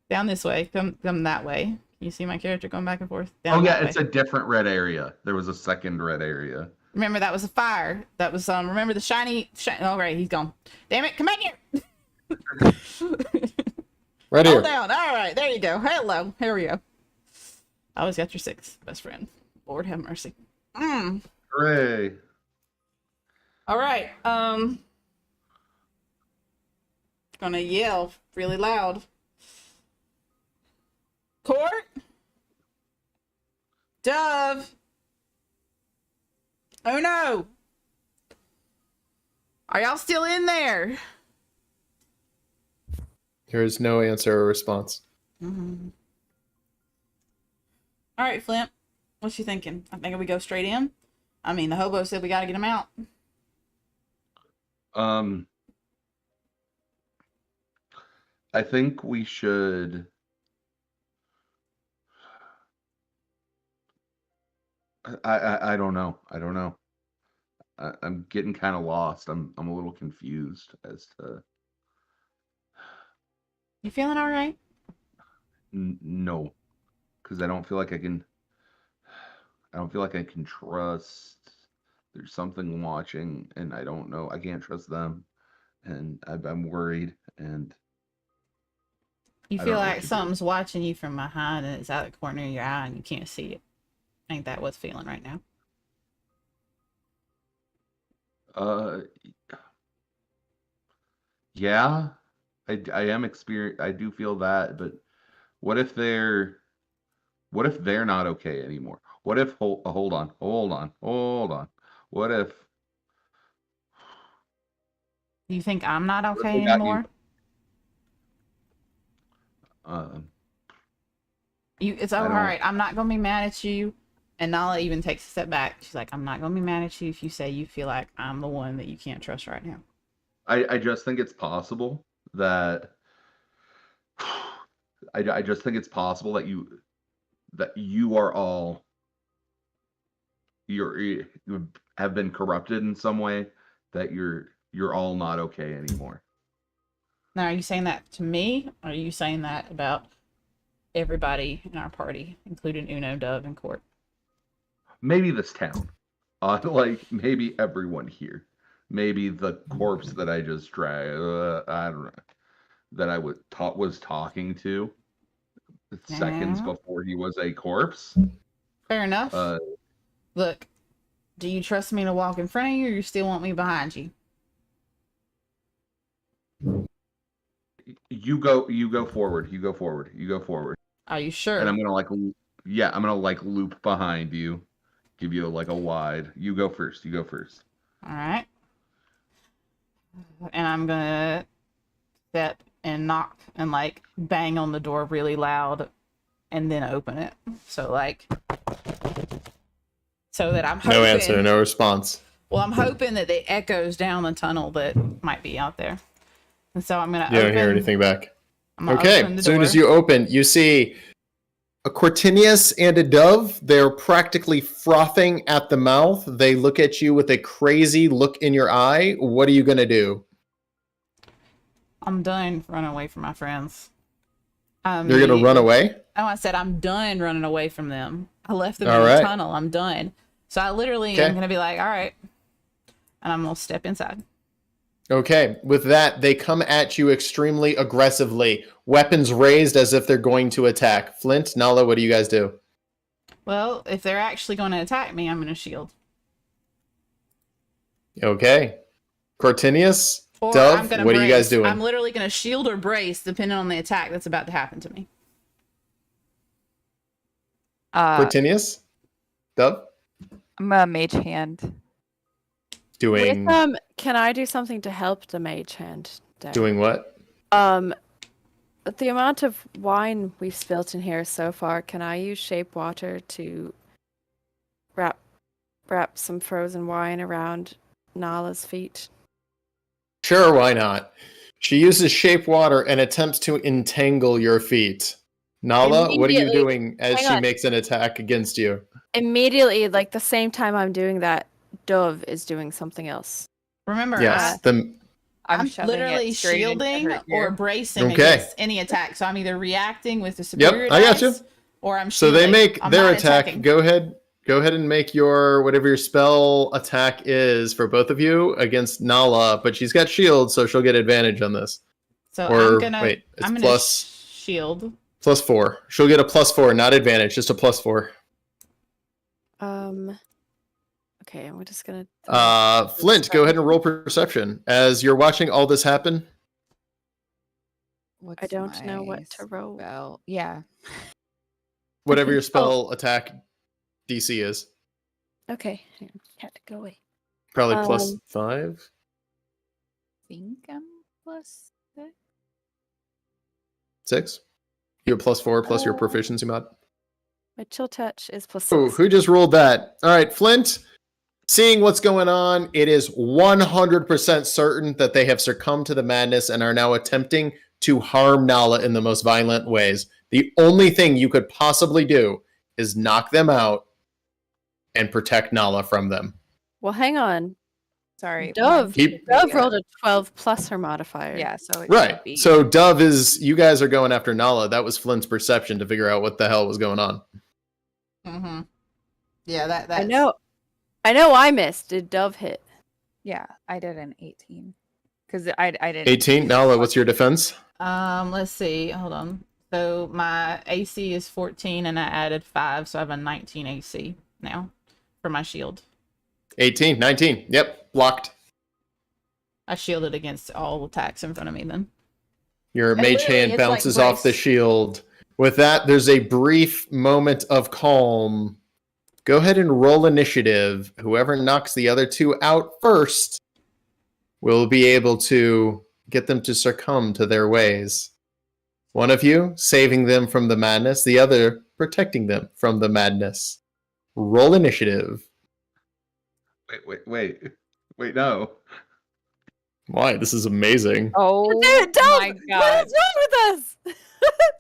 Down this way. Come that way. You see my character going back and forth? Down Oh yeah, that it's way. a different red area. There was a second red area. Remember, that was a fire. That was remember the shiny. Oh, right, he's gone. Damn it! Come back here. Right here. Hold down. All right, there you go. Hello. Here we go. I always got your six, best friend. Lord have mercy. Hooray! All right. Gonna yell really loud. Court. Dove. Oh no. Are y'all still in there? There is no answer or response. Mm-hmm. All right, Flint. What you thinking? I think we go straight in. I mean, the hobo said we got to get him out. I think we should. I don't know. I don't know. I'm getting kind of lost. I'm a little confused as to. You feeling all right? No, because I don't feel like I can. I don't feel like I can trust. There's something watching, and I don't know. I can't trust them, and I'm worried. And You I feel don't know what like to do. something's watching you from behind and it's out the corner of your eye and you can't see it. Ain't that what's feeling right now? Yeah, I am experience. I do feel that, but what if they're not okay anymore? What if hold on. What if You think I'm not if okay they got you- anymore? It's I all don't- right. I'm not gonna be mad at you. And Nala even takes a step back. She's like, I'm not gonna be mad at you if you say you feel like I'm the one that you can't trust right now. I just think it's possible that I just think it's possible that you are all you have been corrupted in some way, that you're all not okay anymore. Now, are you saying that to me? Or are you saying that about everybody in our party, including Uno, Dove, and Court? Maybe this town, like maybe everyone here, maybe the corpse that I just dragged. I don't know. that I was talking to seconds Yeah. before he was a corpse. Fair enough. Look, do you trust me to walk in front of you, or you still want me behind you? You go forward. You go forward. You go forward. Are you sure? And I'm gonna loop behind you, give you like a wide. You go first. You go first. All right. And I'm gonna step and knock and like bang on the door really loud, and then open it. So that I'm hoping. No answer, no response. Well, I'm hoping that it echoes down the tunnel that might be out there. And so I'm gonna. You don't hear anything back. I'm gonna Okay, open the as soon door. as you open, you see a Cortinius and a dove. They're practically frothing at the mouth. They look at you with a crazy look in your eye. What are you going to do? I'm done running away from my friends. You're going to run away? Oh, I said I'm done running away from them. I left them All in right. the tunnel. I'm done. So I literally am going to be like, all right. And I'm going to step inside. Okay, with that, they come at you extremely aggressively. Weapons raised as if they're going to attack. Flint, Nala, what do you guys do? Well, if they're actually going to attack me, I'm going to shield. Okay. Cortinius, Or Dove, I'm gonna what are you guys brace. doing? I'm literally going to shield or brace depending on the attack that's about to happen to me. Cortinius? Dove? I'm a mage hand. Doing Can I do something to help the mage hand? Down? doing what? The amount of wine we've spilt in here so far, can I use shape water to wrap some frozen wine around Nala's feet? Sure, why not? She uses shape water and attempts to entangle your feet. Nala, what are you Immediately- doing as hang she on. makes an attack against you? Immediately, like the same time I'm doing that, Dove is doing something else. Remember, Yes. I'm shoving literally it straight into shielding her or ear. bracing Okay. against any attack. So I'm either reacting with the superior I got you. dice, or I'm So shielding. they make I'm their not attack. attacking. Go ahead and make your whatever your spell attack is for both of you against Nala, but she's got shield, so she'll get advantage on this. So Or I'm gonna wait, it's I'm gonna plus shield. +4. She'll get a +4, not advantage, just a +4. Okay, I'm just gonna. Flint, go ahead and roll perception as you're watching all this happen. What's I don't know my what to roll. spell? Yeah. Whatever your spell attack DC is, Okay, hang on, had to go away. probably Um, +5. Think I'm plus 6. 6. You have +4 plus your proficiency mod. My chill touch is +6. Oh, who just rolled that? All right, Flint. Seeing what's going on, it is 100% certain that they have succumbed to the madness and are now attempting to harm Nala in the most violent ways. The only thing you could possibly do is knock them out and protect Nala from them. Well, hang on. Sorry. Dove, mine- Dove rolled a 12 plus her modifier. Yeah, so it Right. should be. So Dove is, you guys are going after Nala. That was Flint's perception to figure out what the hell was going on. Mm-hmm. Yeah, that's... I know I missed. Did Dove hit? Yeah, I did an 18. Because I didn't. 18. Nala, what's your defense? Let's see. Hold on. So my AC is 14, and I added 5, so I have a 19 AC now for my shield. 18. 19. Yep. Blocked. I shielded against all attacks in front of me then. Your And mage literally, hand it's like bounces off the brace. shield. With that, there's a brief moment of calm. Go ahead and roll initiative. Whoever knocks the other two out first will be able to get them to succumb to their ways. One of you saving them from the madness, the other protecting them from the madness. Roll initiative. Wait, no. Why? This is amazing. Oh Dude, Dove! my What god. is wrong with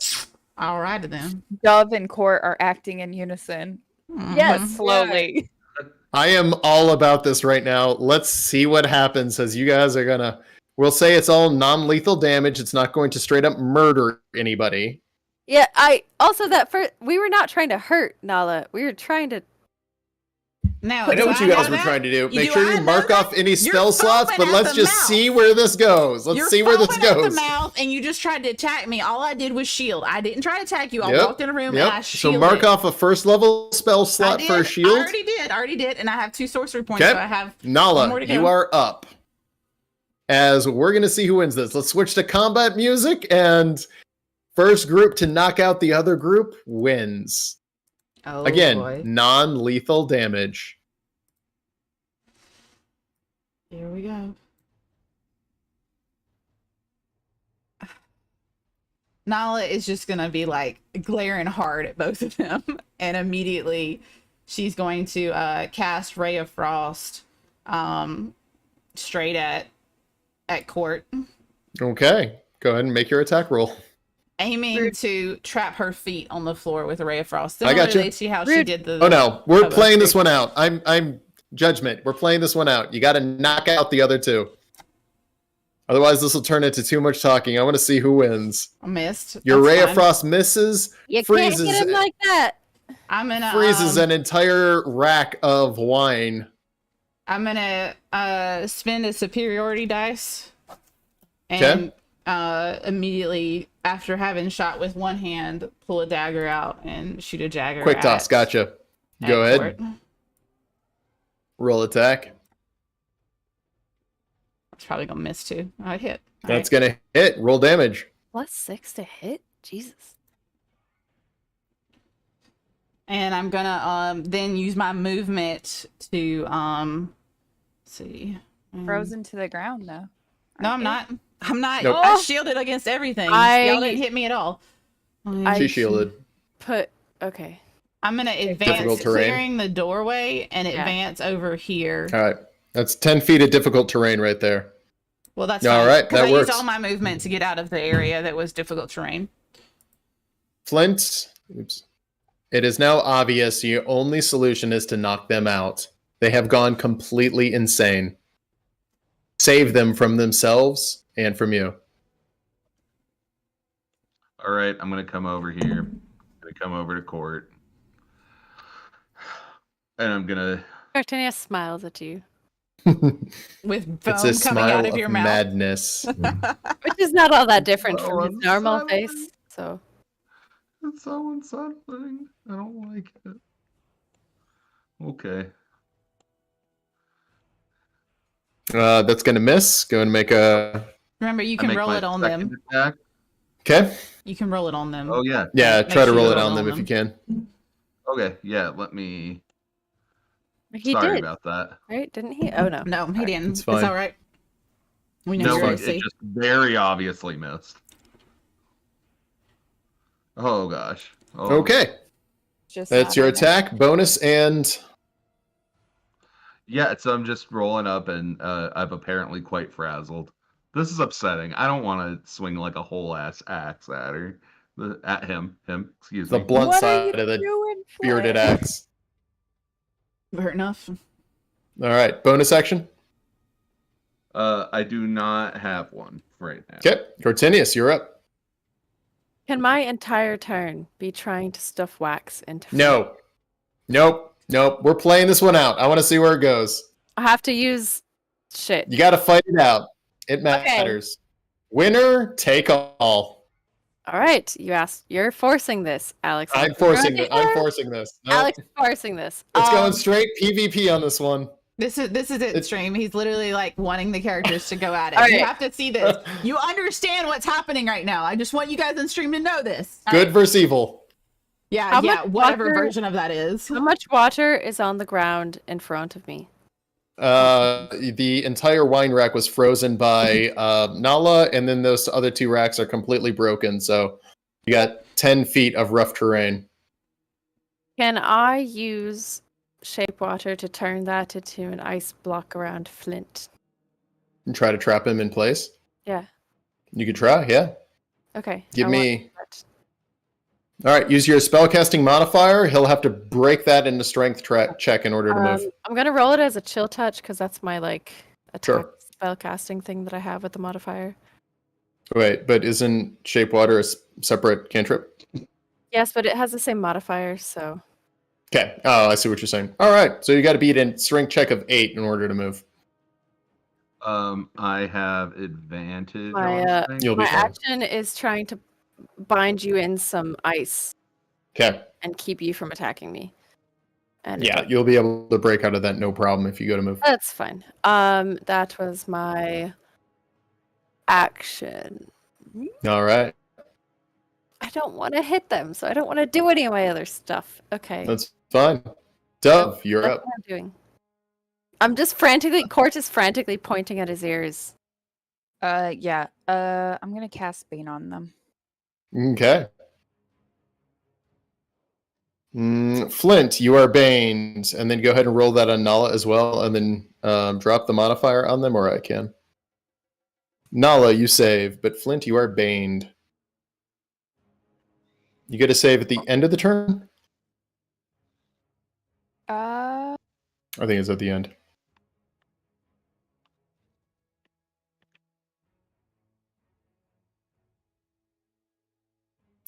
us? Alrighty then. Dove and Court are acting in unison. Yes. Mhm. Slowly. I am all about this right now. Let's see what happens as you guys are gonna. We'll say it's all non-lethal damage. It's not going to straight up murder anybody. Yeah, I also we were not trying to hurt Nala. We were trying to Now, I know do what you know guys were that? trying to do. Make Do sure I you know mark that? off any You're spell slots, foaming but at let's the just mouth. see where this goes. Let's You're see where this foaming at the goes. mouth, and you just tried to attack me. All I did was shield. I didn't try to attack you. I Yep, walked in a room and yep. I So shielded. mark off a first level spell slot for a I shield. already did, and I have 2 sorcery points, so I have one more Nala, to go. you are up. As we're going to see who wins this. Let's switch to combat music, and first group to knock out the other group wins. Oh, Again, boy. non-lethal damage. Here we go. Nala is just gonna be like glaring hard at both of them, and immediately she's going to cast Ray of Frost straight at Court, Okay, go ahead and make your attack roll. aiming to trap her feet on the floor with a Ray of Frost. I got you. Similarly to how she did the. Oh no, we're Oh, playing okay. this one out. I'm judgment. We're playing this one out. You got to knock out the other two. Otherwise, this will turn into too much talking. I want to see who wins. I missed. Your That's Ray of fine. Frost misses, You freezes, can't get him like that. I'm gonna freezes an entire rack of wine. I'm gonna spend a superiority dice, and immediately after having shot with one hand, pull a dagger out and shoot a dagger. Quick toss, gotcha. Go ahead. Roll attack. It's probably gonna miss too. I hit. All That's gonna hit. Roll damage. +6 to hit? Jesus. And I'm gonna then use my movement to let's see. Frozen to the ground, though. No, I'm not. I'm not. Nope. I shielded against everything. I- Y'all didn't hit me at all. She shielded. Okay. I'm gonna advance, Difficult terrain. clearing the doorway, and advance over here. All right. That's 10 feet of difficult terrain right there. Well, that's All fine, right, 'cause that I works. used all my movement to get out of the area that was difficult terrain. Flint, oops. It is now obvious your only solution is to knock them out. They have gone completely insane. Save them from themselves and from you. All right, I'm gonna come over here. I'm gonna come over to Court, and I'm gonna. Cartinius smiles at you, With It's foam a coming smile out of of your mouth. madness. which is not all that different Oh, from his I'm normal sorry. face. So It's so unsettling. I don't like it. Okay. That's going to miss. Go and make a... Remember, you I can make roll my it on second them. attack. Okay. You can roll it on them. Oh yeah. Yeah, Make try to sure roll you it roll on them on if you can. Okay. Yeah. Let me. he Sorry did, about that. right? Didn't he? Oh no. No, he didn't. It's It's fine. all right. We know No, you're it AC. just very obviously missed. Oh gosh. Oh. Okay. Just That's not your in it. attack, bonus, and... Yeah. So I'm just rolling up, and I'm apparently quite frazzled. This is upsetting. I don't want to swing like a whole ass axe at her. At him. Excuse The me. blunt What are you side of the doing, bearded Flint? axe. Fair enough. All right, bonus action. I do not have one right now. Okay, Cortinius, you're up. Can my entire turn be trying to stuff wax into? No. Nope. We're playing this one out. I want to see where it goes. I have to use shit. You got to fight it out. It matters. Winner, take all. All right, you're forcing this, Alex. I'm forcing this. I'm forcing this. Nope. Alex is forcing this. It's going straight PvP on this one. This is it, stream. He's literally like wanting the characters to go at it. All You right. have to see this. You understand what's happening right now. I just want you guys in stream to know this. All Good right? versus evil. Yeah, How yeah, much whatever water- version of that is. How much water is on the ground in front of me? The entire wine rack was frozen by Nala, and then those other two racks are completely broken. So you got 10 feet of rough terrain. Can I use shape water to turn that into an ice block around Flint? And try to trap him in place. Yeah. You could try, yeah. Okay. Give I want me. that. All right, use your spellcasting modifier. He'll have to break that into strength check in order to move. I'm gonna roll it as a chill touch because that's my like attack Sure. spell casting thing that I have with the modifier. Wait, but isn't Shape Water a separate cantrip? Yes, but it has the same modifier, so Okay. Oh, I see what you're saying. All right. So you got to beat a strength check of 8 in order to move. I have advantage My, on uh, strength. You'll be My fine. action is trying to bind you in some ice Okay. and keep you from attacking me. And Yeah, you'll be able to break out of that no problem if you go to move. that's fine. That was my action. All right. I don't want to hit them, so I don't want to do any of my other stuff. Okay. That's fine. Dove, you're That's up. what I'm doing. Court is frantically pointing at his ears. Yeah. I'm gonna cast Bane on them. Okay. Flint, you are baned, and then go ahead and roll that on Nala as well, and then drop the modifier on them, or I can. Nala, you save, but Flint, you are baned. You get a save at the end of the turn? Uh, I think it's at the end.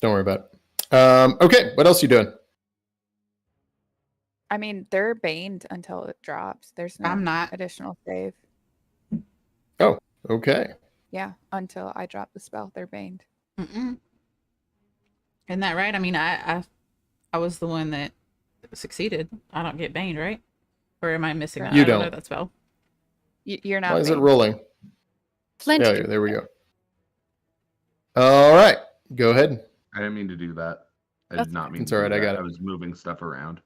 Don't worry about it. Okay, what else are you doing? I mean, they're baned until it drops. There's no I'm not. additional save. Okay. Yeah, until I drop the spell, they're baned. Mm-mm. Isn't that right? I mean, I was the one that succeeded. I don't get baned, right? Or am I missing that? You I don't know don't. that spell. You're not. Why is it baned. rolling? Flint. Yeah, there we go. All right, go ahead. I didn't mean to do that. I That's did not mean It's to all do right, I that. got it. I was moving stuff around.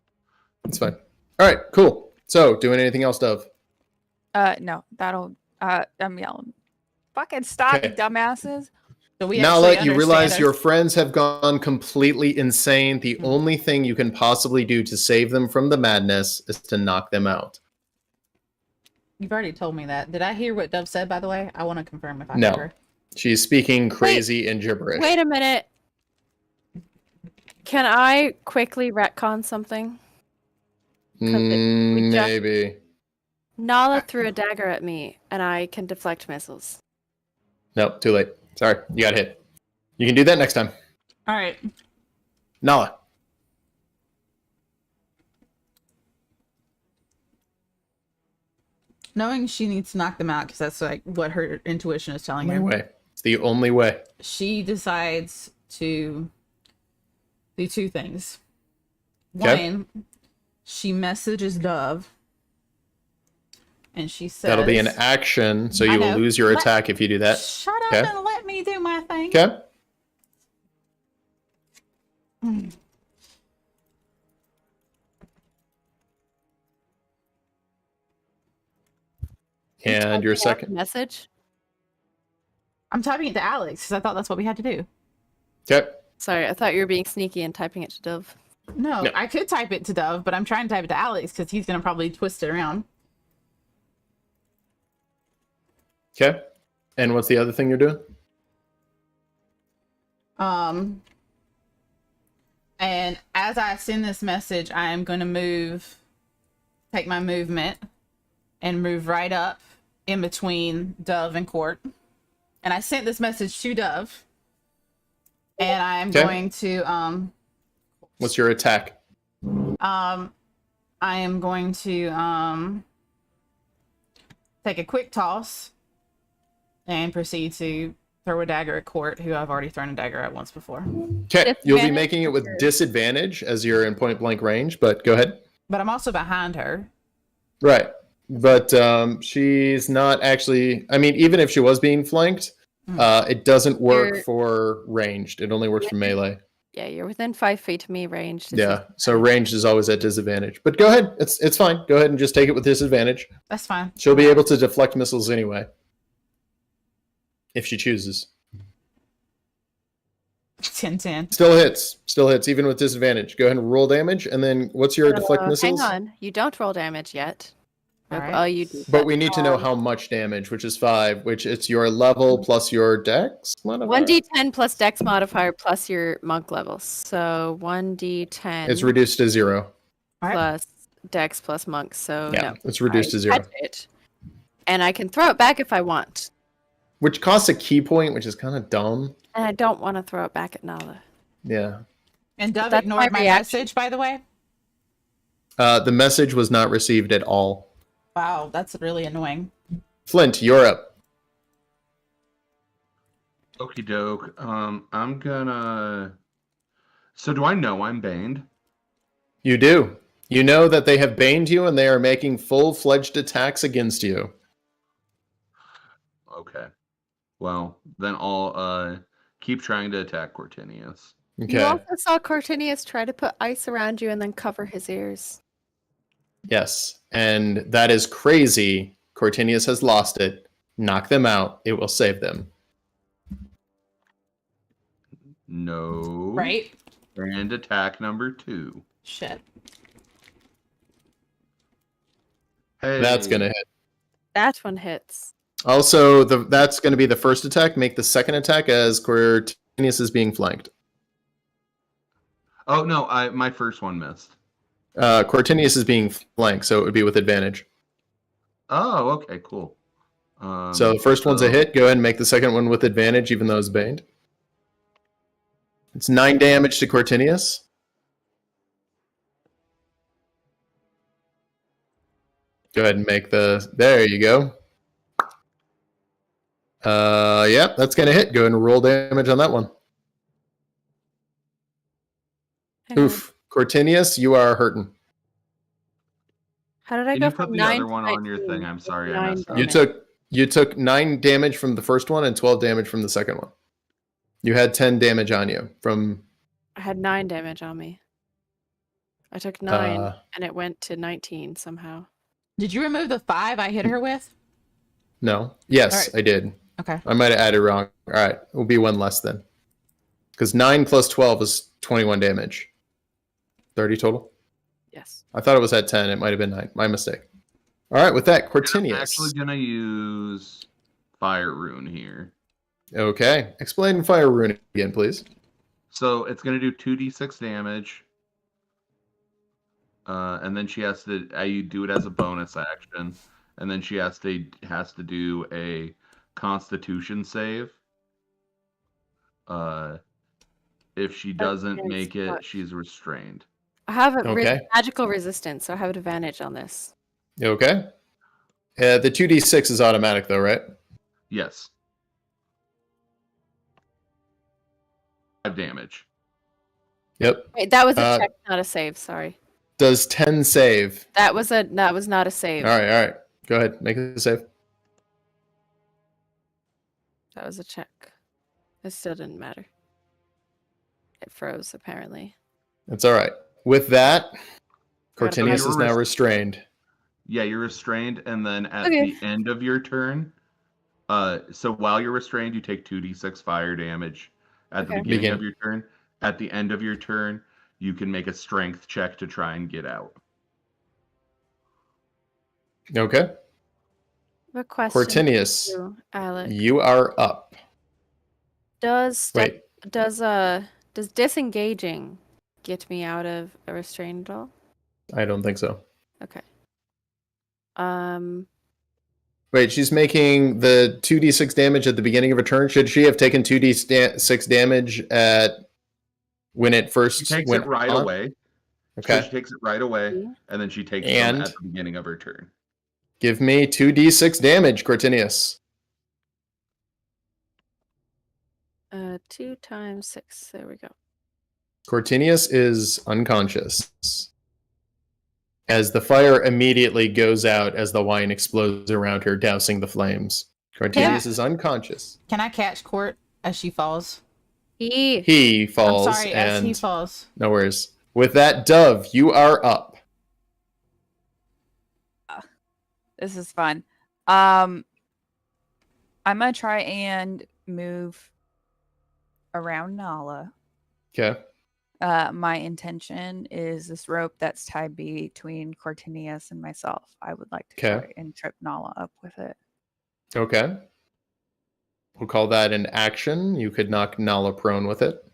It's fine. All right, cool. So, doing anything else, Dove? No, that'll. I'm yelling. Fucking stop, Okay. you dumbasses! So we Nala, actually you realize understand your our- friends have gone completely insane. The only thing you can possibly do to save them from the madness is to knock them out. You've already told me that. Did I hear what Dove said, by the way? I want to confirm if I No. heard her. She's speaking crazy and gibberish. Wait a minute. Can I quickly retcon something? we just- Maybe. Nala threw a dagger at me, and I can deflect missiles. Nope, too late. Sorry, you got hit. You can do that next time. All right. Nala. Knowing she needs to knock them out because that's like what her intuition is telling Only her. way. It's the only way. She decides to do two things. Okay. One, she messages Dove, and she says, That'll be an action, so I you will know. lose your Let- attack if you do that. Shut up Okay. and let me do my thing. Okay. And your second. Message? I'm typing it to Alex because I thought that's what we had to do. Okay. Sorry, I thought you were being sneaky and typing it to Dove. No, No. I could type it to Dove, but I'm trying to type it to Alex because he's gonna probably twist it around. Okay. And what's the other thing you're doing? And as I send this message, I am going to take my movement and move right up in between Dove and Court. And I sent this message to Dove. And I am Okay. going to, What's your attack? I am going to, take a quick toss and proceed to throw a dagger at Court, who I've already thrown a dagger at once before. Okay. You'll be Disadvantage making it with or- disadvantage as you're in point blank range, but go ahead. But I'm also behind her. Right. But she's not actually. I mean, even if she was being flanked, it doesn't work You're- for ranged. It only works for melee. Yeah, you're within 5 feet of me range. This Yeah. is- So ranged is always at disadvantage. But go ahead. It's fine. Go ahead and just take it with disadvantage. That's fine. She'll be able to deflect missiles anyway. If she chooses. 10-10. Still hits, even with disadvantage. Go ahead and roll damage, and then what's your deflect missiles? Hang on, you don't roll damage yet. All Nope, right. all you do. But we need to know how much damage, which is 5, which it's your level plus your dex modifier. 1d10 plus dex modifier plus your monk levels. So 1d10 It's reduced to 0. All right. plus dex plus monk. So Yeah, no. it's reduced I to 0. touch it. And I can throw it back if I want. Which costs a key point, which is kind of dumb. And I don't want to throw it back at Nala. Yeah. And Dove That's ignored my my reaction. message, by the way. The message was not received at all. Wow, that's really annoying. Flint, you're up. Okie doke. I'm gonna. So do I know I'm baned? You do. You know that they have baned you and they are making full-fledged attacks against you. Okay. Well, then I'll keep trying to attack Cortinius. Okay. You also saw Cortinius try to put ice around you and then cover his ears. Yes. And that is crazy. Cortinius has lost it. Knock them out. It will save them. No. Right? And attack number 2. Shit. Hey. That's going to hit. That one hits. Also, that's going to be the first attack. Make the second attack as Cortinius is being flanked. Oh no, my first one missed. Cortinius is being flanked, so it would be with advantage. Oh, okay, cool. So the first one's a hit. Go ahead and make the second one with advantage, even though it's baned. It's 9 damage to Cortinius. Go ahead and make the... There you go. Yeah, that's going to hit. Go ahead and roll damage on that one. Hang on. Oof. Cortinius, you are hurting. How did I Can go you from put the 9 other to one on your 19? thing? I'm sorry, I 9 messed up. You took 9 damage from the first one and 12 damage from the second one. You had 10 damage on you from... I had 9 damage on me. I took 9 Uh, and it went to 19 somehow. Did you remove the 5 I hit her with? No. Yes, All right. I did. Okay. I might have added wrong. All right. It will be 1 less then. Because 9 plus 12 is 21 damage. 30 total? Yes. I thought it was at 10. It might have been 9. My mistake. All right. With that, I'm Cortinius. actually gonna use Fire Rune here. Okay. Explain Fire Rune again, please. So it's gonna do 2d6 damage. And then she has to you do it as a bonus action. And then she has to do a Constitution save. If she doesn't Against make it, what? she's restrained. I have a Okay. magical resistance, so I have an advantage on this. Okay. The 2d6 is automatic, though, right? Yes. 5 damage. Yep. Wait, that was a Uh, check, not a save. Sorry. Does 10 save? That was not a save. All right. Go ahead. Make a save. That was a check. It still didn't matter. It froze apparently. That's all right. With that, Gotta Cortinius find- is now restrained. Yeah, you're restrained, and then at Okay. the end of your turn, so while you're restrained, you take 2d6 fire damage. At the Okay. beginning of your turn, at the end of your turn, you can make a strength check to try and get out. Okay. What question? Cortinius, You, Alec. you are up. Wait. Does disengaging get me out of a restraint at all? I don't think so. Okay. Wait, she's making the 2d6 damage at the beginning of her turn. Should she have taken 2d6 damage at when it first She takes went it right on? away. Okay. So she takes it right away, Yeah. and then she takes And- them at the beginning of her turn. Give me 2d6 damage, Cortinius. 2 times 6. There we go. Cortinius is unconscious. As the fire immediately goes out as the wine explodes around her, dousing the flames. Cortinius is unconscious. Can I catch Court as she falls? He falls, I'm sorry, as and he falls. no worries. With that, Dove, you are up. This is fun. I'm gonna try and move around Nala. Okay. My intention is this rope that's tied between Cortinius and myself. I would like to Okay. try and trip Nala up with it. Okay. We'll call that an action. You could knock Nala prone with it.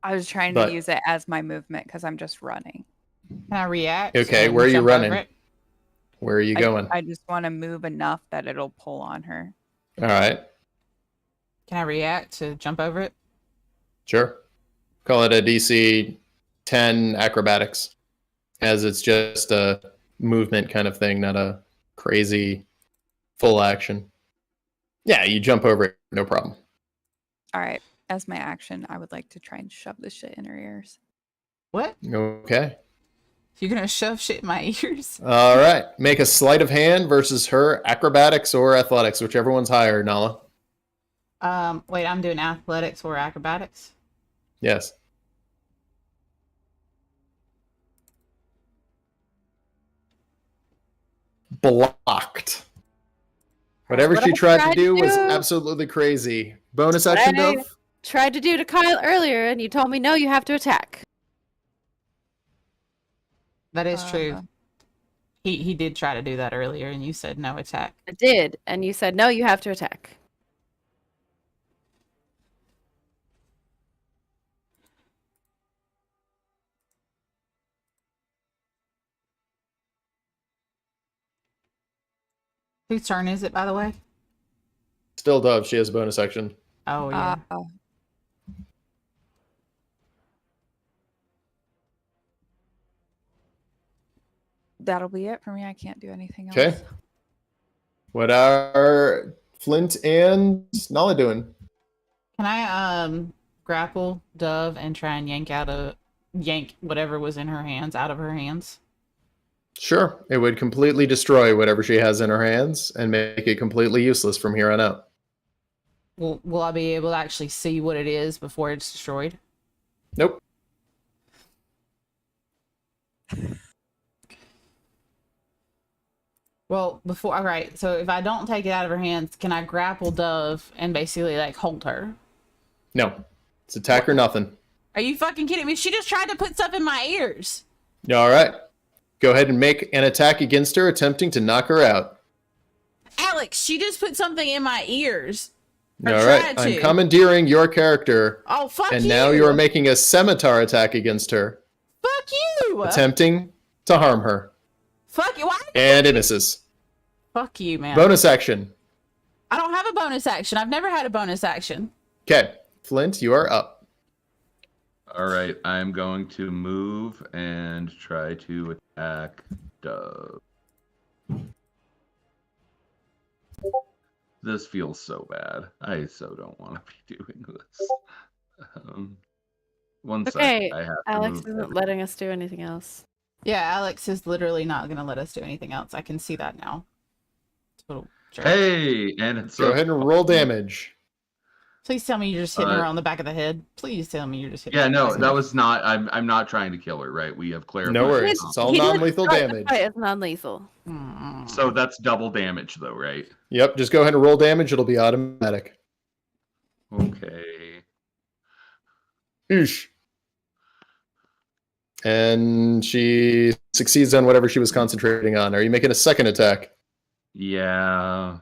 I was trying But- to use it as my movement because I'm just running. Can I react? Okay, and where are you jump over running? it? Where are you going? I just want to move enough that it'll pull on her. All right. Can I react to jump over it? Sure. Call it a DC 10 acrobatics, as it's just a movement kind of thing, not a crazy full action. Yeah, you jump over it, no problem. All right. As my action, I would like to try and shove this shit in her ears. What? Okay. You're gonna shove shit in my ears? All right. Make a sleight of hand versus her acrobatics or athletics, whichever one's higher, Nala. Wait, I'm doing athletics or acrobatics? Yes. Blocked. Whatever What she I tried to tried do to was do. absolutely crazy. Bonus action, I Dove? tried to do to Kyle earlier, and you told me no, you have to attack. That is true. Uh, He did try to do that earlier, and you said no attack. I did, and you said no, you have to attack. Whose turn is it, by the way? Still Dove. She has a bonus action. Oh, yeah. That'll be it for me. I can't do anything else. Okay. What are Flint and Nala doing? Can I grapple Dove and try and yank whatever was in her hands out of her hands? Sure. It would completely destroy whatever she has in her hands and make it completely useless from here on out. Will I be able to actually see what it is before it's destroyed? Nope. Well, all right, so if I don't take it out of her hands, can I grapple Dove and basically like hold her? No. It's attack or nothing. Are you fucking kidding me? She just tried to put stuff in my ears. All right. Go ahead and make an attack against her, attempting to knock her out. Alex, she just put something in my ears. All right. I'm commandeering your character. Oh, fuck you. And now you are making a scimitar attack against her. Fuck you. Attempting to harm her. Fuck you. Why? And it misses. Fuck you, man. Bonus action. I don't have a bonus action. I've never had a bonus action. Okay. Flint, you are up. All right, I'm going to move and try to attack Dove. This feels so bad. I so don't want to be doing this. One Okay, second. I have to Alex move isn't letting us do anything else. Yeah, Alex is literally not going to let us do anything else. I can see that now. Total jerk. Hey, and it's Go ahead and roll damage. Please tell me you're just hitting her on the back of the head. Please tell me you're just hitting her. Yeah, on the no, back of that the was not. I'm not trying to kill her, right? We have clarified. No worries. It's all non-lethal damage. It's non-lethal. head. So that's double damage, though, right? Yep. Just go ahead and roll damage. It'll be automatic. Okay. Oosh. And she succeeds on whatever she was concentrating on. Are you making a second attack? Yeah.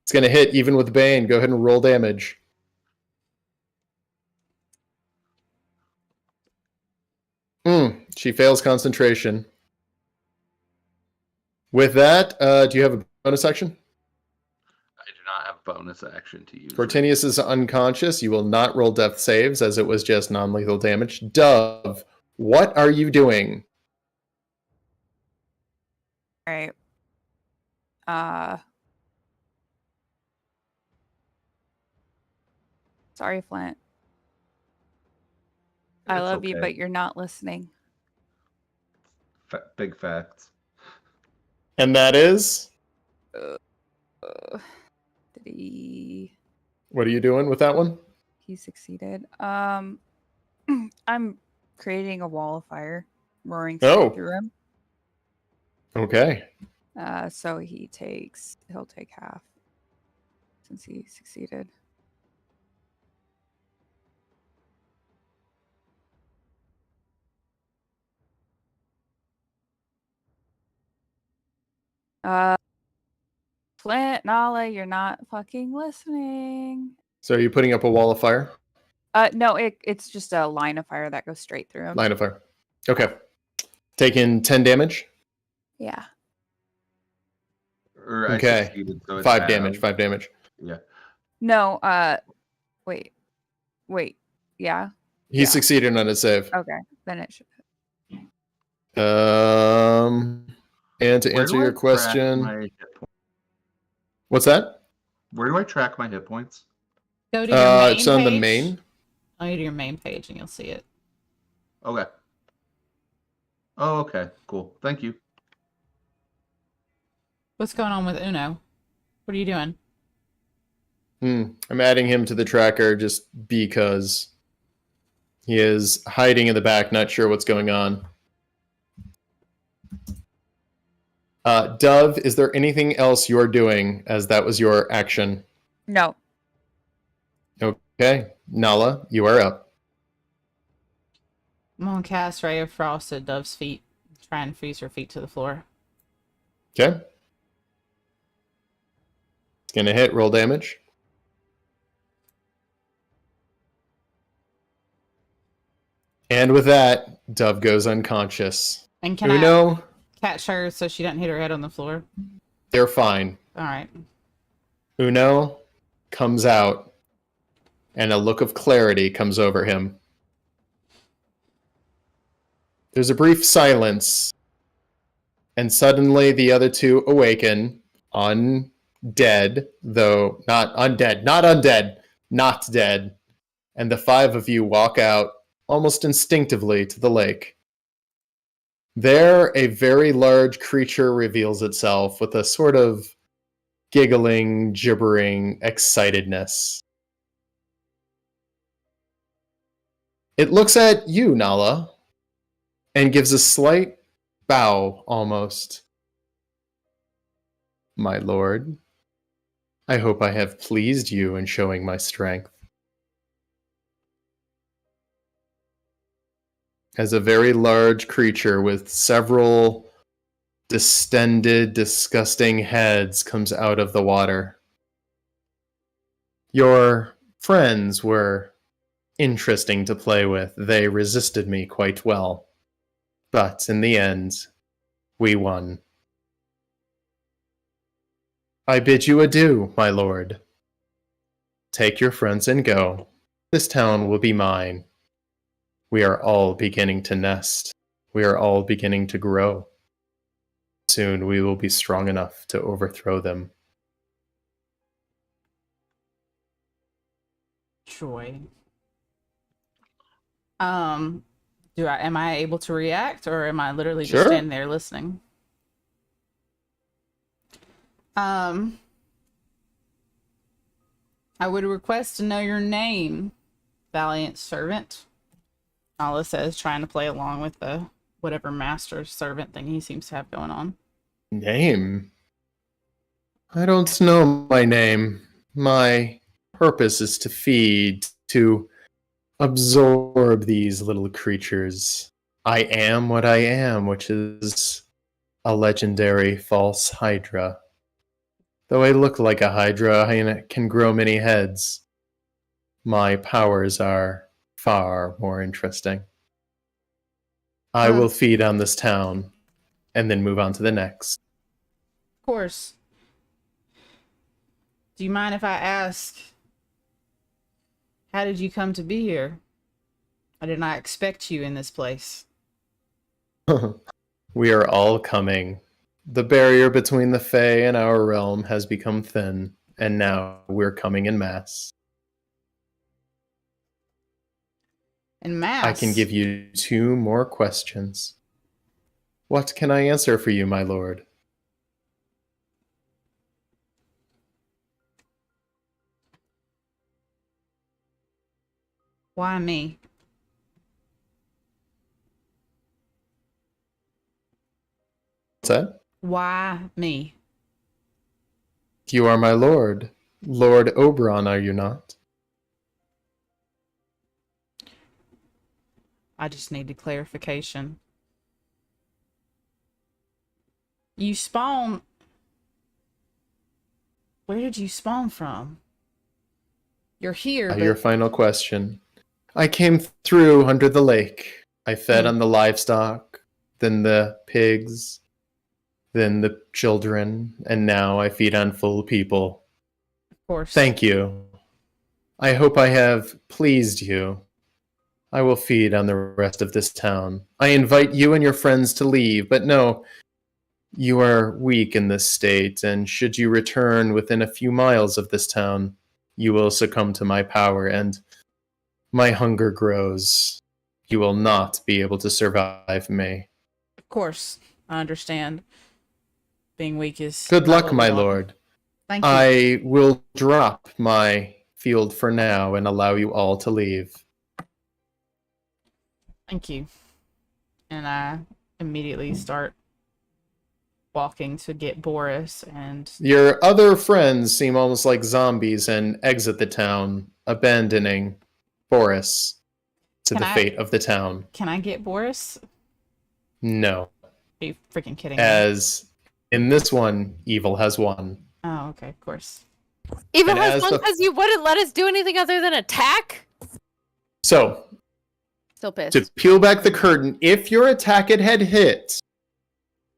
It's going to hit even with Bane. Go ahead and roll damage. She fails concentration. With that, do you have a bonus action? I do not have bonus action to use. Cortinius is unconscious. You will not roll death saves as it was just non-lethal damage. Dove, what are you doing? All right. Sorry, Flint. I It's love you, okay. but you're not listening. Big facts. And that is? Did he? What are you doing with that one? He succeeded. I'm creating a wall of fire, roaring straight through him. Okay. So he'll take half since he succeeded. Flint, Nala, you're not fucking listening. So are you putting up a wall of fire? No, it's just a line of fire that goes straight through him. Line of fire. Okay. Taking 10 damage? Yeah. Or I Okay. succeeded, so it's 5 half. damage. 5 damage. Yeah. No, wait. Wait. Yeah. He Yeah. succeeded on his save. Okay. Then it should. And to Where answer do I your track question, my hit points? what's that? Where do I track my hit points? Go to your main It's on the page. main. Go to your main page and you'll see it. Okay. Oh, okay. Cool. Thank you. What's going on with Uno? What are you doing? I'm adding him to the tracker just because he is hiding in the back, not sure what's going on. Dove, is there anything else you're doing as that was your action? No. Okay. Nala, you are up. I'm gonna cast Ray of Frost at Dove's feet. Try and freeze her feet to the floor. Okay. It's going to hit. Roll damage. And with that, Dove goes unconscious. And can Uno, I catch her so she doesn't hit her head on the floor? they're fine. All right. Uno comes out, and a look of clarity comes over him. There's a brief silence, and suddenly the other two awaken, undead, though not undead, not undead, not dead, and the five of you walk out almost instinctively to the lake. There, a very large creature reveals itself with a sort of giggling, gibbering excitedness. It looks at you, Nala, and gives a slight bow almost. My lord, I hope I have pleased you in showing my strength. As a very large creature with several distended, disgusting heads comes out of the water. Your friends were interesting to play with. They resisted me quite well. But in the end, we won. I bid you adieu, my lord. Take your friends and go. This town will be mine. We are all beginning to nest. We are all beginning to grow. Soon we will be strong enough to overthrow them. Joy. Am I able to react, or am I literally just Sure. standing there listening? I would request to know your name, valiant servant. Nala says, trying to play along with the whatever master servant thing he seems to have going on. Name? I don't know my name. My purpose is to feed, to absorb these little creatures. I am what I am, which is a legendary false hydra. Though I look like a hydra and can grow many heads, my powers are far more interesting. I will feed on this town and then move on to the next. Of course. Do you mind if I ask, how did you come to be here? I did not expect you in this place. We are all coming. The barrier between the Fae and our realm has become thin, and now we're coming in mass. In mass? I can give you 2 more questions. What can I answer for you, my lord? Why me? What's that? Why me? You are my lord. Lord Oberon, are you not? I just needed clarification. You spawn... Where did you spawn from? You're here, but... Your final question. I came through under the lake. I fed on the livestock, then the pigs, then the children, and now I feed on full people. Of course. Thank you. I hope I have pleased you. I will feed on the rest of this town. I invite you and your friends to leave, but no, you are weak in this state, and should you return within a few miles of this town, you will succumb to my power, and my hunger grows. You will not be able to survive me. Of course, I understand. Being weak is Good not luck, what we my want. lord. Thank you. I will drop my field for now and allow you all to leave. Thank you. And I immediately start walking to get Boris and Your other friends seem almost like zombies and exit the town, abandoning Boris to Can the I- fate of the town. can I get Boris? No, Are you freaking kidding me? as in this one, evil has won. Oh, okay, of course. Even And has as one the- because you wouldn't let us do anything other than attack? So, Still pissed. to peel back the curtain, if your attack had hit,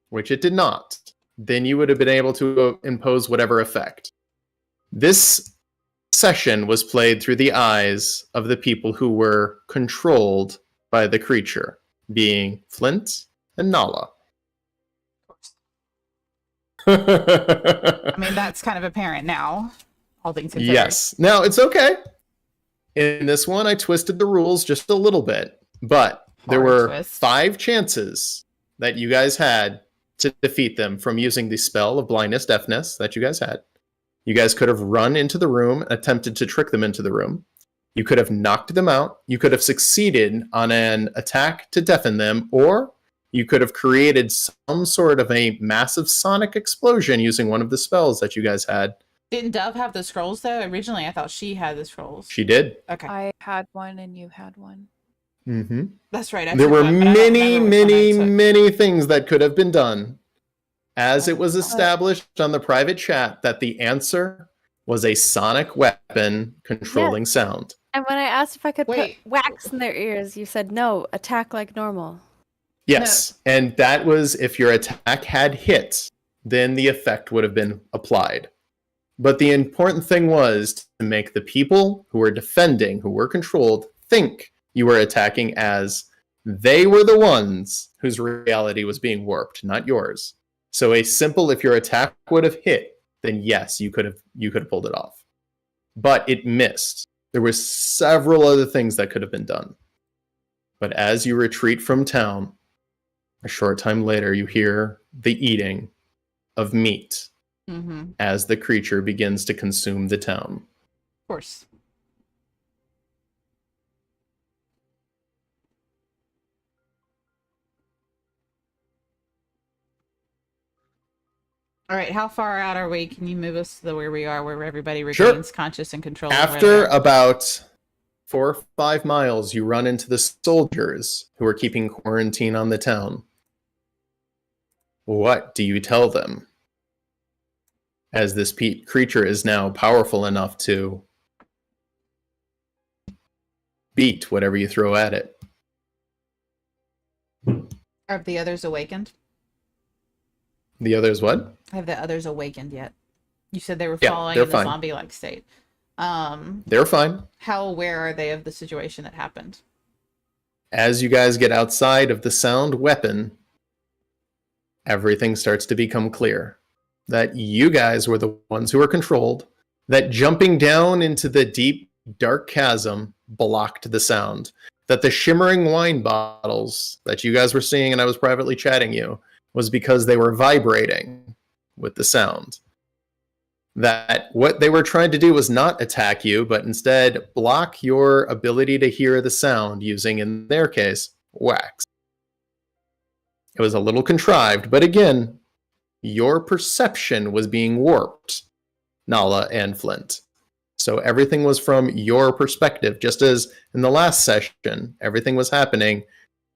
which it did not, then you would have been able to impose whatever effect. This session was played through the eyes of the people who were controlled by the creature, being Flint and Nala. I mean, that's kind of apparent now, all things considered. Yes. Now, it's okay. In this one, I twisted the rules just a little bit, but there Hard were twist. 5 chances that you guys had to defeat them from using the spell of blindness, deafness that you guys had. You guys could have run into the room, attempted to trick them into the room. You could have knocked them out. You could have succeeded on an attack to deafen them, or you could have created some sort of a massive sonic explosion using one of the spells that you guys had. Didn't Dove have the scrolls though? Originally, I thought she had the scrolls. She did. Okay, I had one and you had one. Mm-hmm. that's right. I There took were one, but I don't many, remember which one I many, took. many things that could have been done. As it was established on the private chat that the answer was a sonic weapon controlling sound. And when I asked if I could Wait. put wax in their ears, you said no, attack like normal. Yes, and that was if your attack had hit, then the effect would have been applied. But the important thing was to make the people who were defending, who were controlled, think you were attacking as they were the ones whose reality was being warped, not yours. So a simple, if your attack would have hit, then yes, you could have pulled it off. But it missed. There were several other things that could have been done. But as you retreat from town, a short time later, you hear the eating of meat Mm-hmm. as the creature begins to consume the town. Of course. All right, how far out are we? Can you move us to where we are, where everybody Sure. regains conscious and control? of where After they are? about 4 or 5 miles, you run into the soldiers who are keeping quarantine on the town. What do you tell them? As this creature is now powerful enough to beat whatever you throw at it. Have the others awakened? The others what? Have the others awakened yet? You said they were Yeah, falling they're in the fine. zombie-like state. They're fine. How aware are they of the situation that happened? As you guys get outside of the sound weapon, everything starts to become clear. That you guys were the ones who were controlled, that jumping down into the deep, dark chasm blocked the sound, that the shimmering wine bottles that you guys were seeing and I was privately chatting you was because they were vibrating with the sound. That what they were trying to do was not attack you, but instead block your ability to hear the sound using, in their case, wax. It was a little contrived, but again, your perception was being warped, Nala and Flint. So everything was from your perspective, just as in the last session, everything was happening,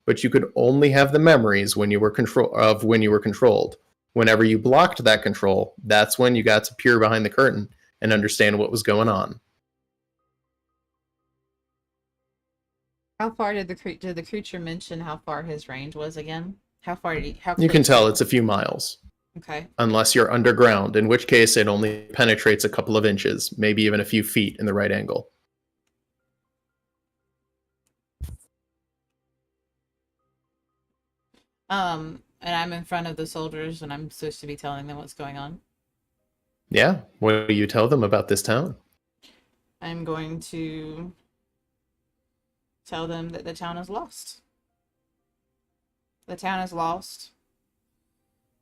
but you could only have the memories when you were controlled. Whenever you blocked that control, that's when you got to peer behind the curtain and understand what was going on. How far did the creature mention how far his range was again? How far did he? How You can close- tell it's a few miles, Okay. unless you're underground, in which case it only penetrates a couple of inches, maybe even a few feet in the right angle. And I'm in front of the soldiers, and I'm supposed to be telling them what's going on. Yeah. What do you tell them about this town? I'm going to tell them that the town is lost. The town is lost.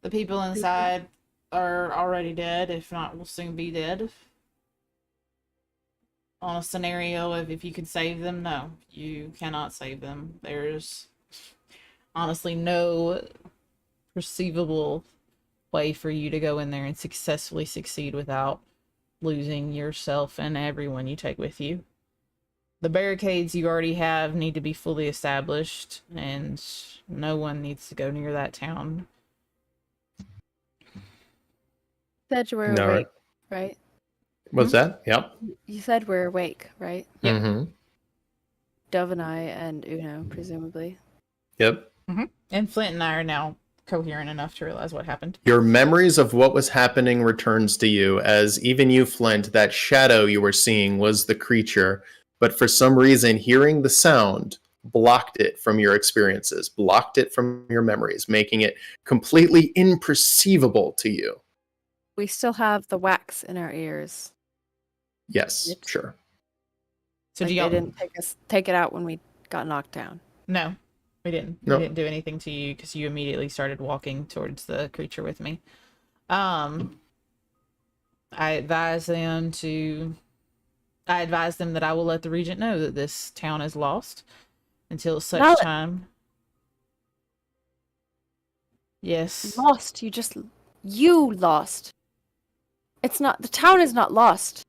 The people inside are already dead, if not will soon be dead. On a scenario of if you could save them, no, you cannot save them. There's honestly no perceivable way for you to go in there and successfully succeed without losing yourself and everyone you take with you. The barricades you already have need to be fully established, and no one needs to go near that town. Said you were No, awake, right? What's that? Yep. You said we're awake, right? Yep. Mm-hmm. Dove and I and Uno, presumably. Yep. And Flint and I are now coherent enough to realize what happened. Your memories of what was happening returns to you, as even you, Flint, that shadow you were seeing was the creature, but for some reason, hearing the sound blocked it from your experiences, blocked it from your memories, making it completely imperceivable to you. We still have the wax in our ears. Yes, Yep. sure. So Like, do y'all... they didn't take it out when we got knocked down. No, we didn't. No. We didn't do anything to you because you immediately started walking towards the creature with me. I advised them that I will let the regent know that this town is lost until such Now- time. Yes. Lost. You lost. It's not, the town is not lost.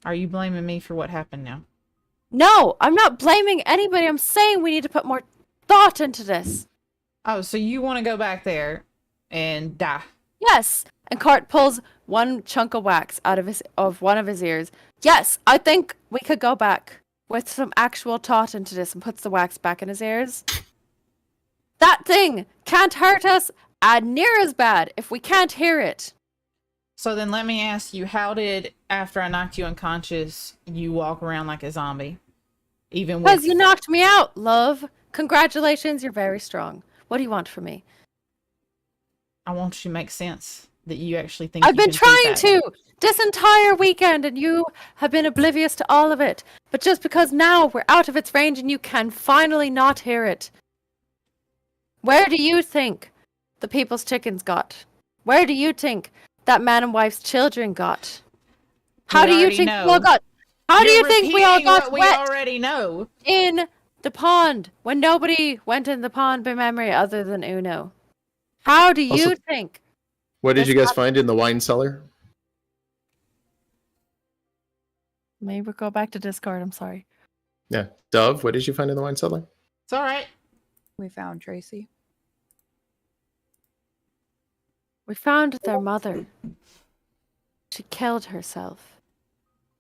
Are you blaming me for what happened now? No, I'm not blaming anybody. I'm saying we need to put more thought into this. Oh, so you want to go back there and die? Yes. And Cart pulls one chunk of wax out of one of his ears. Yes, I think we could go back with some actual thought into this, and puts the wax back in his ears. That thing can't hurt us near as bad if we can't hear it. So then let me ask you, how did, after I knocked you unconscious, you walk around like a zombie? Even with... Because you knocked me out, love. Congratulations, you're very strong. What do you want from me? I want you to make sense that you actually think I've you been can trying beat that. to this entire weekend, and you have been oblivious to all of it. But just because now we're out of its range and you can finally not hear it. Where do you think the people's chickens got? Where do you think that man and wife's children got? How We do you already think know. we all got? How do You're you think we all repeating got what we wet already know? in the pond when nobody went in the pond by memory other than Uno? How do you Also- think? What did That's you guys not- find in the wine cellar? Maybe we'll go back to Discord. I'm sorry. Yeah. Dove, what did you find in the wine cellar? It's all right. We found Tracy. We found their mother. She killed herself.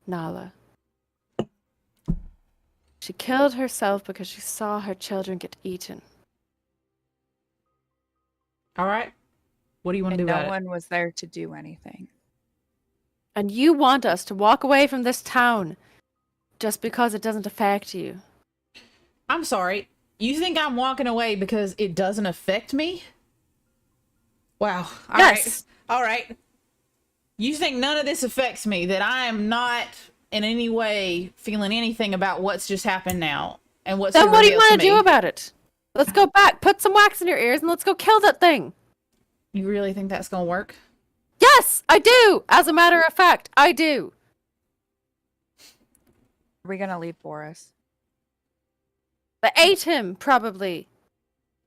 Nala. She killed herself because she saw her children get eaten. All right. What do you want to And do no about it? one was there to do anything. And you want us to walk away from this town just because it doesn't affect you. I'm sorry. You think I'm walking away because it doesn't affect me? Wow. All right. Yes. All right. You think none of this affects me, that I am not in any way feeling anything about what's just happened now and what's Then what do you want want to do about it? Let's go back, put some wax in your ears, and let's go kill that thing. You really think that's going to work? Yes, I do. As a matter of fact, I do. Are we gonna leave Boris? They ate him, probably.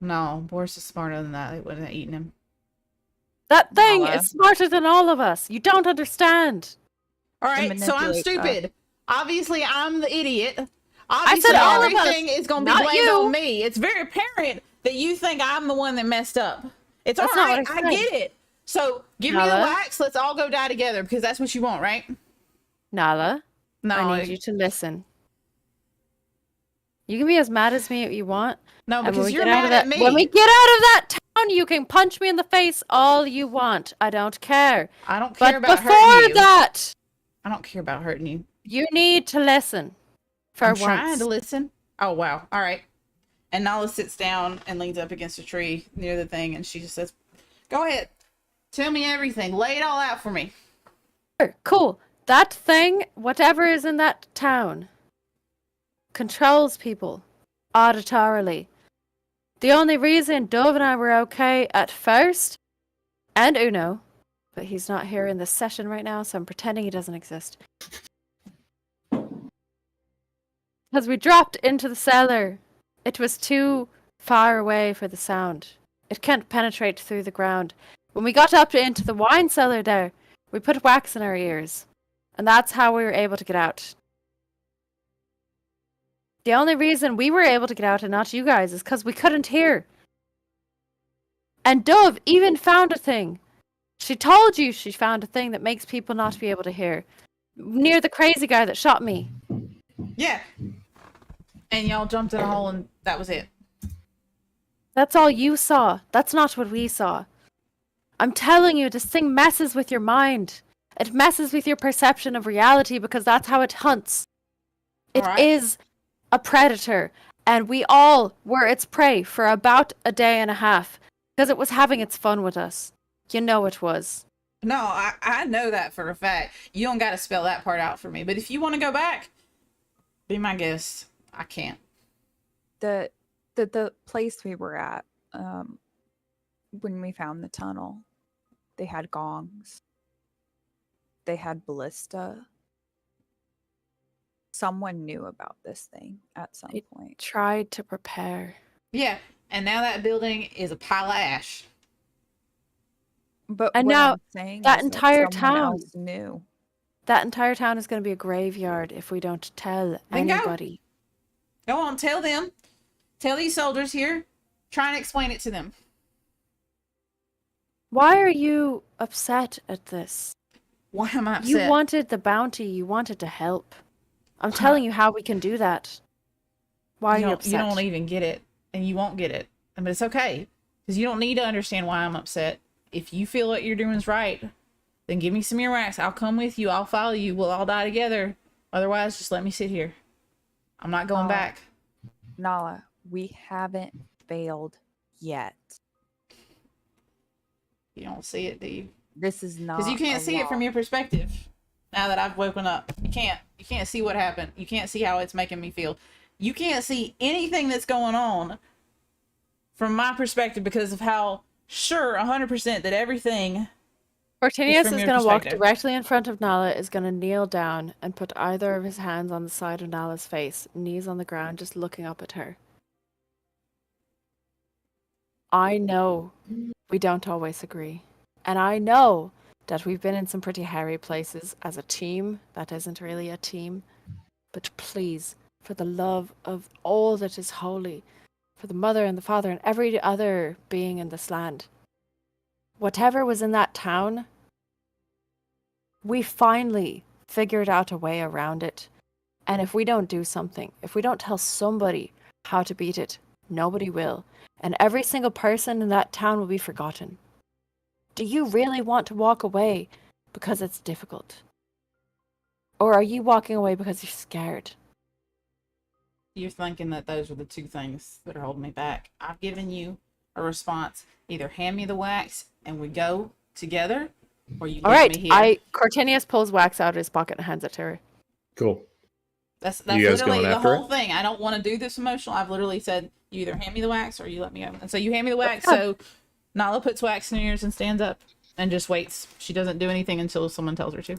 No, Boris is smarter than that. They wouldn't have eaten him. That thing Nala. is smarter than all of us. You don't understand. All right, so I'm manipulate us. stupid. Obviously, I'm the idiot. said Obviously, all of us, everything is going to be not blamed you. on me. It's very apparent that you think I'm the one that messed up. It's That's all not right. what I I said. get it. So give me the Nala. wax. Let's all go die together because that's what you want, right? Nala, No, I need you to listen. You can be as mad as me if you want. no, And when because we you're get out of mad at that, me. when we get out of that town, you can punch me in the face all you want. I don't care. I don't care But about before hurting you. that, I don't care about hurting you. you need to listen. For I'm once. trying to listen. Oh wow. All right. And Nala sits down and leans up against a tree near the thing, and she just says, "Go ahead. Tell me everything. Lay it all out for me." Sure, cool. That thing, whatever is in that town, controls people auditorily. The only reason Dove and I were okay at first, and Uno, but he's not here in this session right now, so I'm pretending he doesn't exist. Because we dropped into the cellar. It was too far away for the sound. It can't penetrate through the ground. When we got up into the wine cellar there, we put wax in our ears. And that's how we were able to get out. The only reason we were able to get out and not you guys is because we couldn't hear. And Dove even found a thing. She told you she found a thing that makes people not be able to hear. Near the crazy guy that shot me. Yeah. And y'all jumped in a hole, and that was it. That's all you saw. That's not what we saw. I'm telling you, this thing messes with your mind. It messes with your perception of reality because that's how it hunts. It is a predator, and we all were its prey for about a day and a half because it was having its fun with us. You know it was. No, I know that for a fact. You don't got to spell that part out for me. But if you want to go back, be my guest. I can't. The place we were at, when we found the tunnel, they had gongs. They had ballista. Someone knew about this thing at some point. Tried to prepare. Yeah, and now that building is a pile of ash. But And what now I'm saying that is entire that someone town else knew. That entire town is going to be a graveyard if we don't tell Then go. anybody. Go on, tell them. Tell these soldiers here. Try and explain it to them. Why are you upset at this? Why am I upset? You wanted the bounty. You wanted to help. I'm telling you how we can do that. Why are you upset? You don't even get it, and you won't get it. I mean, it's okay, because you don't need to understand why I'm upset. If you feel what you're doing is right, then give me some earwax. I'll come with you. I'll follow you. We'll all die together. Otherwise, just let me sit here. I'm not going back. Nala, we haven't failed yet. You don't see it, do you? This is not Because you can't see it from your perspective. Now that I've woken up, you can't see what happened. You can't see how it's making me feel. You can't see anything that's going on from my perspective because of how sure 100% that everything. Cortinius is going to walk perspective. directly in front of Nala, is going to kneel down and put either of his hands on the side of Nala's face, knees on the ground, just looking up at her. I know we don't always agree. And I know that we've been in some pretty hairy places as a team. That isn't really a team. But please, for the love of all that is holy, for the mother and the father and every other being in this land, whatever was in that town, we finally figured out a way around it. And if we don't do something, if we don't tell somebody how to beat it, nobody will. And every single person in that town will be forgotten. Do you really want to walk away because it's difficult? Or are you walking away because you're scared? You're thinking that those are the two things that are holding me back. I've given you a response. Either hand me the wax and we go together, or you All leave right, me here. Cortinius pulls wax out of his pocket and hands it to her. Cool. That's You guys literally going the after whole it? thing. I don't want to do this emotional. I've literally said, you either hand me the wax or you let me go. And so you hand me the wax. So Nala puts wax in her ears and stands up and just waits. She doesn't do anything until someone tells her to.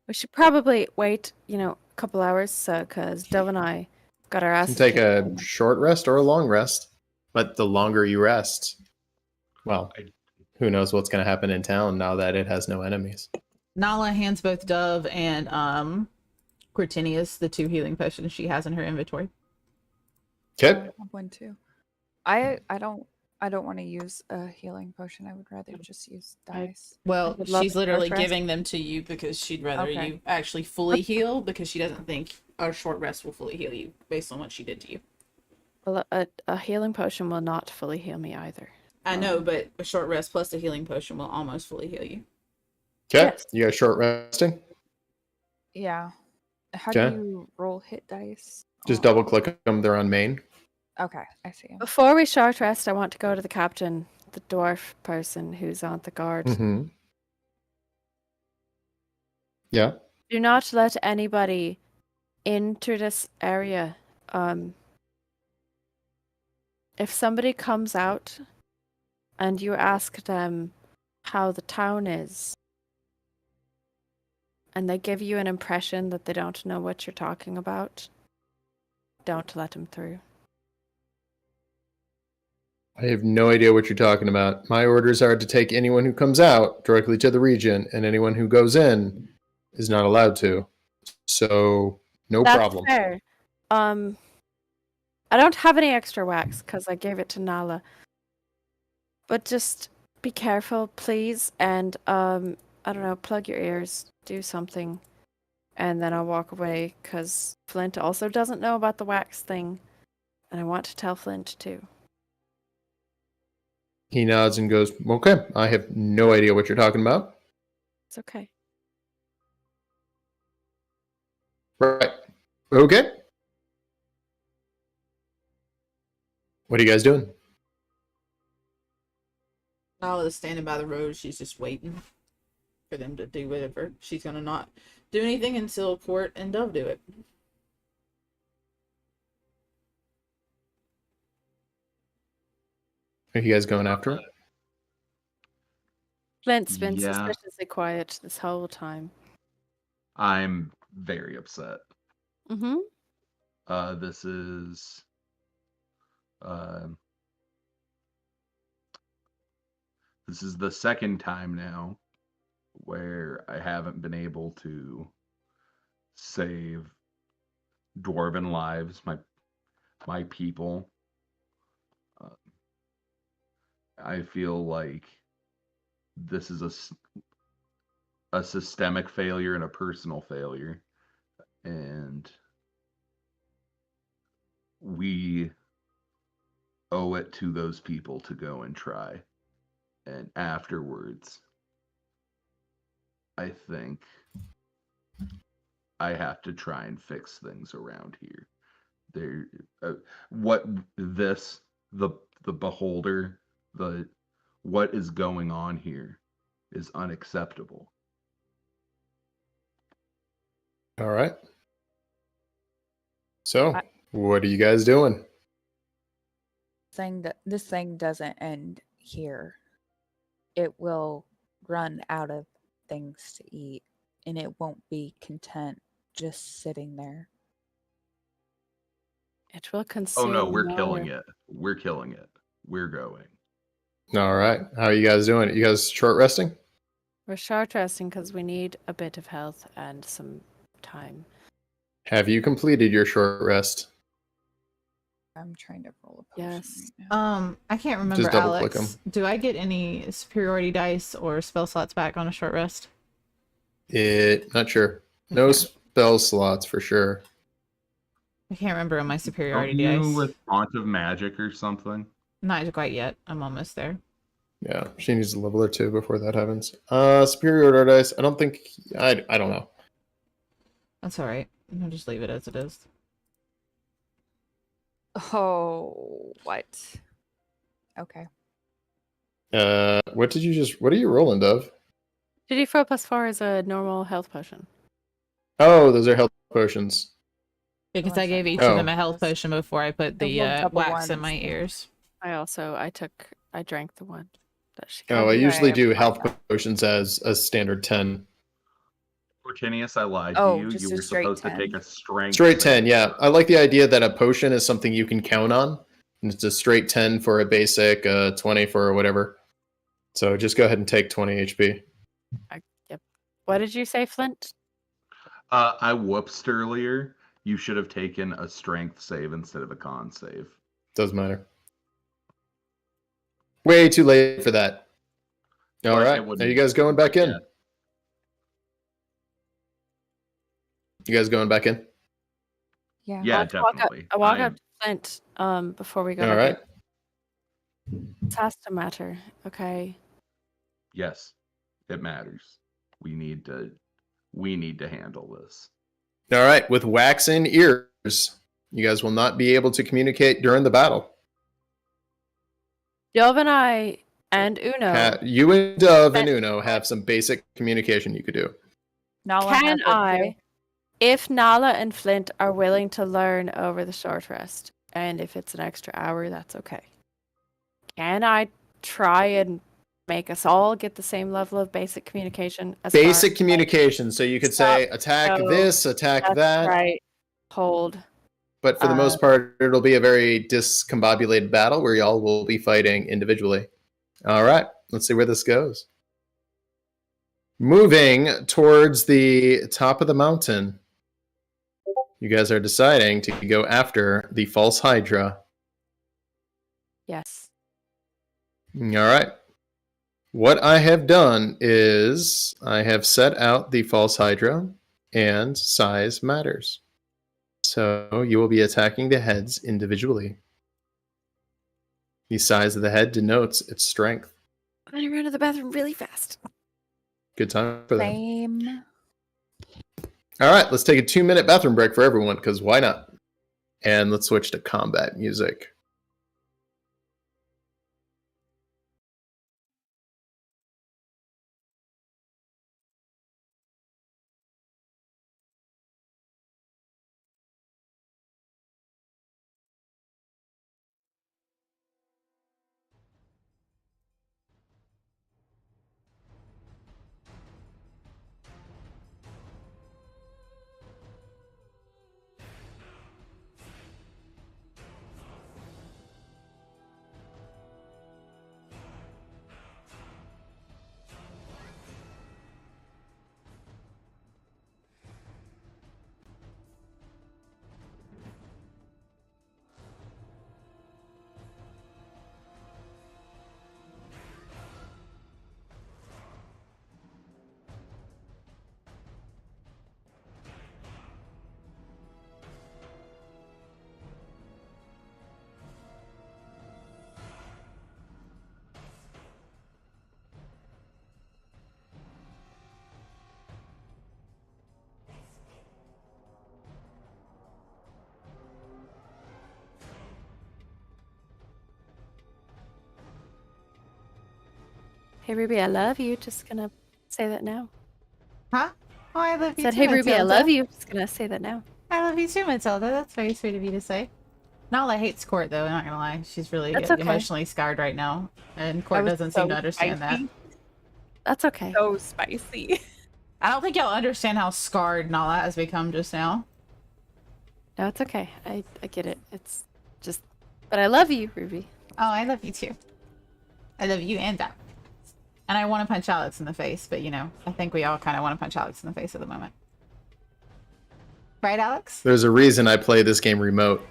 We should probably wait, a couple hours, because Dove and I got our You asses can take kicked. a short rest or a long rest. But the longer you rest, well, who knows what's going to happen in town now that it has no enemies. Nala hands both Dove and Cortinius the 2 healing potions she has in her inventory. Okay. I have one too. I don't want to use a healing potion. I would rather just use dice. Well, would love she's to literally short rest. giving them to you because she'd rather Okay. you actually fully heal, because she doesn't think a short rest will fully heal you based on what she did to you. Well, a healing potion will not fully heal me either. I know, but a short rest plus a healing potion will almost fully heal you. Okay. Yes. You got short resting? Yeah. How Okay. do you roll hit dice? Just on- double click them. They're on main. Okay, I see him. Before we short rest, I want to go to the captain, the dwarf person who's on the guard. Mm-hmm. Yeah. Do not let anybody into this area. If somebody comes out and you ask them how the town is, and they give you an impression that they don't know what you're talking about, don't let them through. I have no idea what you're talking about. My orders are to take anyone who comes out directly to the region, and anyone who goes in is not allowed to. So, no That's problem. fair. I don't have any extra wax because I gave it to Nala. But just be careful, please, and I don't know, plug your ears, do something, and then I'll walk away because Flint also doesn't know about the wax thing, and I want to tell Flint too. He nods and goes, okay, I have no idea what you're talking about. It's okay. Right. Okay. What are you guys doing? Nala's standing by the road. She's just waiting for them to do whatever. She's gonna not do anything until Court and Dove do it. Are you guys going after it? Flint's been Yeah. suspiciously quiet this whole time. I'm very upset. Mm-hmm. This is the second time now where I haven't been able to save dwarven lives, my people. I feel like this is a systemic failure and a personal failure, and we owe it to those people to go and try. And afterwards, I think I have to try and fix things around here. What this the beholder, what is going on here is unacceptable. All right. So, what are you guys doing? This thing doesn't end here. It will run out of things to eat, and it won't be content just sitting there. It will Oh consume. no, we're more. killing it. We're killing it. We're going. All right. How are you guys doing? You guys short resting? We're short resting because we need a bit of health and some time. Have you completed your short rest? I'm trying to roll a potion Yes. right now. I can't remember, Just double-click Alex. Do I get any superiority dice or spell slots back on a short rest? Not sure. No Okay. spell slots for sure. I can't remember on my Don't superiority you dice. with font of magic or something? Not quite yet. I'm almost there. Yeah, she needs a level or two before that happens. Superior dice. I don't think. I don't know. That's all right. I'll just leave it as it is. Oh, what? Okay. What did you just? What are you rolling, Dove? 2d4 plus 4 is a normal health potion. Oh, those are health potions. Because One I gave second. each of them Oh. a health potion before I put the rolled double wax in ones. my ears. I drank the one that she Oh, gave I me. usually I do applied health that. potions as a standard 10. Cortinius, I lied Oh, to you. just You a were straight supposed 10. to take a strength. Straight save. 10, yeah. I like the idea that a potion is something you can count on. And it's a straight 10 for a basic, 20 for whatever. So just go ahead and take 20 HP. Yep. What did you say, Flint? I whoopsed earlier. You should have taken a strength save instead of a con save. Doesn't matter. Way too late for that. All But it right. wouldn't- Are you guys going back in? Yeah. You guys going back in? Yeah. Yeah, I definitely. walk I up am- to Flint before we go. All right. This has to matter, okay? Yes, it matters. We need to handle this. All right. With wax in ears, You guys will not be able to communicate during the battle. Dove and I and Uno. You and Dove and Uno have some basic communication you could do. Nala Can has it I, too. if Nala and Flint are willing to learn over the short rest, and if it's an extra hour, that's okay. Can I try and make us all get the same level of basic communication? Basic communication. So you could say, attack this, attack that. Right. Hold. But for the most part, it'll be a very discombobulated battle where y'all will be fighting individually. All right, let's see where this goes. Moving towards the top of the mountain, you guys are deciding to go after the false Hydra. Yes. All right. What I have done is I have set out the false Hydra, and size matters. So you will be attacking the heads individually. The size of the head denotes its strength. I'm going to run to the bathroom really fast. Good time for that. Same. All right, let's take a 2-minute bathroom break for everyone, because why not? And let's switch to combat music. Hey, Ruby, I love you. Just going to say that now. Huh? Oh, I love you Said, too, hey, Ruby, I Matilda. love you. Just going to say that now. I love you too, Matilda. That's very sweet of you to say. Nala hates Court, though. I'm not gonna lie. She's really That's okay. emotionally scarred right now, and Court was doesn't so seem to understand that. spicy. That's okay. So spicy. I don't think y'all understand how scarred Nala has become just now. No, it's okay. I get it. It's just... But I love you, Ruby. Oh, I love you too. I love you and that. And I want to punch Alex in the face, but you know, I think we all kind of want to punch Alex in the face at the moment. Right, Alex? There's a reason I play this game remote.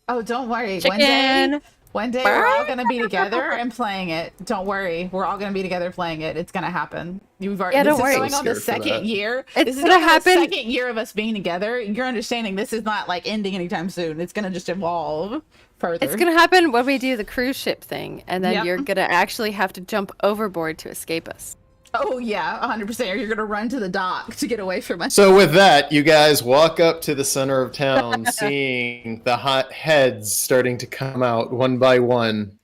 Oh, don't worry. Chicken! One day we're all gonna be together and playing it. Don't worry, we're all gonna be together playing it. It's gonna happen. You've already. Yeah, This don't is worry. going on the Scared for that. second year. It's This is gonna going on the happen- second year of us being together. You're understanding this is not like ending anytime soon. It's gonna just evolve further. It's going to happen when we do the cruise ship thing, and then Yep. you're going to actually have to jump overboard to escape us. Oh yeah, 100%. Or you're gonna run to the dock to get away from us. So with that, you guys walk up to the center of town, seeing the hot heads starting to come out one by one.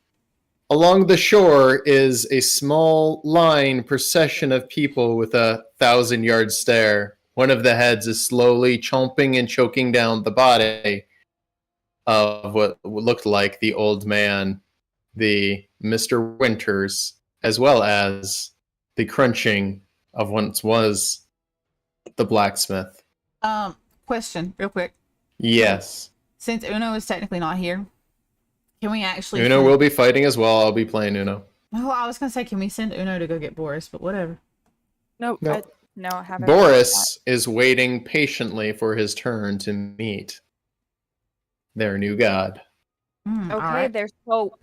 Along the shore is a small line procession of people with a 1,000-yard stare. One of the heads is slowly chomping and choking down the body of what looked like the old man, the Mr. Winters, as well as the crunching of once was the blacksmith. Question, real quick. Yes. Since Uno is technically not here, can we actually? Uno will be fighting as well. I'll be playing Uno. Oh, I was gonna say, can we send Uno to go get Boris? But whatever. Nope. No. No, I haven't. Boris is waiting patiently for his turn to meet their new god. Mm, Okay, alright. there's hope.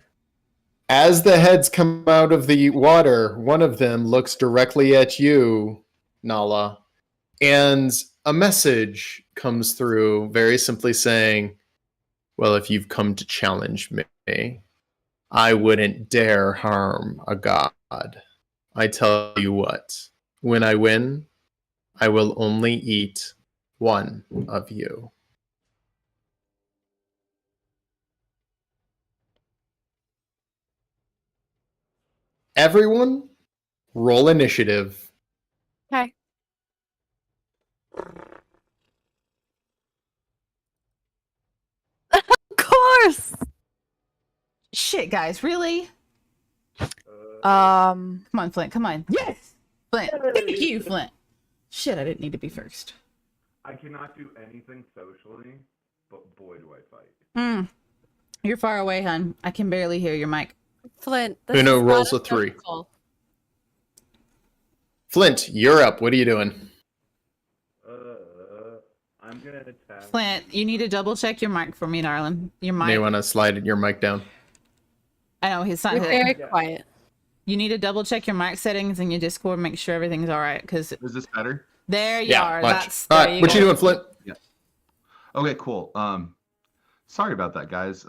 As the heads come out of the water, one of them looks directly at you, Nala, and a message comes through very simply saying, well, if you've come to challenge me, I wouldn't dare harm a god. I tell you what, when I win, I will only eat one of you. Everyone, roll initiative. Okay. Of course. Shit, guys, really? Um, Come on, Flint. Come on. Yes, Flint. Thank you, Flint. Shit, I didn't need to be first. I cannot do anything socially, but boy, do I fight. You're far away, hon. I can barely hear your mic. Flint. This Uno is not rolls a 3. social. Flint, you're up. What are you doing? I'm gonna attack. Flint, you need to double check your mic for me, darling. Your May mic. want to slide your mic down. I know he's not. You're very quiet. You need to double check your mic settings in your Discord. Make sure everything's all right. Because Is this better? there you Yeah, are. watch. That's All there right, you what go. you doing, Flint? Okay, cool. Sorry about that, guys.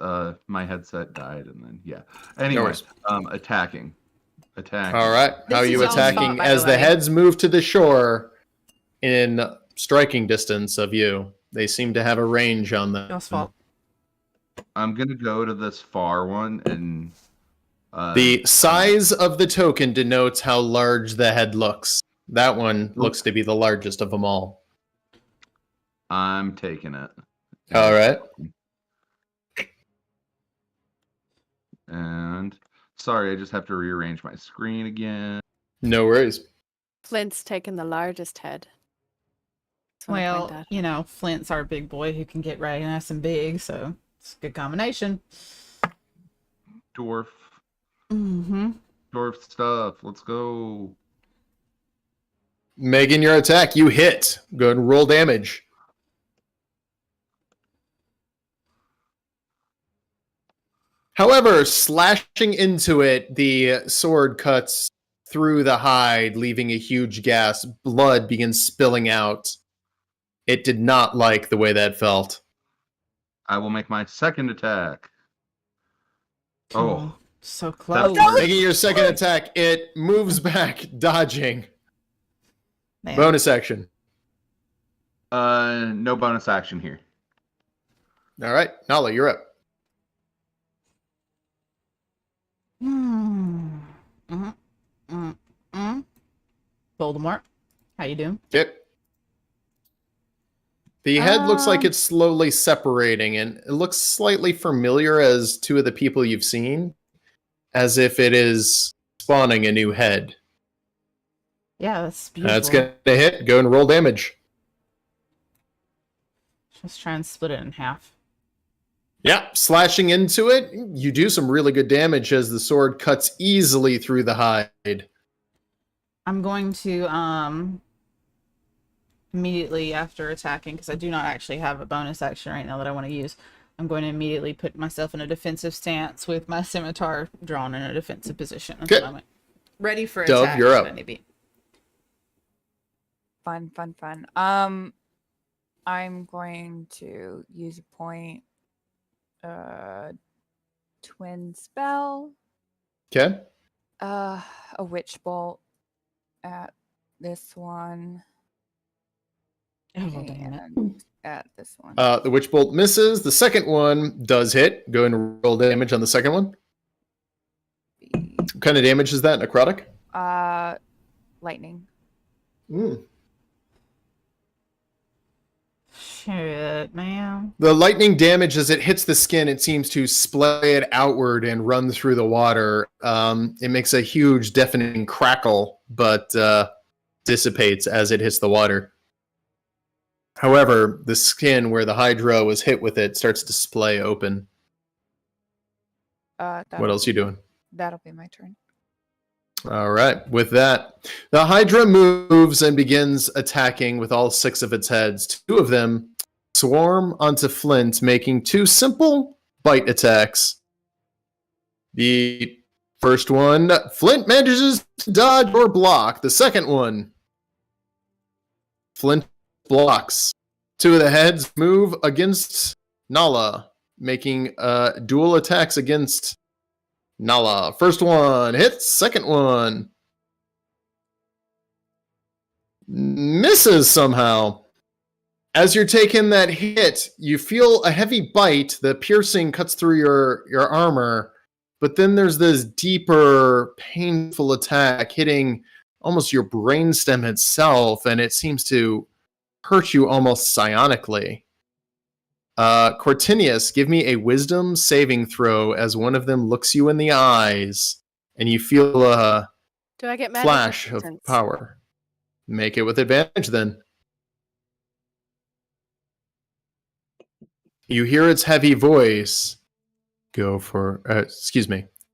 My headset died, and then yeah. Anyway, worries. attacking. All right. This How are you is y'all's attacking fault, by as the the way. heads move to the shore in striking distance of you? They seem to have a range on them. Y'all's fault. I'm gonna go to this far one and The size of the token denotes how large the head looks. That one looks to be the largest of them all. I'm taking it. All right. And sorry, I just have to rearrange my screen again. No worries. Flint's taking the largest head. Just wanna point Well, that you know, Flint's our big boy who can get right nice and big, so it's a good combination. Dwarf Mm-hmm. stuff. Let's go. Megan, your attack. You hit. Go ahead and roll damage. However, slashing into it, the sword cuts through the hide, leaving a huge gash. Blood begins spilling out. It did not like the way that felt. I will make my second attack. Oh, So close. Making your second attack, it moves back, dodging. Man. Bonus action. no bonus action here. All right, Nala, you're up. Voldemort, how you doing? Yep. The head looks like it's slowly separating, and it looks slightly familiar as two of the people you've seen, as if it is spawning a new head. Yeah, that's beautiful. That's going to hit. Go and roll damage. Just try and split it in half. Yeah, slashing into it, you do some really good damage as the sword cuts easily through the hide. I'm going to immediately after attacking, because I do not actually have a bonus action right now that I want to use. I'm going to immediately put myself in a defensive stance with my scimitar drawn in a defensive position at the moment. Ready for Dove, attack. you're should up. I need be. fun. I'm going to use a point. Twin spell. Okay. A witch bolt at this one. Oh, damn it. And at this one. The witch bolt misses. The second one does hit. Go and roll damage on the second one. What kind of damage is that? Necrotic? Lightning. Shit, man. The lightning damage, as it hits the skin, it seems to splay it outward and run through the water. It makes a huge, deafening crackle, but dissipates as it hits the water. However, the skin where the Hydra was hit with it starts to splay open. What else are you doing? That'll be my turn. All right. With that, the Hydra moves and begins attacking with all 6 of its heads. 2 of them swarm onto Flint, making 2 simple bite attacks. The first one, Flint manages to dodge or block. The second one, Flint blocks. 2 of the heads move against Nala, making dual attacks against Nala. First one hits, second one misses somehow. As you're taking that hit, you feel a heavy bite. The piercing cuts through your armor, but then there's this deeper, painful attack hitting almost your brainstem itself, and it seems to hurt you almost psionically. Cortinius, give me a wisdom saving throw as one of them looks you in the eyes, and you feel a Do I get magic flash of resistance? power. Make it with advantage then. You hear its heavy voice.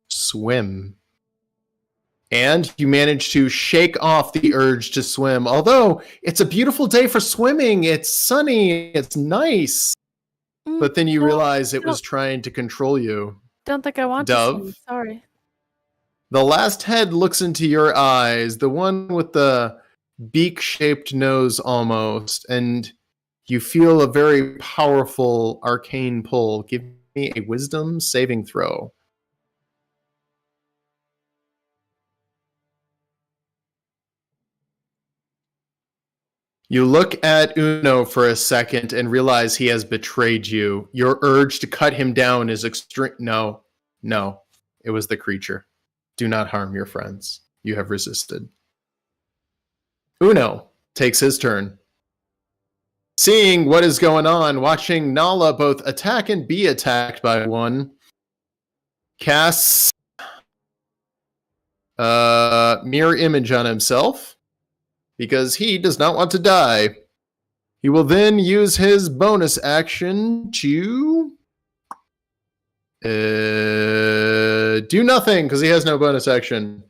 Swim. And you manage to shake off the urge to swim. Although it's a beautiful day for swimming. It's sunny. It's nice. But then you realize it was trying to control you. Don't think I want Dove. to swim. Sorry. The last head looks into your eyes, the one with the beak-shaped nose almost, and you feel a very powerful arcane pull. Give me a wisdom saving throw. You look at Uno for a second and realize he has betrayed you. Your urge to cut him down is extreme. No, it was the creature. Do not harm your friends. You have resisted. Uno takes his turn. Seeing what is going on, watching Nala both attack and be attacked by one, casts mirror image on himself because he does not want to die. He will then use his bonus action to do nothing because he has no bonus action.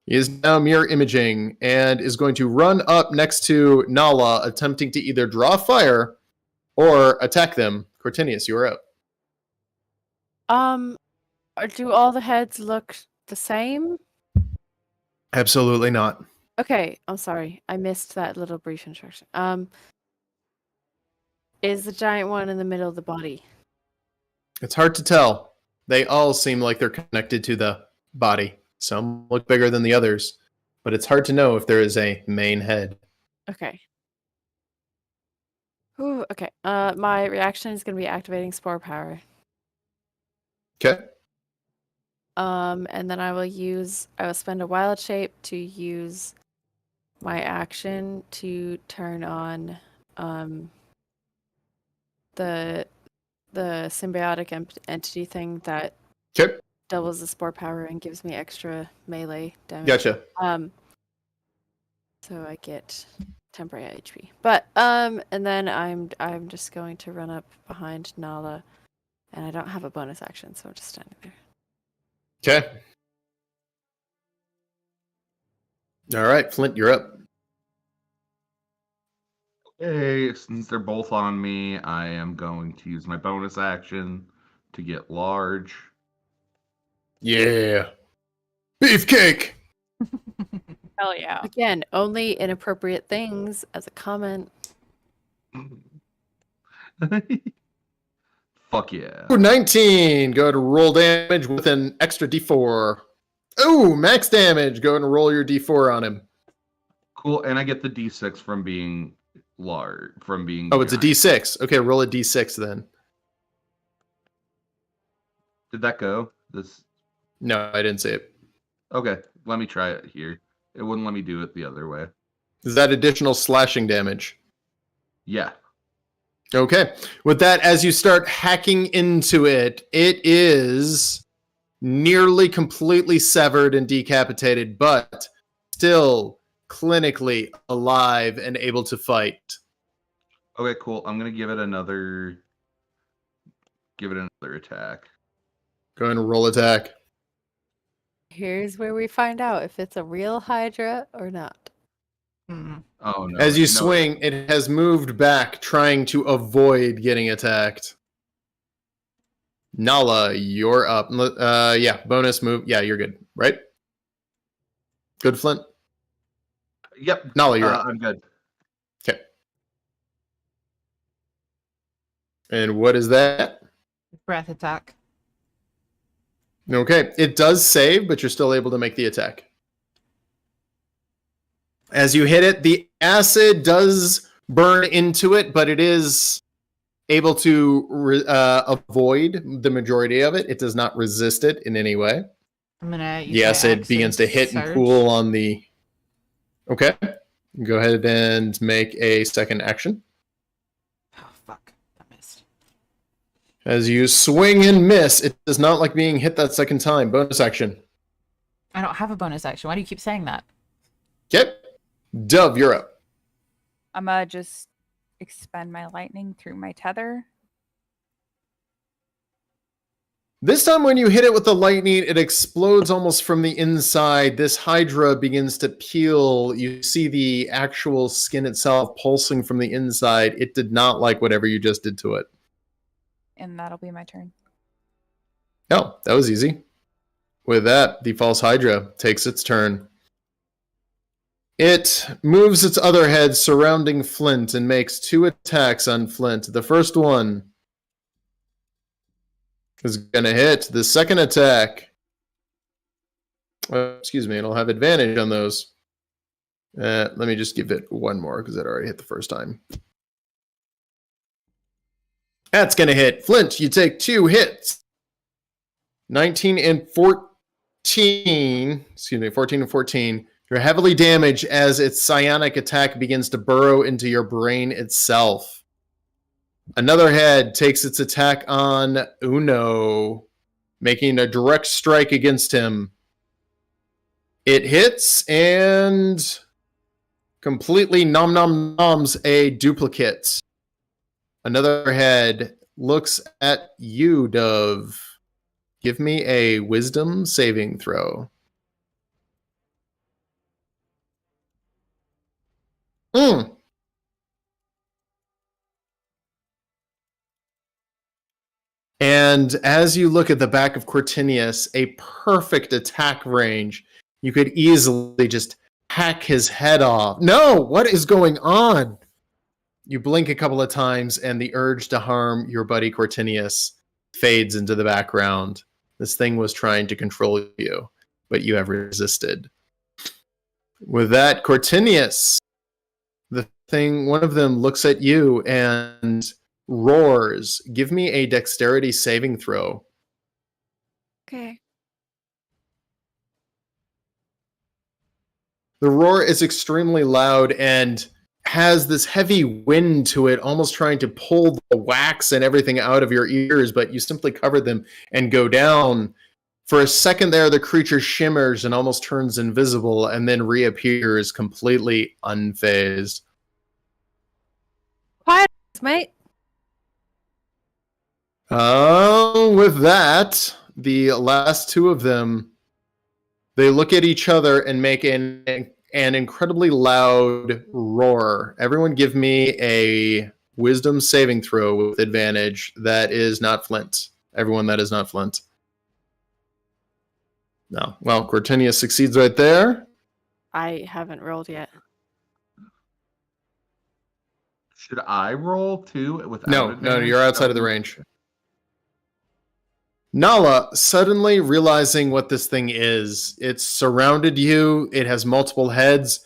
He is now mirror imaging and is going to run up next to Nala, attempting to either draw fire or attack them. Cortinius, you are up. Do all the heads look the same? Absolutely not. Okay, I'm sorry. I missed that little brief instruction. Is the giant one in the middle of the body? It's hard to tell. They all seem like they're connected to the body. Some look bigger than the others, but it's hard to know if there is a main head. Okay. Ooh, okay. My reaction is going to be activating spore power. Okay. And then I will spend a wild shape to use my action to turn on the symbiotic entity thing that Okay. doubles the spore power and gives me extra melee damage. Gotcha. So I get temporary HP. But and then I'm just going to run up behind Nala, and I don't have a bonus action, so I'm just standing there. Okay. All right, Flint, you're up. Hey, since they're both on me, I am going to use my bonus action to get large. Yeah. Beefcake! Hell yeah. Again, only inappropriate things as a comment. Fuck yeah. Ooh, 19. Go to roll damage with an extra d4. Oh, max damage. Go and roll your d4 on him. Cool, and I get the d6 from being large, from being Oh, it's a giant. d6. Okay, roll a d6 then. Did that go? This No, I didn't say it. Okay, let me try it here. It wouldn't let me do it the other way. Is that additional slashing damage? Yeah. Okay. With that, as you start hacking into it, it is nearly completely severed and decapitated, but still clinically alive and able to fight. Okay, cool. I'm gonna give it another attack. Go ahead and roll attack. Here's where we find out if it's a real Hydra or not. Mm. Oh no. As you no. swing, it has moved back, trying to avoid getting attacked. Nala, you're up. Yeah, bonus move. Yeah, you're good, right? Good, Flint? Yep. Nala, you're up. I'm good. Okay. And what is that? Breath attack. Okay, it does save, but you're still able to make the attack. As you hit it, the acid does burn into it, but it is able to avoid the majority of it. It does not resist it in any way. I'm gonna use The my acid begins to hit and surge. cool on the... Okay. Go ahead and make a second action. Oh fuck! I missed. As you swing and miss, it does not like being hit that second time. Bonus action. I don't have a bonus action. Why do you keep saying that? Okay. Dove, you're up. I'm gonna just expend my lightning through my tether. This time when you hit it with the lightning, it explodes almost from the inside. This Hydra begins to peel. You see the actual skin itself pulsing from the inside. It did not like whatever you just did to it. And that'll be my turn. Oh, that was easy. With that, the false Hydra takes its turn. It moves its other head surrounding Flint and makes 2 attacks on Flint. The first one is going to hit. The second attack, excuse me, it'll have advantage on those. Let me just give it one more because it already hit the first time. That's going to hit. Flint, you take 2 hits. 19 and 14. Excuse me, 14 and 14. You're heavily damaged as its psionic attack begins to burrow into your brain itself. Another head takes its attack on Uno, making a direct strike against him. It hits and completely noms a duplicate. Another head looks at you, Dove. Give me a wisdom saving throw. And as you look at the back of Cortinius, a perfect attack range, you could easily just hack his head off. No, what is going on? You blink a couple of times and the urge to harm your buddy Cortinius fades into the background. This thing was trying to control you, but you have resisted. With that, Cortinius, one of them looks at you and roars. Give me a dexterity saving throw. Okay. The roar is extremely loud and has this heavy wind to it, almost trying to pull the wax and everything out of your ears, but you simply cover them and go down. For a second there, the creature shimmers and almost turns invisible and then reappears completely unfazed. Quiet, mate. With that, the last 2 of them, they look at each other and make an incredibly loud roar. Everyone give me a wisdom saving throw with advantage. That is not Flint. Everyone that is not Flint. No. Well, Cortinius succeeds right there. I haven't rolled yet. Should I roll too? Without No, advantage? you're outside of the range. Nala, suddenly realizing what this thing is, it's surrounded you, it has multiple heads,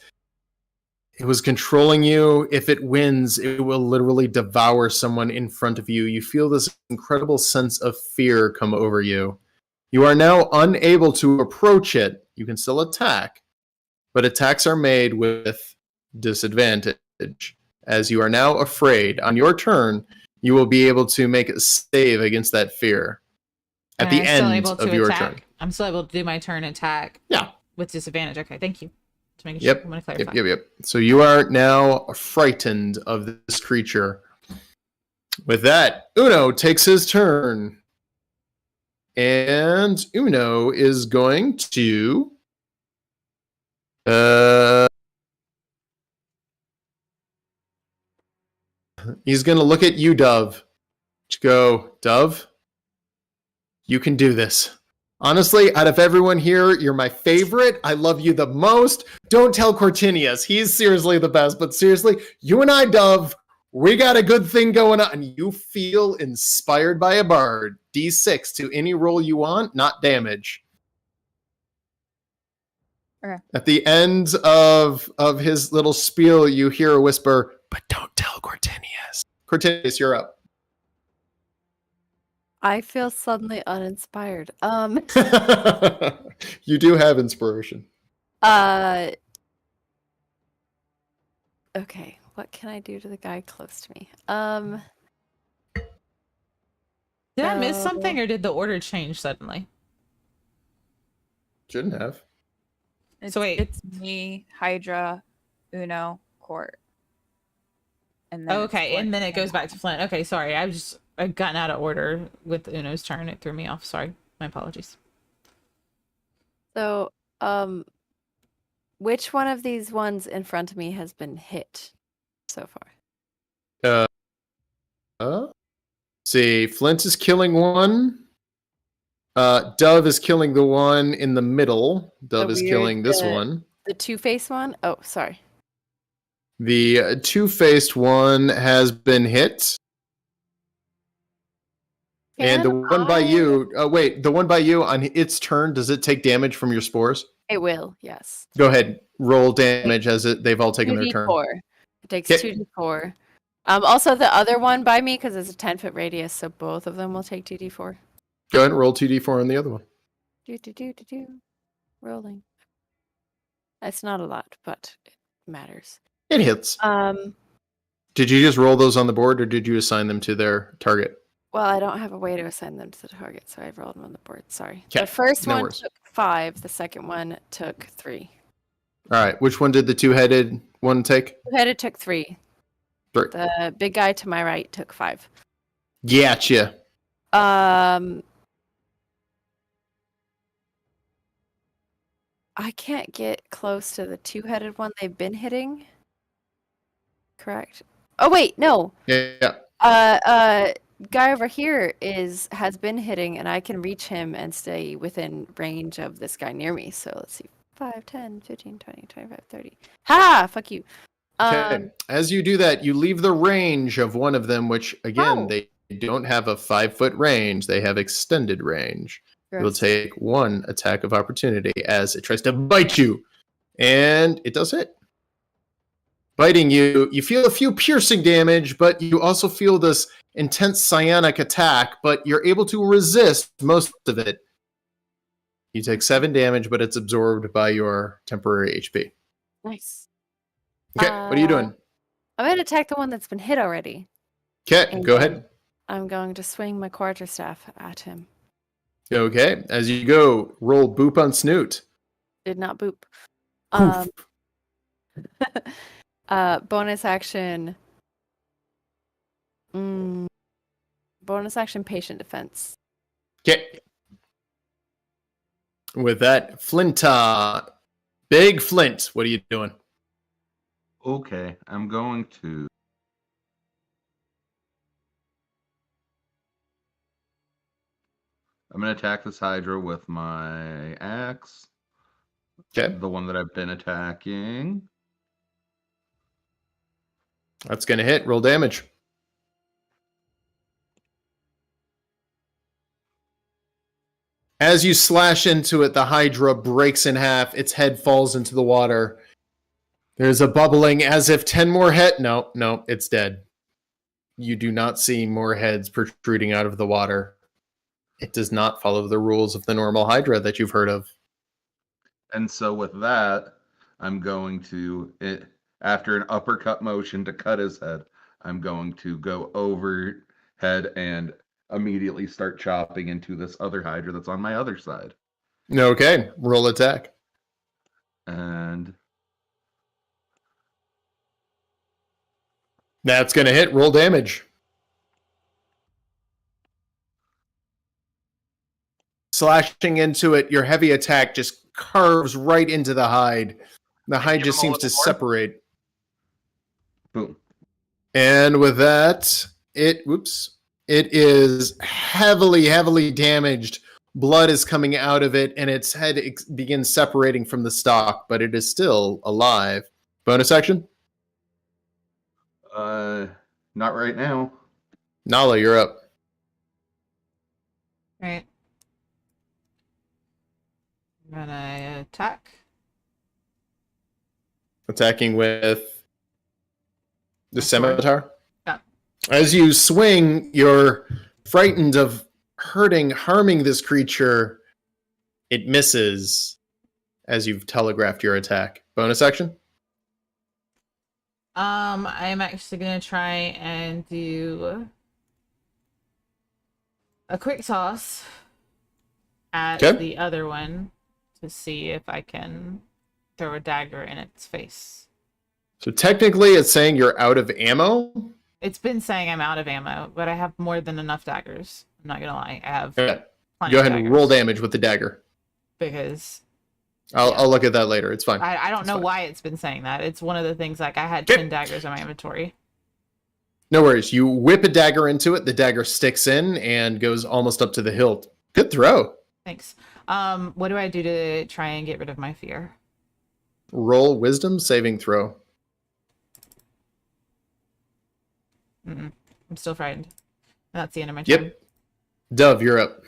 it was controlling you. If it wins, it will literally devour someone in front of you. You feel this incredible sense of fear come over you. You are now unable to approach it. You can still attack, but attacks are made with disadvantage. As you are now afraid, on your turn, you will be able to make a save against that fear. At the end of your turn. I'm still able to do my turn attack. Yeah. With disadvantage. Okay, thank you. To make Yep. sure. I'm going to clarify. Yep. So you are now frightened of this creature. With that, Uno takes his turn. And Uno is going to... he's going to look at you, Dove. Go, Dove, you can do this. Honestly, out of everyone here, you're my favorite. I love you the most. Don't tell Cortinius. He's seriously the best. But seriously, you and I, Dove, we got a good thing going on. And you feel inspired by a bard. D6 to any roll you want, not damage. Okay. At the end of his little spiel, you hear a whisper, but don't tell Cortinius. Cortinius, you're up. I feel suddenly uninspired. You do have inspiration. Okay, what can I do to the guy close to me? Did I miss So- something, or did the order change suddenly? Shouldn't have. Wait. It's me, Hydra, Uno, Court. And then it's Okay, and Flint then it goes and back to Flint. Okay, sorry. I've gotten out of order with Uno's turn. It threw me off. Sorry. My apologies. So, which one of these ones in front of me has been hit so far? See, Flint is killing one. Dove is killing the one in the middle. Dove is killing this one. The two-faced one? Oh, sorry. The two-faced one has been hit. And the one by you, wait, the one by you on its turn, does it take damage from your spores? It will, yes. Go ahead, roll damage as they've all taken their turn. 2d4. It takes Okay. 2d4. Also, the other one by me, because it's a 10-foot radius, so both of them will take 2d4. Go ahead and roll 2d4 on the other one. Do. Rolling. It's not a lot, but it matters. It hits. Did you just roll those on the board, or did you assign them to their target? Well, I don't have a way to assign them to the target, so I rolled them on the board. Sorry. Okay, The first no one worries. took 5. The second one took 3. All right, which one did the two-headed one take? Two-headed took 3. 3. The big guy to my right took 5. Gotcha. I can't get close to the two-headed one they've been hitting. Correct. Oh wait, no. Yeah. Guy over here has been hitting, and I can reach him and stay within range of this guy near me. So let's see. 5, 10, 15, 20, 25, 30. Ha! Fuck you. Okay. As you do that, you leave the range of one of them, which again, Oh. they don't have a 5-foot range. They have extended range. You'll Gross. take 1 attack of opportunity as it tries to bite you. And it does hit. Biting you, you feel a few piercing damage, but you also feel this intense psionic attack, but you're able to resist most of it. You take 7 damage, but it's absorbed by your temporary HP. Nice. Okay, what are you doing? I'm going to attack the one that's been hit already. Okay, And go then ahead. I'm going to swing my quarterstaff at him. Okay, as you go, roll boop on snoot. Did not boop. Poof. Bonus action. Bonus action patient defense. Okay. With that, Big Flint, what are you doing? Okay, I'm going to. I'm going to attack this Hydra with my axe. Okay, The one that I've been attacking. that's going to hit. Roll damage. As you slash into it, the Hydra breaks in half. Its head falls into the water. There's a bubbling as if 10 more head. No, it's dead. You do not see more heads protruding out of the water. It does not follow the rules of the normal Hydra that you've heard of. And so with that, I'm going to, after an uppercut motion to cut his head, I'm going to go overhead and immediately start chopping into this other Hydra that's on my other side. Okay, roll attack. And That's going to hit. Roll damage. Slashing into it, your heavy attack just carves right into the hide. The hide just seems to separate. boom. And with that, it is heavily damaged. Blood is coming out of it, and its head begins separating from the stalk, but it is still alive. Bonus action? Not right now. Nala, you're up. Right. I'm gonna attack. Attacking with the My sword. scimitar. Yeah. As you swing, you're frightened of harming this creature. It misses as you've telegraphed your attack. Bonus action? I'm actually gonna try and do a quick toss at Okay. the other one to see if I can throw a dagger in its face. So technically it's saying you're out of ammo. It's been saying I'm out of ammo, but I have more than enough daggers. I'm not gonna lie, I have Okay. plenty Go of ahead and daggers roll damage with the dagger. because I'll look at that later. It's fine. I don't It's know fine. why it's been saying that. It's one of the things, like, I had Okay. 10 daggers in my inventory. No worries. You whip a dagger into it. The dagger sticks in and goes almost up to the hilt. Good throw. Thanks. What do I do to try and get rid of my fear? Roll wisdom saving throw. I'm still frightened. That's the end of my turn. Yep. Dove, you're up.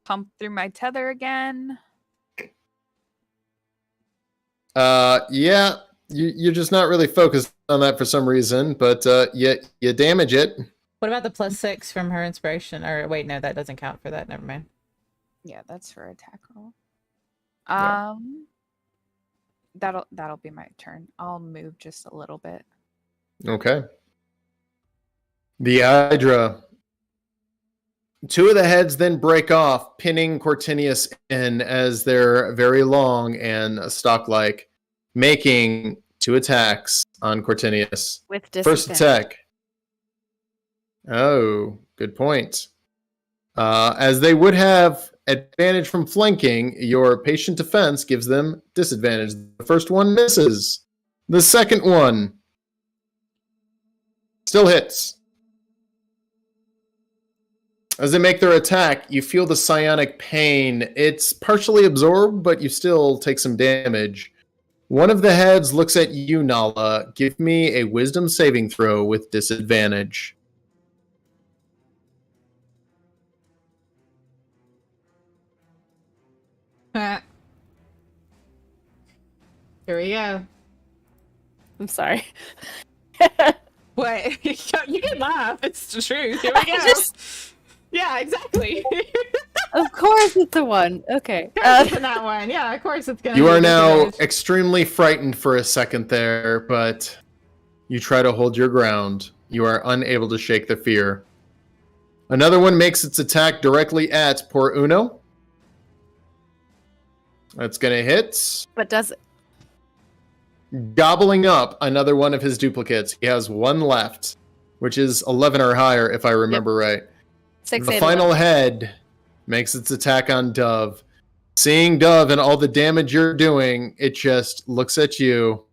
Pump through my tether again. Yeah, you're just not really focused on that for some reason, but you damage it. What about the +6 from her inspiration? Or wait, no, that doesn't count for that. Never mind. Yeah, that's for attack roll. Yeah. That'll be my turn. I'll move just a little bit. Okay. The Hydra. Two of the heads then break off, pinning Cortinius in as they're very long and stalk-like, making 2 attacks on Cortinius. With First disadvantage. attack. Oh, good point. As they would have advantage from flanking, your patient defense gives them disadvantage. The first one misses. The second one still hits. As they make their attack, you feel the psionic pain. It's partially absorbed, but you still take some damage. One of the heads looks at you, Nala. Give me a wisdom saving throw with disadvantage. Here we go. I'm sorry. What? You can laugh. It's the truth. Here we go. Yeah, exactly. Of course it's a 1. Okay. It's in that one. Yeah, of course it's gonna. You be are now disadvantage. extremely frightened for a second there, but you try to hold your ground. You are unable to shake the fear. Another one makes its attack directly at poor Uno. That's going to hit. But does it? Gobbling up another one of his duplicates. He has one left, which is 11 or higher, if I remember right. 6, The 8, final 11. head makes its attack on Dove. Seeing Dove and all the damage you're doing, it just looks at you.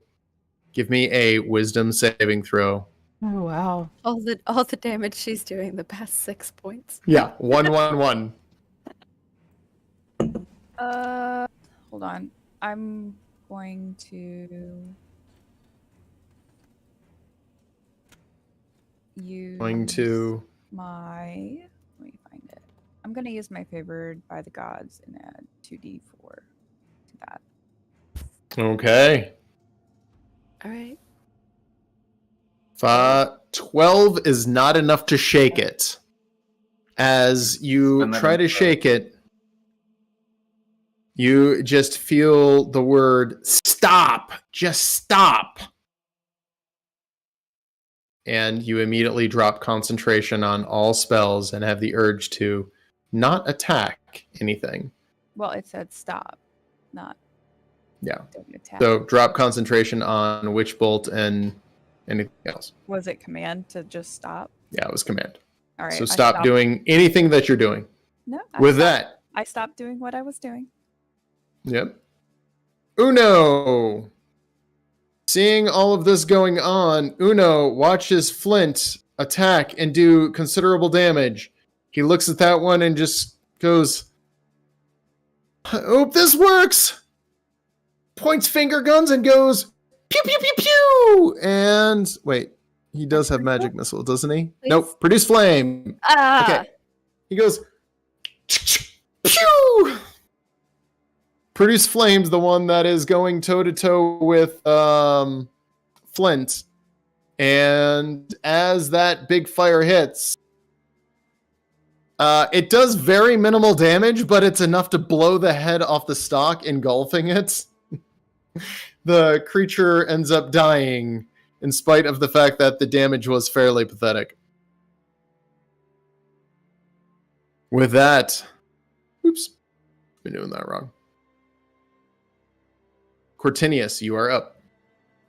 Give me a wisdom saving throw. Oh wow. All the damage she's doing the past 6 points. Yeah, 1-1-1. Hold on. I'm going to use my. Let me find it. I'm going to use my favored by the gods and add 2d4 to that. Okay. All right. 12 is not enough to shake it. As you And then try to it's, shake it, you just feel the word stop. Just stop. And you immediately drop concentration on all spells and have the urge to not attack anything. Well, it said stop, not Yeah. don't attack. So drop concentration on Witch Bolt and anything else. Was it command to just stop? Yeah, it was command. All right. So I stop stopped- doing anything that you're doing. No. With that, I stopped doing what I was doing. yep. Uno! Seeing all of this going on, Uno watches Flint attack and do considerable damage. He looks at that one and just goes, I hope this works! Points finger guns and goes, pew, pew, pew, pew! And, wait, he does have magic missile, doesn't he? Please. Nope, produce flame. Ah! Okay. He goes, pew! Produce Flame's the one that is going toe-to-toe with Flint. And as that big fire hits, It does very minimal damage, but it's enough to blow the head off the stalk, engulfing it. The creature ends up dying, in spite of the fact that the damage was fairly pathetic. With that, oops, been doing that wrong. Cortinius, you are up.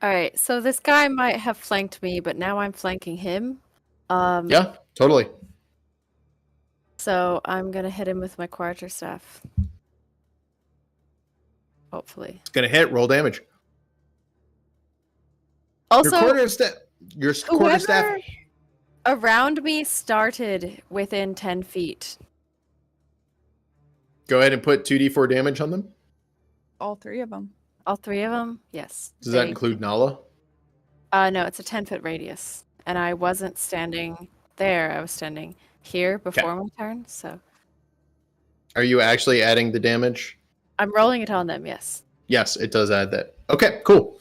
All right, so this guy might have flanked me, but now I'm flanking him. Yeah, totally. So I'm gonna hit him with my quarterstaff. Hopefully. It's gonna hit. Roll damage. Also, Your quarterstaff. whoever around me started within 10 feet. Go ahead and put 2d4 damage on them. All three of them. All three of them? Yes. Does that include Nala? No, it's a 10-foot radius. And I wasn't standing there. I was standing here before my turn, so. Are you actually adding the damage? I'm rolling it on them, yes. Yes, it does add that. Okay, cool.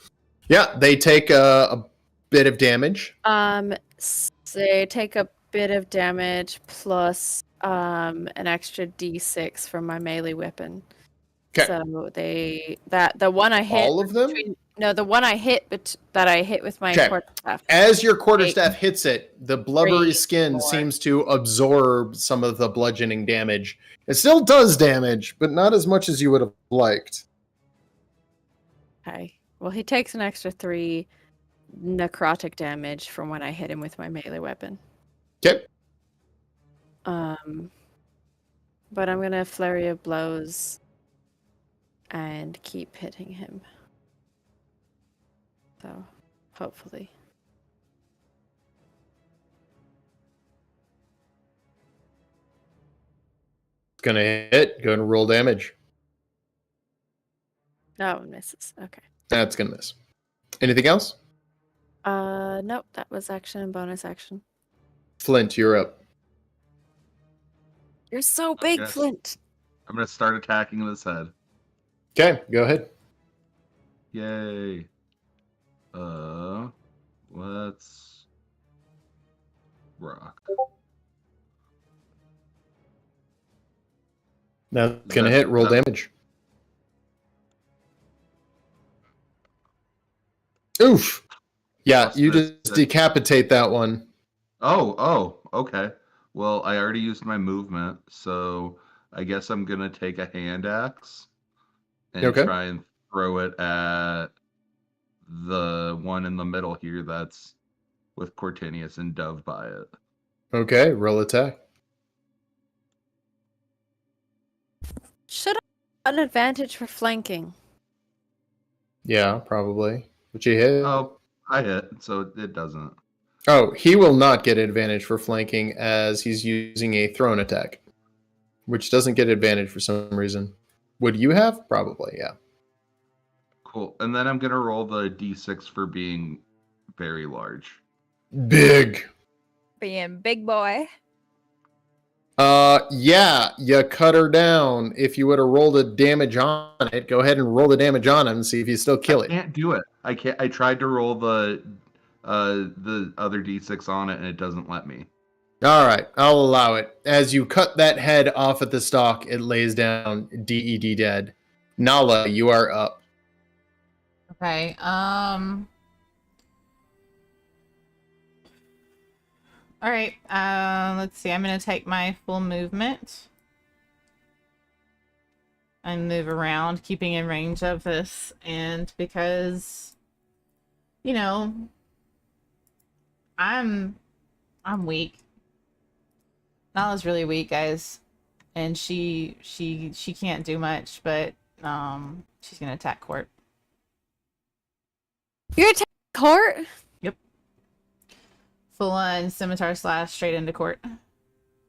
Yeah, they take a bit of damage. They take a bit of damage plus an extra d6 from my melee weapon. Okay. So the one I hit. All of them? No, the one I hit, that I hit with my quarterstaff. As your quarterstaff hits it, the blubbery 3, skin 4. seems to absorb some of the bludgeoning damage. It still does damage, but not as much as you would have liked. Okay. Well, he takes an extra 3 necrotic damage from when I hit him with my melee weapon. Okay. But I'm gonna flurry of blows and keep hitting him. So, hopefully. It's gonna hit. Go ahead and roll damage. Oh, it misses. Okay. That's gonna miss. Anything else? Nope. That was action and bonus action. Flint, you're up. You're so big, Yes. Flint. I'm gonna start attacking this head. Okay, go ahead. Yay. Let's rock. That's gonna hit. Roll damage. Oof. Yeah, Plus you this- just decapitate that one. Oh, okay. Well, I already used my movement, so I guess I'm gonna take a hand axe and Okay. try and throw it at the one in the middle here that's with Cortinius and Dove by it. Okay, roll attack. Should I have an advantage for flanking? Yeah, probably. But you hit. Oh, I hit, so it doesn't. Oh, he will not get advantage for flanking as he's using a thrown attack, which doesn't get advantage for some reason. Would you have? Probably, yeah. Cool. And then I'm gonna roll the d6 for being very large. Big. Being big boy. Yeah, you cut her down. If you would have rolled a damage on it, go ahead and roll the damage on him and see if you still kill I it. can't do it. I can't. I tried to roll the other d6 on it, and it doesn't let me. All right, I'll allow it. As you cut that head off at the stalk, it lays down DED dead. Nala, you are up. Okay. All right. Let's see. I'm gonna take my full movement and move around, keeping in range of this. And because, you know, I'm weak. Nala's really weak, guys, and she can't do much. But she's gonna attack Court. You're attacking Court? Full on scimitar slash straight into Court.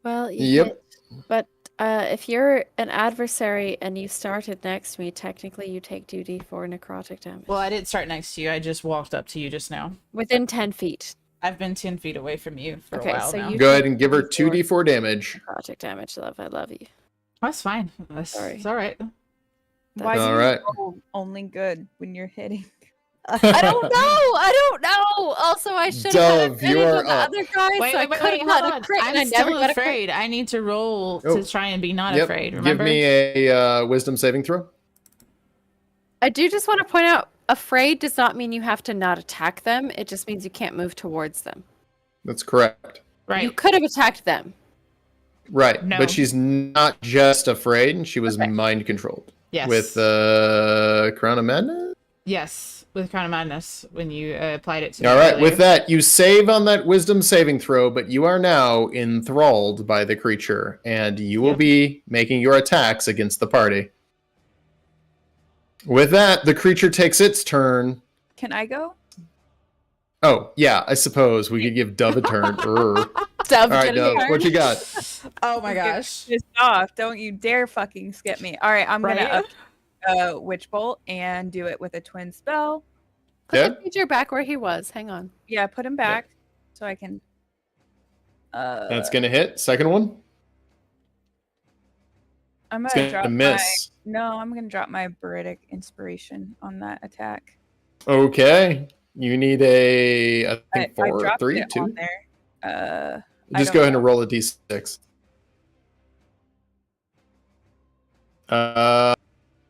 Well, you Yep. hit. But if you're an adversary and you started next to me, technically you take 2d4 necrotic damage. Well, I didn't start next to you. I just walked up to you just now. Within 10 feet. I've been 10 feet away from you for Okay, a while so now. you- Go ahead and give her 2d4. 2d4 damage. Necrotic damage, love. I love you. That's fine. That's Sorry. It's all right. Why All do right. you roll only good when you're hitting? I don't know. I don't know. Also, I should have Dove, had you are the up. other guy, Wait, so I wait, wait, could wait, have hold gotten on. a crit, and I I'm never still got a crit. afraid. I need to roll Oh. to try and be not Yep. afraid, Give remember? me a wisdom saving throw. I do just want to point out, afraid does not mean you have to not attack them. It just means you can't move towards them. That's correct. Right. You could have attacked them. Right. No. But she's not just afraid. She was Okay. mind controlled. Yes. With Crown of Madness? Yes, with Crown of Madness when you applied it to All me right. earlier. With that, you save on that wisdom saving throw, but you are now enthralled by the creature, and you will Yep. be making your attacks against the party. With that, the creature takes its turn. Can I go? Oh, yeah, I suppose we could give Dove a turn. All Dove, right, get a Dove, turn. what you got? Oh my Get gosh. pissed off. Don't you dare fucking skip me. All right, I'm Right? gonna up Witch Bolt and do it with a twin spell. Put Yeah? the creature back where he was. Hang on. Yeah, put him back so I can. That's going to hit. Second one? I'm It's gonna going drop to miss. I'm gonna drop my Beritic inspiration on that attack. Okay. You need I think I 4 or dropped 3, it 2. on there. I Just don't go ahead know. and roll a d6.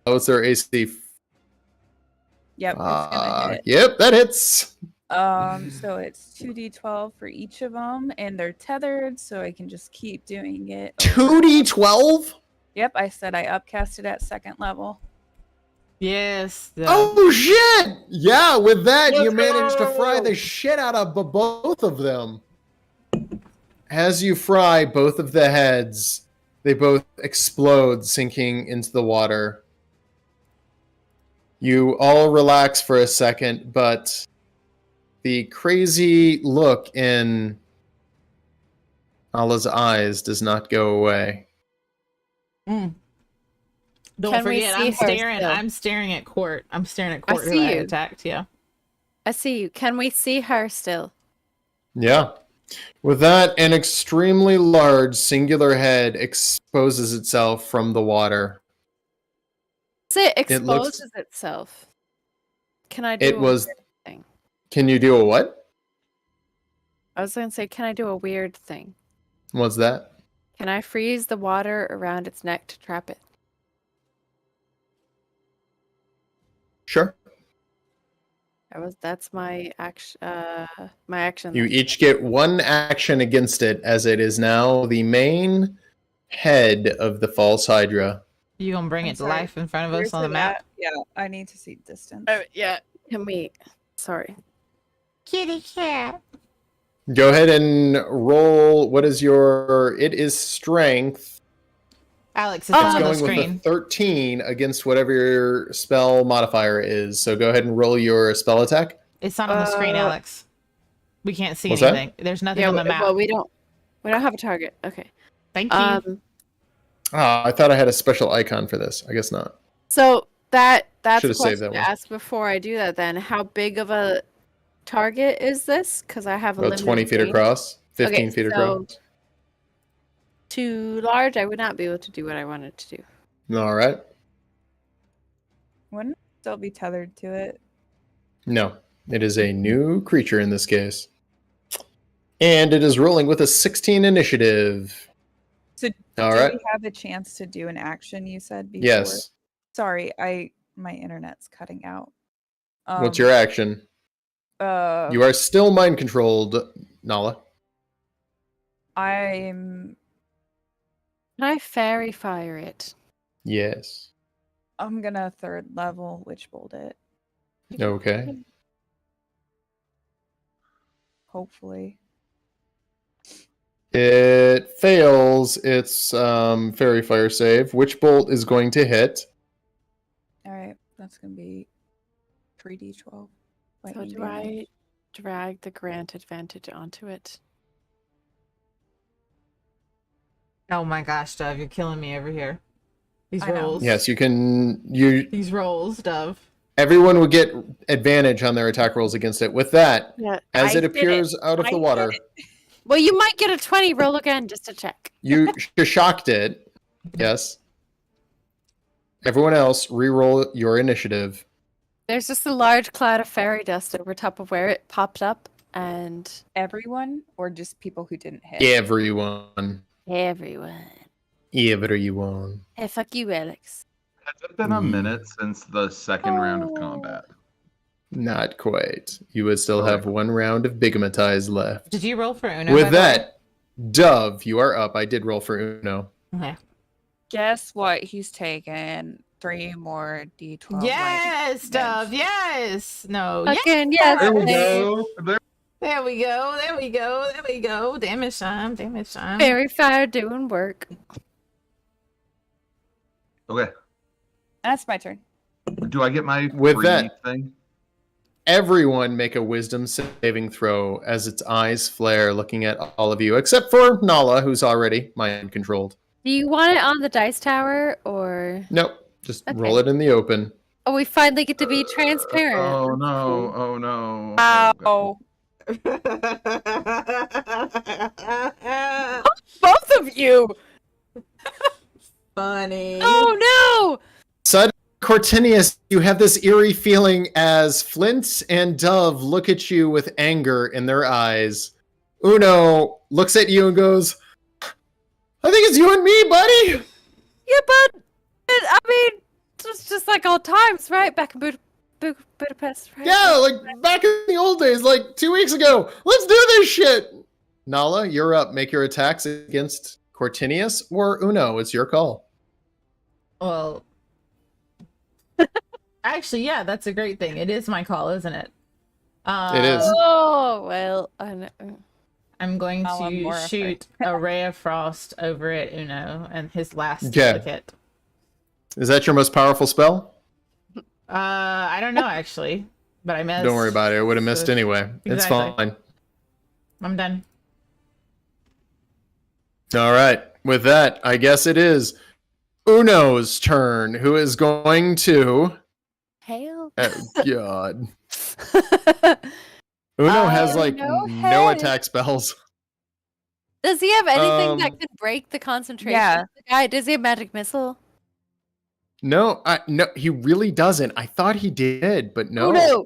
What's their AC? Yep, it's gonna hit. Yep, that hits. So it's 2d12 for each of them, and they're tethered, so I can just keep doing it. 2d12? Yep, I said I upcasted at second level. Yes. Oh shit! Yeah, with that you Let's managed to fry go! the shit out of both of them. As you fry both of the heads, they both explode, sinking into the water. You all relax for a second, but the crazy look in Allah's eyes does not go away. Don't Can we forget, see her still? I'm staring at Court. I'm staring at Court who see I you. attacked, yeah. I see you. Can we see her still? Yeah. With that, an extremely large singular head exposes itself from the water. It It looks- exposes itself. Can I do It a was. weird thing? Can you do a what? I was going to say, can I do a weird thing? What's that? Can I freeze the water around its neck to trap it? Sure. That's my action. My action. You then. each get one action against it, as it is now the main head of the false Hydra. You gonna bring I'm it to sorry. life in front of Where's us on the it map? at? Yeah, I need to see distance. Oh yeah. Can we? Sorry. Kitty cat. Go ahead and roll. What is your? It is strength. Alex, it's It's on the going with screen. a 13 against whatever your spell modifier is. So go ahead and roll your spell attack. It's not on the screen, Alex. We can't see What's that? anything. There's nothing Yeah. on the map. Well, we don't have a target. Okay. Thank you. I thought I had a special icon for this. I guess not. So that's Should've a saved question that to one. ask before I do that. Then, how big of a target is this? Because I have a About limited 20 feet range. across, 15 Okay, feet so- across. Too large, I would not be able to do what I wanted to do. All right. Wouldn't it still be tethered to it? No, it is a new creature in this case. And it is rolling with a 16 initiative. So All do right. we have a chance to do an action? You said before. Yes. Sorry, my internet's cutting out. What's your action? You are still mind controlled, Nala. I'm Can I fairy fire it? Yes. gonna third level witch bolt it. Okay. Hopefully. It fails its fairy fire save. Witch bolt is going to hit. All right, that's gonna be 3d12. So lightning do damage. I drag the grant advantage onto it? Oh my gosh, Dove, you're killing me over here. These I know. rolls. Yes, you can. These rolls, Dove. Everyone would get advantage on their attack rolls against it. With that, Yeah. as I it did appears out of I the did water, it. Well, you might get a 20. Roll again just to check. you shocked it. Yes. Everyone else, re-roll your initiative. There's just a large cloud of fairy dust over top of where it popped up, and Everyone or just people who didn't hit? Everyone. everyone. Everyone. Hey, fuck you, Alex. Has it been a minute since the second round of combat? Not quite. You would still Okay. have one round of Bigmatize left. Did you roll for Uno? by With the that, Dove, you are up. I did roll for Uno. way? Okay. Guess what? He's taken 3 more D12. Yes, Dove. Yes. No. Fucking yes. There we Hey. go. There we go. There we go. There we go. Damage time. Damage time. Fairy fire doing work. Okay. That's my turn. Do I get my With free that- thing? Everyone make a wisdom saving throw as its eyes flare looking at all of you, except for Nala, who's already mind controlled. Do you want it on the dice tower, or... Nope. Just Okay. roll it in the open. Oh, we finally get to be transparent. Oh no! Oh no! Ow. Both of you! Funny. Oh, no! Suddenly, Cortinius, you have this eerie feeling as Flint and Dove look at you with anger in their eyes. Uno looks at you and goes, I think it's you and me, buddy! Yeah, but... I mean, it's just like old times, right? Back in Budapest, right? Yeah, like back in the old days, like 2 weeks ago. Let's do this shit! Nala, you're up. Make your attacks against Cortinius or Uno. It's your call. Well, actually, yeah, that's a great thing. It is my call, isn't it? It is. Oh, well, I know. I'm going Oh, I'm to more shoot a ray of frost over at Uno and his last Okay. duplicate. Is that your most powerful spell? I don't know actually, but I missed. Don't worry about it. I would have missed So- anyway. It's Exactly. fine. I'm done. All right. With that, I guess it is Uno's turn, who is going to. Hail. Oh, God. Uno has like no no head. attack spells. Does he have anything that Um, could break the concentration yeah. of the guy? Does he have magic missile? No, he really doesn't. I thought he did, but no.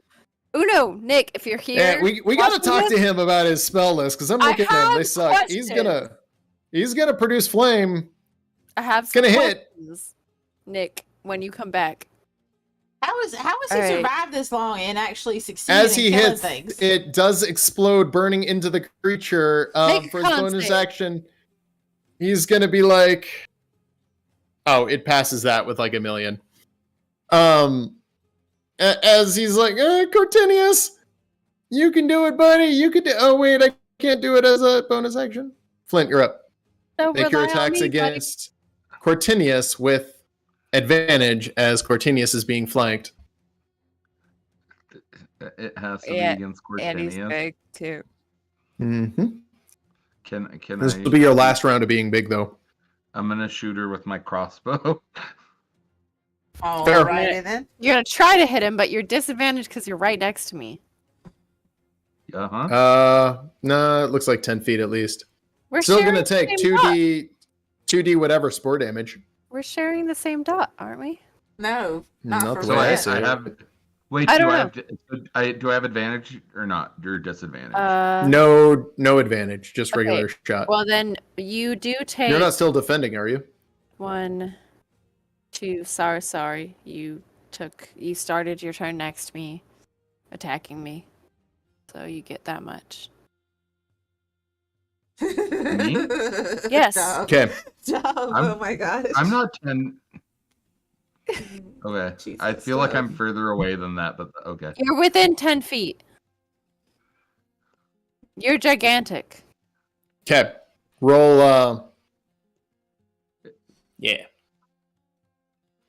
Uno, Nick, if you're here, Yeah, we got to watching talk this, to him about his spell list because I'm I looking at them. They have suck. questions. He's gonna produce flame. I have It's some gonna hit. questions. Nick, when you come back. How has he Alright. survived this long and actually succeeded As he in killing hits, things? it does explode, burning into the creature. Make a For his con bonus save. action, he's gonna be like, "Oh, it passes that with like a million." As he's like, Cortinius, you can do it, buddy. You can do. Oh wait, I can't do it as a bonus action. Flint, you're up. So Make your rely on attacks me, buddy. against Cortinius with advantage as Cortinius is being flanked. It has to Yeah, be against And he's Cortinius. big too. Mm-hmm. Can This I? will be your last round of being big, though. I'm gonna shoot her with my crossbow. Fair. Alrighty then. You're gonna try to hit him, but you're disadvantaged because you're right next to me. Uh-huh. No, it looks like 10 feet at least. We're Still sharing gonna the take same dot. 2d whatever spore damage. We're sharing the same dot, aren't we? No, Not not the for way I Flint. see I it. have. Wait, I do don't I have? Do I have advantage or not? You're disadvantage. No advantage, just okay. regular shot. Well, then you do take You're not still defending, are you? 1, 2. Sorry. You started your turn next to me, attacking me. So you get that much. Yes. Dove. Okay. Dove, oh my gosh. I'm not 10. Okay. I Jesus, feel like I'm Dove. further away than that, but okay. You're within 10 feet. You're gigantic. Okay. Roll, yeah.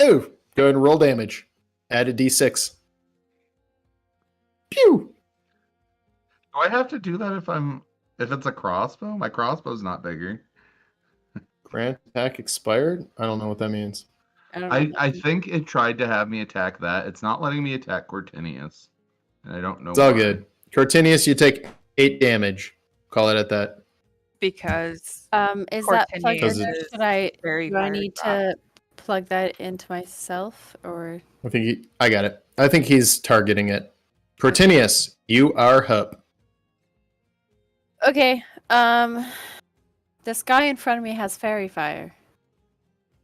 Oh, go ahead and roll damage. Add a d6. Pew! Do I have to do that if it's a crossbow? My crossbow's not bigger. Grant attack expired? I don't know what that means. I don't know. I think it tried to have me attack that. It's not letting me attack Cortinius. And I don't know It's all why. good. Cortinius, you take 8 damage. Call it at that. Because Is that plugged Cortinius in? is Should I? very, Do I very need bad. to plug that into myself, or I got it. I think he's targeting it. Protinius, you are Hup. Okay. This guy in front of me has fairy fire.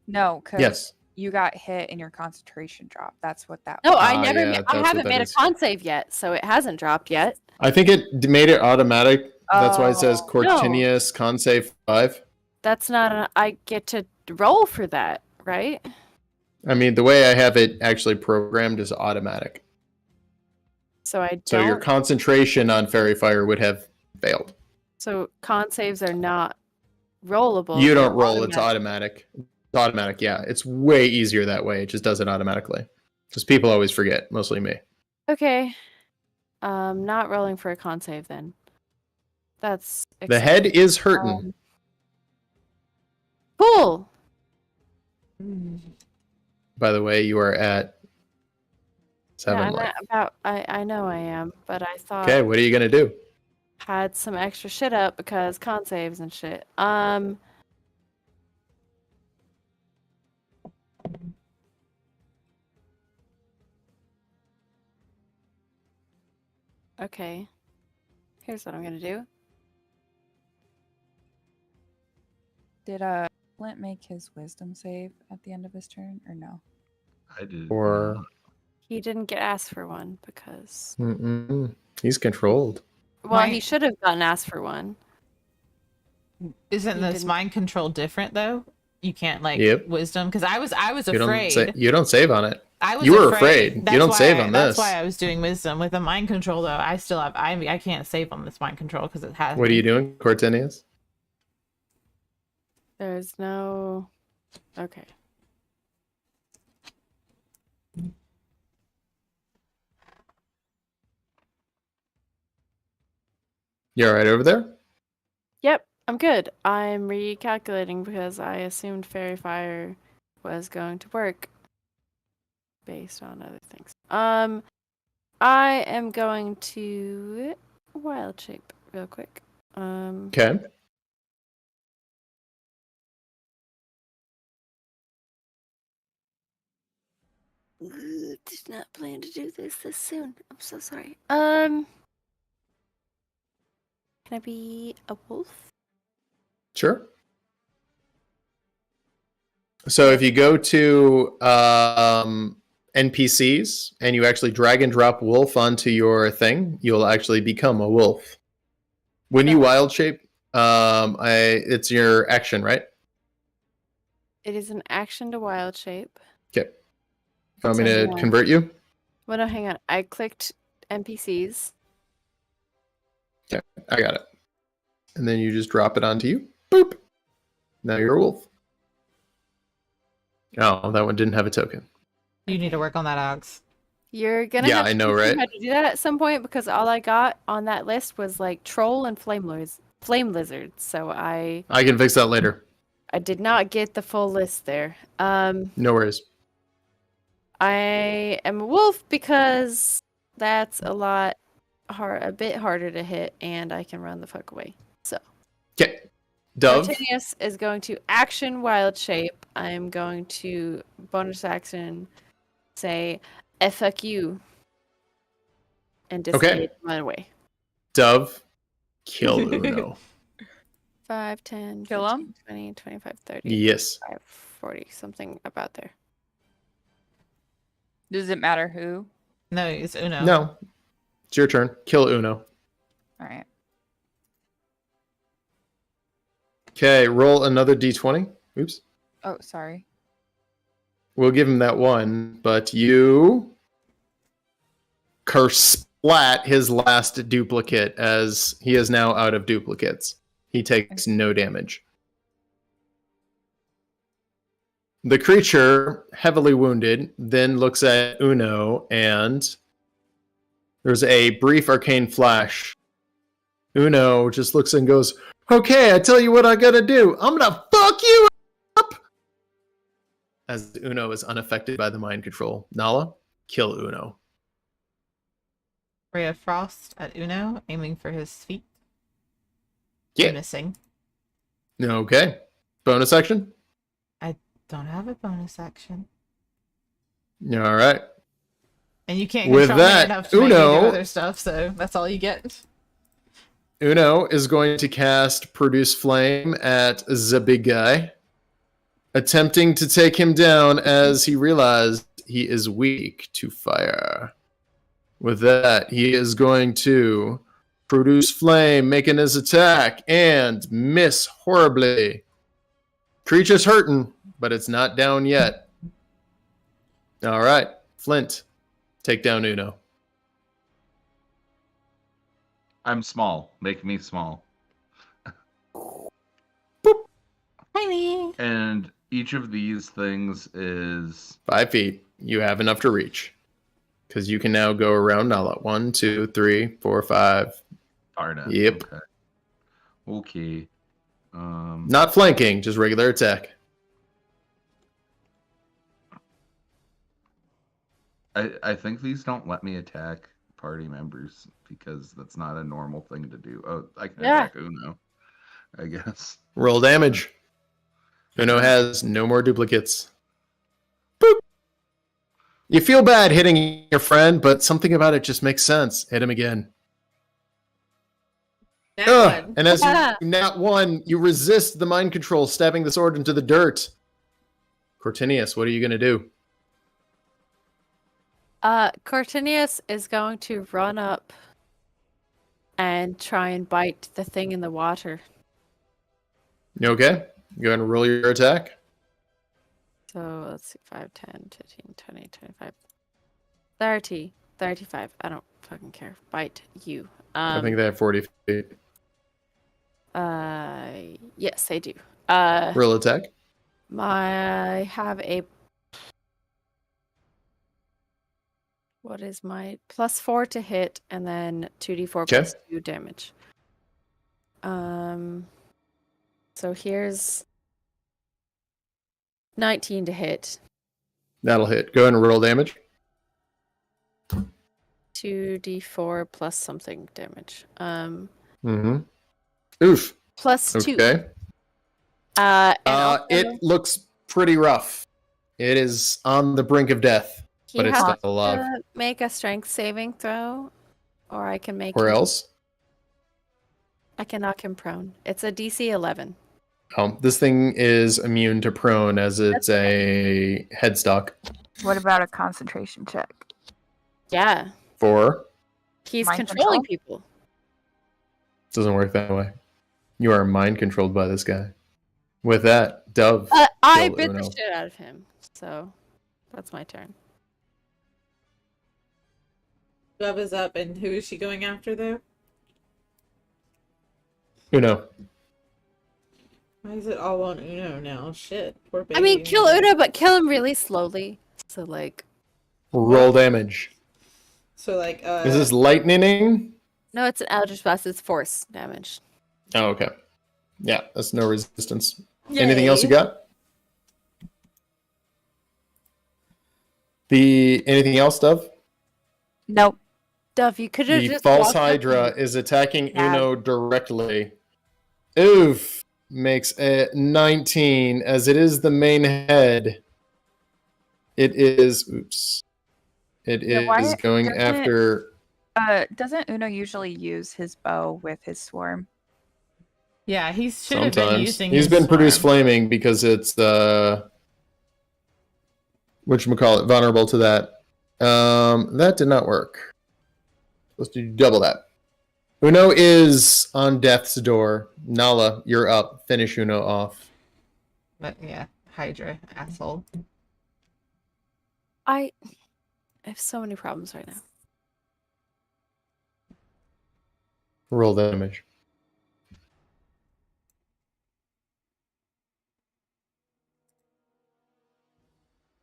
No, because Yes. you got hit and your concentration dropped. That's what that No, was. I Ah, never. yeah, I that's what haven't that made a is. con save yet, so it hasn't dropped yet. I think it made it automatic. That's why it says Oh. Cortinius con save 5. That's not. I get to roll for that, right? I mean, the way I have it actually programmed is automatic. So I don't. So your concentration on fairy fire would have failed. So con saves are not rollable. You they're don't roll, it's automatic. It's automatic, yeah. It's way easier that way. It just does it automatically. Because people always forget, mostly me. Okay. Not rolling for a con save then. That's The head is hurting. Cool. By the way, you are at 7 Yeah, I'm life. at about. I know I am, but I thought Okay, what are you going to do? had some extra shit up because con saves and shit. Okay. Here's what I'm gonna do. Did Flint make his wisdom save at the end of his turn or no? I did. Or He didn't get asked for one because he's controlled. well, he Right. should have gotten asked for one. Isn't You this didn't- mind control different though? You can't like Yep. wisdom because I was You afraid. you don't save on it. I was you were afraid. You That's don't why save on That's this. why I was doing wisdom with the mind control though. I still have I can't save on this mind control because it has. What are me. you doing, Cortinius? There's no. Okay. You all right over there? Yep, I'm good. I'm recalculating because I assumed fairy fire was going to work based on other things. I am going to wild shape real quick. Okay. Did not plan to do this soon. I'm so sorry. Can I be a wolf? Sure. So if you go to NPCs and you actually drag and drop wolf onto your thing, you'll actually become a wolf. When you wild shape, it's your action, right? It is an action to wild shape. Okay. You want me So, to yeah. convert you? Well, no, hang on. I clicked NPCs. Okay, I got it. And then you just drop it onto you. Boop. Now you're a wolf. Oh, that one didn't have a token. You need to work on that, Ox. You're gonna Yeah, have I to know, teach me right? how to do that at some point because all I got on that list was like troll and flame lizards. So I I can fix that later. did not get the full list there. No worries. I am a wolf because that's a bit harder to hit, and I can run the fuck away. So Okay. Dove. Martinius is going to action wild shape. I'm going to bonus action say fuck you and disengage Okay. and run away. Dove. Kill Uno. 5, 10, Kill 15, 20, 25, 30, Yes. 35, 40, something about there. Does it matter who? No, it's Uno. No. It's your turn. Kill Uno. All right. Okay, roll another d20. Oops. Oh, sorry. We'll give him that one, but you splat his last duplicate as he is now out of duplicates. He takes no damage. The creature, heavily wounded, then looks at Uno and there's a brief arcane flash. Uno just looks and goes, "Okay, I tell you what I gotta do. I'm gonna fuck you up!" As Uno is unaffected by the mind control. Nala, kill Uno. Ray of Frost at Uno, aiming for his feet. Yeah. Missing. Okay. Bonus action? I don't have a bonus action. All right. And you can't With control me that, enough to make me do Uno- other stuff, so that's all you get. Uno is going to cast Produce Flame at the big guy, attempting to take him down as he realized he is weak to fire. With that, he is going to Produce Flame, making his attack, and miss horribly. Creature's hurting, but it's not down yet. All right, Flint, take down Uno. I'm small. Make me small. Tiny. And each of these things is 5 feet. You have enough to reach. Because you can now go around Nala. 1, 2, 3, 4, 5. far enough. Yep. Okay. Not flanking, just regular attack. I think these don't let me attack party members because that's not a normal thing to do. Oh, I can Yeah. attack Uno, I guess. Roll damage. Uno has no more duplicates. Boop. You feel bad hitting your friend, but something about it just makes sense. Hit him again. Ugh. And as you nat 1, you resist the mind control, stabbing the sword into the dirt. Cortinius, what are you going to do? Cortinius is going to run up and try and bite the thing in the water. You okay? Go ahead and roll your attack. So let's see, 5, 10, 15, 20, 25, 30, 35. I don't fucking care. Bite you. I think they have 40 feet. Yes, they do. Roll attack. I have a. What is my +4 to hit, and then 2d4 Okay. plus 2 damage. So here's 19 to hit. That'll hit. Go ahead and roll damage. 2d4 plus something damage. Mm-hmm. Oof. Plus 2. Okay. And also, It looks pretty rough. It is on the brink of death, he but it's has still alive. to make a strength saving throw, or I can make Or him, else? I can knock him prone. It's a DC 11. This thing is immune to prone as it's a headstock. What about a concentration check? Yeah, 4. he's Mind controlling control? people. Doesn't work that way. You are mind controlled by this guy. With that, Dove. I kill bit Uno. the shit out of him, so that's my turn. Dove is up, and who is she going after, though? Uno. Why is it all on Uno now? Shit, poor baby. I mean, kill Uno, but kill him really slowly. So, like, Roll damage. So, like, Is this lightning? no, it's an Eldritch Blast. It's force damage. Oh, okay. Yeah, that's no resistance. Anything else you got? Anything else, Dove? Nope. Duff, you could have The just false walked up hydra and- is attacking Yeah. Uno directly. Oof. Makes a 19. As it is the main head, it is... Oops. It Yeah, is why going doesn't- after... Doesn't Uno usually use his bow with his swarm? Yeah, he should have been Sometimes. using. He's his been produced swarm. flaming because it's whatchamacallit, vulnerable to that. That did not work. Supposed to do double that. Uno is on death's door. Nala, you're up. Finish Uno off. But yeah, Hydra asshole. I have so many problems right now. Roll damage.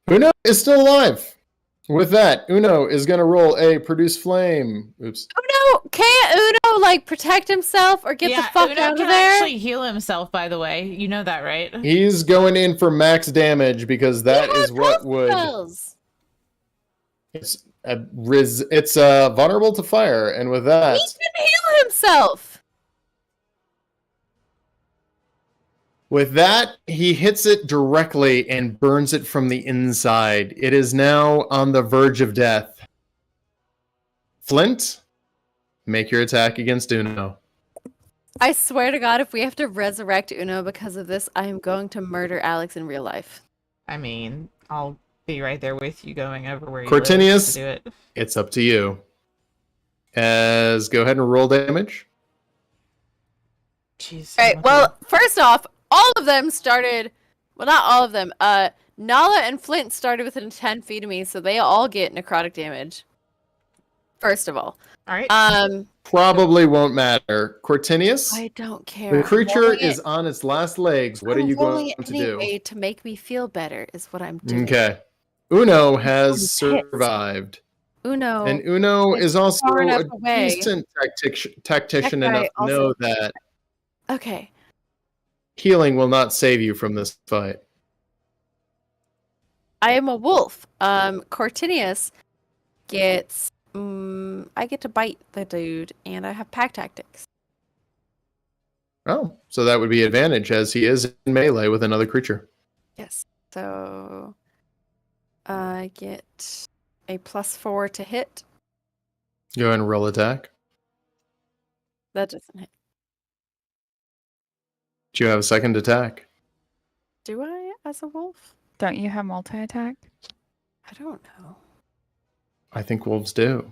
Uno is still alive. With that, Uno is going to roll a produce flame. Oops. Uno, can't Uno like protect himself or get the fuck Uno out of can there? actually heal himself. By the way, you know that, right? He's going in for max damage because that He is has what health would... spells. It's vulnerable to fire, and with that, He can heal himself. With that, he hits it directly and burns it from the inside. It is now on the verge of death. Flint, make your attack against Uno. I swear to God, if we have to resurrect Uno because of this, I am going to murder Alex in real life. I mean, I'll be right there with you going over where you Cortinius, live to do it. it's up to you. Go ahead and roll damage. Jeez. All right. Well, first off, all of them started. Well, not all of them. Nala and Flint started within 10 feet of me, so they all get necrotic damage. First of all. All right. Probably won't matter. Cortinius, I don't care. the creature rolling is it- on its last legs. What are I'm you rolling going it to do? anyway to make me feel better is what I'm doing. Okay. Uno has Hits. survived. Uno. And Uno it's is also far enough a away. decent tactician That guy enough to know also- that Okay. healing will not save you from this fight. I am a wolf. Cortinius gets. I get to bite the dude, and I have pack tactics. Oh, so that would be advantage as he is in melee with another creature. Yes. So I get a +4 to hit. Go ahead and roll attack. That doesn't hit. Do you have a second attack? Do I as a wolf? Don't you have multi-attack? I don't know. I think wolves do.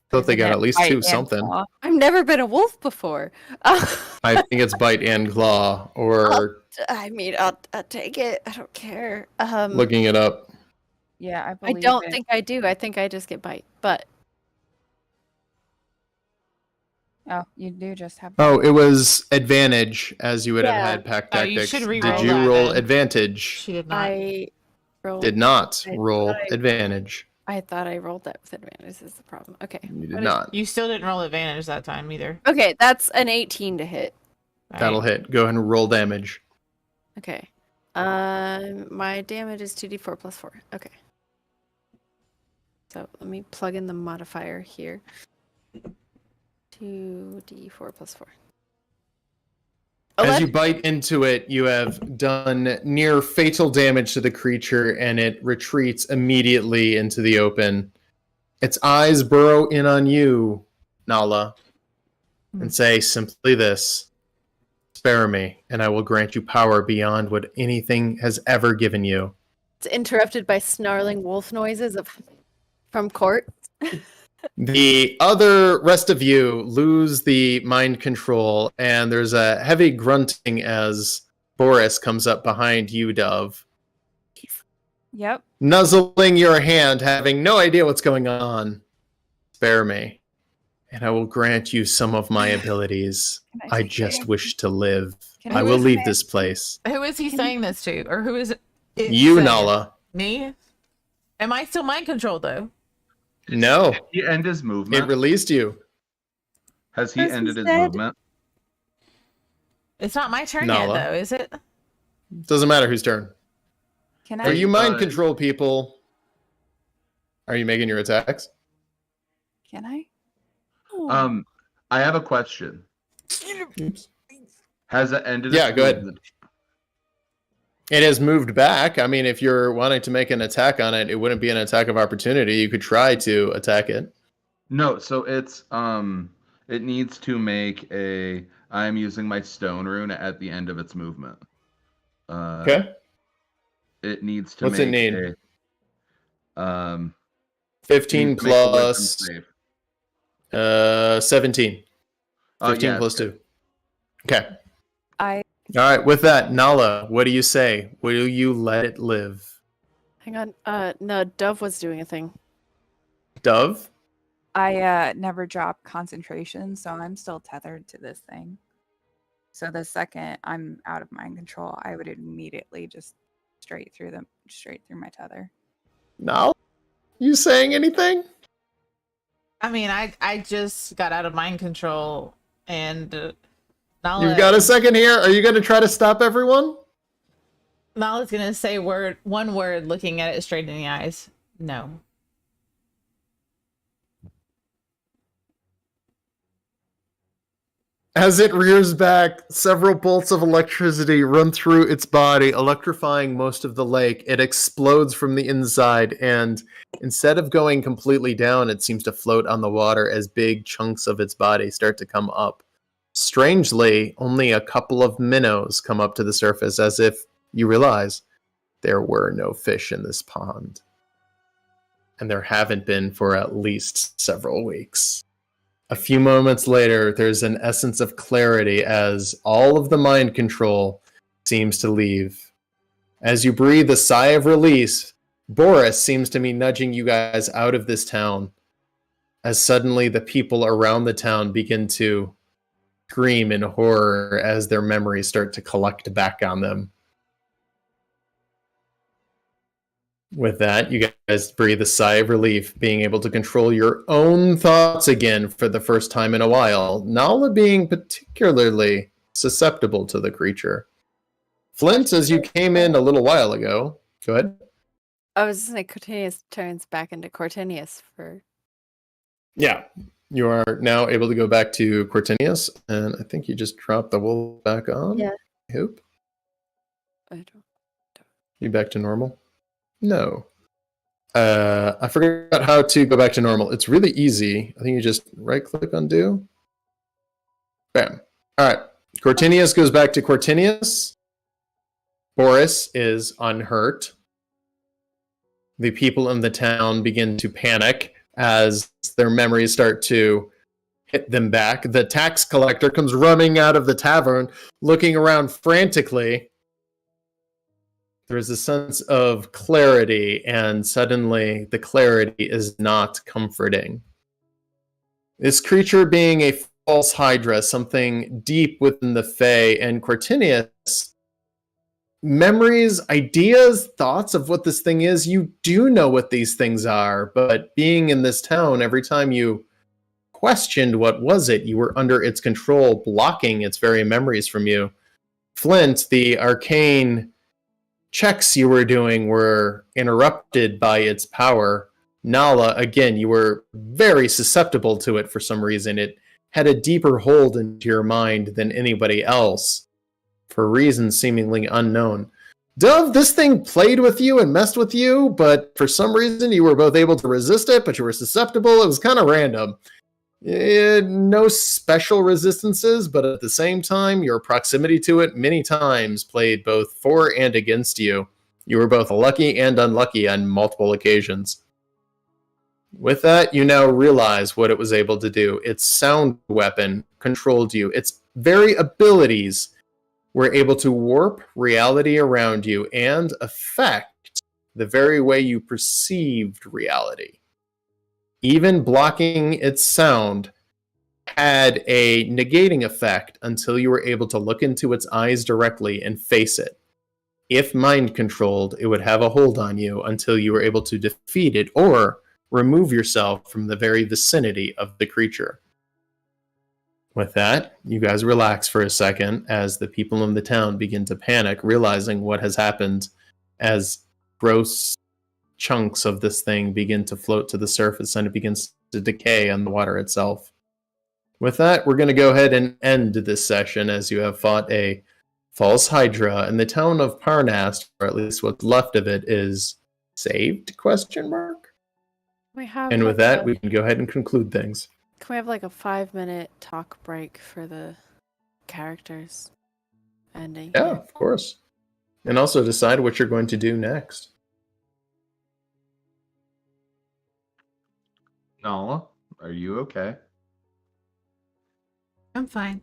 Thought they Isn't got it at least bite 2 and something. claw? I've never been a wolf before. I think it's bite and claw, or I mean, I'll take it. I don't care. looking it up. Yeah, I I believe don't it. think I do. I think I just get bite. But Oh, you do just have. Oh, it was advantage as you would have Yeah. had pack Oh, you tactics. should Did re-roll you that roll then. advantage? She did not. I rolled. Did not I roll thought I- advantage. I thought I rolled that with advantage. Is the problem? Okay. You did What is- not. You still didn't roll advantage that time either. Okay, that's an 18 to hit. Right. That'll hit. Go ahead and roll damage. Okay. My damage is 2d4 plus 4. Okay. So let me plug in the modifier here. 2d4 plus 4. As 11. you bite into it, you have done near fatal damage to the creature, and it retreats immediately into the open. Its eyes burrow in on you, Nala, and say simply this: "Spare me, and I will grant you power beyond what anything has ever given you." It's interrupted by snarling wolf noises from Court. The rest of you lose the mind control, and there's a heavy grunting as Boris comes up behind you, Dove, Yep. nuzzling your hand, having no idea what's going on. "Spare me, and I will grant you some of my abilities. Can I take just it? wish to live. Can I Who will is leave it? this place." Who is he saying this to? Or who is it? You, saying it? Nala. Me? Am I still mind controlled though? No, Did he end his movement? it released you. Has he As he ended his said. movement? It's not my turn Nala. yet though, is it? Doesn't matter whose turn. Can Are I? you mind Uh, control people? Are you making your attacks? Can I? I have a question. Has it ended? Yeah, its go ahead. movement? It has moved back. I mean, if you're wanting to make an attack on it, it wouldn't be an attack of opportunity. You could try to attack it. No, so it's it needs to make a I am using my stone rune at the end of its movement. Okay. It needs to What's it make need? a 15 needs to make a wisdom plus save. 17. 15 Yeah, plus it's 2. Okay. I All right. With that, Nala, what do you say? Will you let it live? Hang on. No, Dove was doing a thing. Dove? never dropped concentration, so I'm still tethered to this thing. So the second I'm out of mind control, I would immediately just straight through my tether. No? You saying anything? I mean, I just got out of mind control and Nala, You've got a second here. Are you going to try to stop everyone? Nala's gonna say one word, looking at it straight in the eyes. No. As it rears back, several bolts of electricity run through its body, electrifying most of the lake. It explodes from the inside, and instead of going completely down, it seems to float on the water as big chunks of its body start to come up. Strangely, only a couple of minnows come up to the surface, as if you realize there were no fish in this pond. And there haven't been for at least several weeks. A few moments later, there's an essence of clarity as all of the mind control seems to leave. As you breathe a sigh of release, Boris seems to be nudging you guys out of this town, as suddenly the people around the town begin to scream in horror as their memories start to collect back on them. With that, you guys breathe a sigh of relief, being able to control your own thoughts again for the first time in a while, Nala being particularly susceptible to the creature. Flint, as you came in a little while ago, go ahead. I was just saying, Cortinius turns back into Cortinius for. Yeah, you are now able to go back to Cortinius, and I think you just dropped the wolf back on. Yeah. I hope. I don't. You back to normal? No. I forgot how to go back to normal. It's really easy. I think you just right-click undo. Bam. All right. Cortinius goes back to Cortinius. Boris is unhurt. The people in the town begin to panic as their memories start to hit them back. The tax collector comes running out of the tavern, looking around frantically. There's a sense of clarity, and suddenly the clarity is not comforting. This creature being a false hydra, something deep within the Fae, and Cortinius, memories, ideas, thoughts of what this thing is, you do know what these things are, but being in this town, every time you questioned what was it, you were under its control, blocking its very memories from you. Flint, the arcane checks you were doing were interrupted by its power. Nala, again, you were very susceptible to it for some reason. It had a deeper hold into your mind than anybody else, for reasons seemingly unknown. Dove, this thing played with you and messed with you, but for some reason you were both able to resist it, but you were susceptible. It was kind of random. No special resistances, but at the same time, your proximity to it many times played both for and against you. You were both lucky and unlucky on multiple occasions. With that, you now realize what it was able to do. Its sound weapon controlled you. Its very abilities were able to warp reality around you and affect the very way you perceived reality. Even blocking its sound had a negating effect until you were able to look into its eyes directly and face it. If mind controlled, it would have a hold on you until you were able to defeat it or remove yourself from the very vicinity of the creature. With that, you guys relax for a second as the people in the town begin to panic, realizing what has happened as gross chunks of this thing begin to float to the surface and it begins to decay on the water itself. With that, we're going to go ahead and end this session as you have fought a false hydra, and the town of Parnast, or at least what's left of it, is saved? ? We have. And with like that, a- we can go ahead and conclude things. Can we have like a 5-minute talk break for the characters ending? Yeah, of course. And also decide what you're going to do next. Nala, are you okay? I'm fine.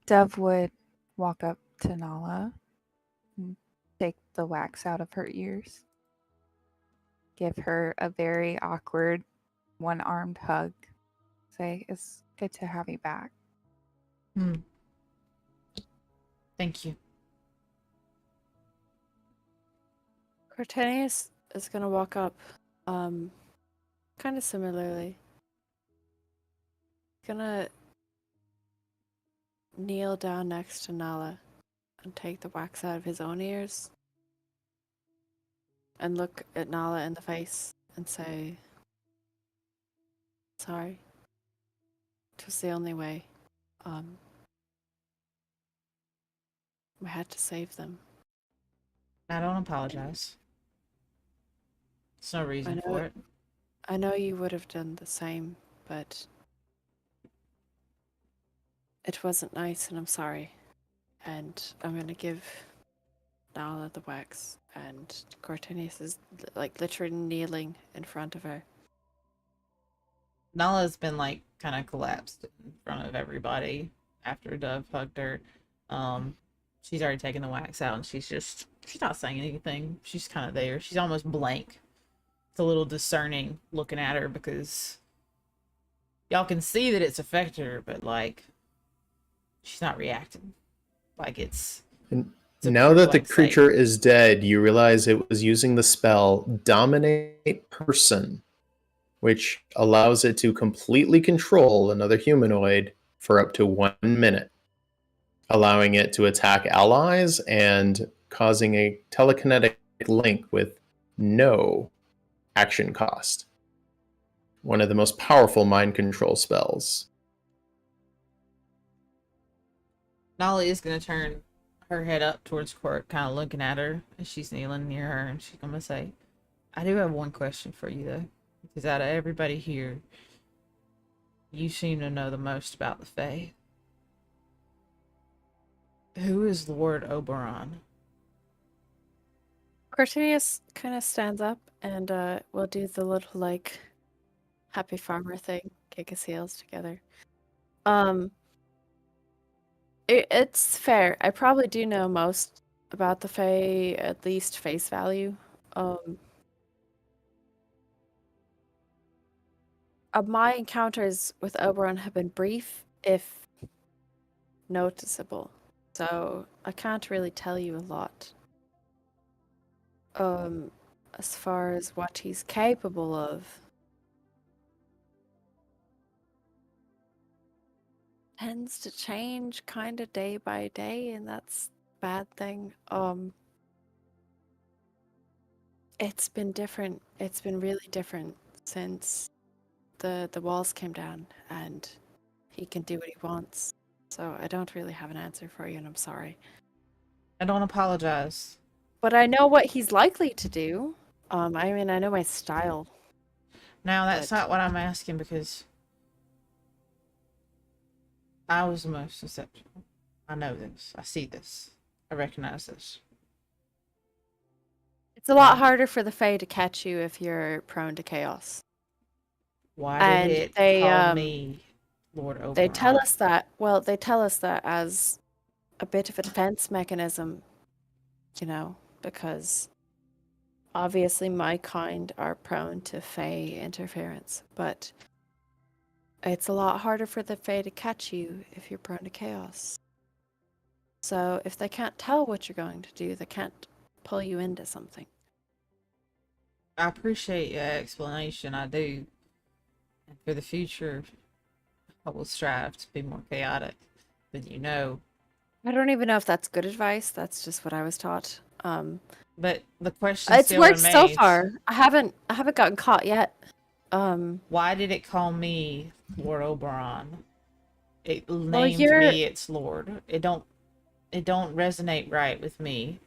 Dove would walk up to Nala and take the wax out of her ears, give her a very awkward one-armed hug, say, "It's good to have you back." Thank you. Cortinius is gonna walk up, kind of similarly. Gonna kneel down next to Nala and take the wax out of his own ears and look at Nala in the face and say, "Sorry." It was the only way. Um, we had to save them. I don't apologize. There's no reason know for it. it. I know you would have done the same, but it wasn't nice, and I'm sorry. And I'm gonna give Nala the wax, and Cortinius is like literally kneeling in front of her. Nala's been like kind of collapsed in front of everybody after Dove hugged her. She's already taken the wax out, and she's not saying anything. She's kind of there. She's almost blank. It's a little discerning looking at her because y'all can see that it's affected her, but like she's not reacting. Like it's a Now pure that the blank slate. creature is dead, you realize it was using the spell Dominate Person, which allows it to completely control another humanoid for up to 1 minute, allowing it to attack allies and causing a telekinetic link with no action cost. One of the most powerful mind control spells. Nala is going to turn her head up towards Court, kind of looking at her as she's kneeling near her, and she's going to say, I do have one question for you, though. Because out of everybody here, you seem to know the most about the Fae. Who is Lord Oberon? Cortinius kind of stands up and will do the little like happy farmer thing, kick his heels together. It's fair. I probably do know most about the Fae, at least face value. My encounters with Oberon have been brief, if noticeable, so I can't really tell you a lot. As far as what he's capable of, tends to change kind of day by day, and that's a bad thing. It's been different. It's been really different since the walls came down, and he can do what he wants. So I don't really have an answer for you, and I'm sorry. I don't apologize. But I know what he's likely to do. I mean, I know my style. Now, that's But- not what I'm asking, because I was the most susceptible. I know this. I see this. I recognize this. It's a lot harder for the Fae to catch you if you're prone to chaos. Why And did it they, call me Lord Oberon? They tell us that. Well, they tell us that as a bit of a defense mechanism, you know, because obviously my kind are prone to Fae interference, but it's a lot harder for the Fae to catch you if you're prone to chaos. So if they can't tell what you're going to do, they can't pull you into something. I appreciate your explanation. I do. And for the future, I will strive to be more chaotic than you know. I don't even know if that's good advice. That's just what I was taught. But the question It's still worked so remains, far. I haven't gotten caught yet. why did it call me Lord Oberon? It named you're- me its Lord. It don't resonate right with me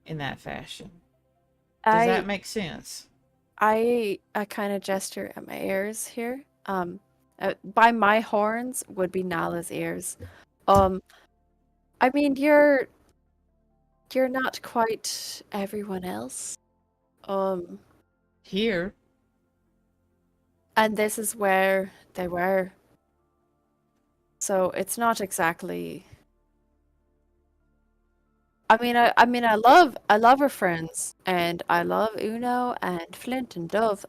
in that fashion. Does that make sense? I kind of gesture at my ears here. By my horns would be Nala's ears. I mean you're not quite everyone else. Here, And this is where they were. So it's not exactly. I love her friends, and I love Uno and Flint and Dove.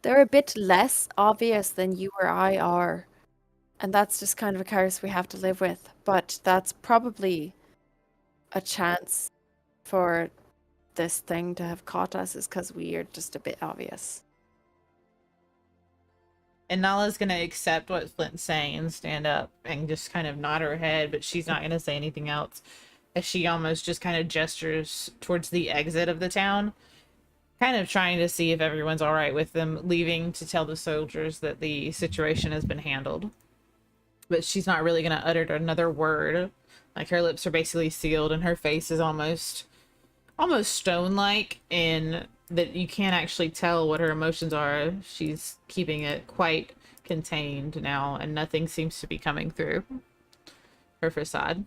They're a bit less obvious than you or I are, and that's just kind of a curse we have to live with. But that's probably a chance for this thing to have caught us, is because we are just a bit obvious. and Nala's gonna accept what Flint's saying and stand up and just kind of nod her head, but she's not gonna say anything else, as she almost just kind of gestures towards the exit of the town. kind of trying to see if everyone's all right with them leaving to tell the soldiers that the situation has been handled. But she's not really going to utter another word. Like, her lips are basically sealed and her face is almost stone-like, in that you can't actually tell what her emotions are. She's keeping it quite contained now, and nothing seems to be coming through her facade.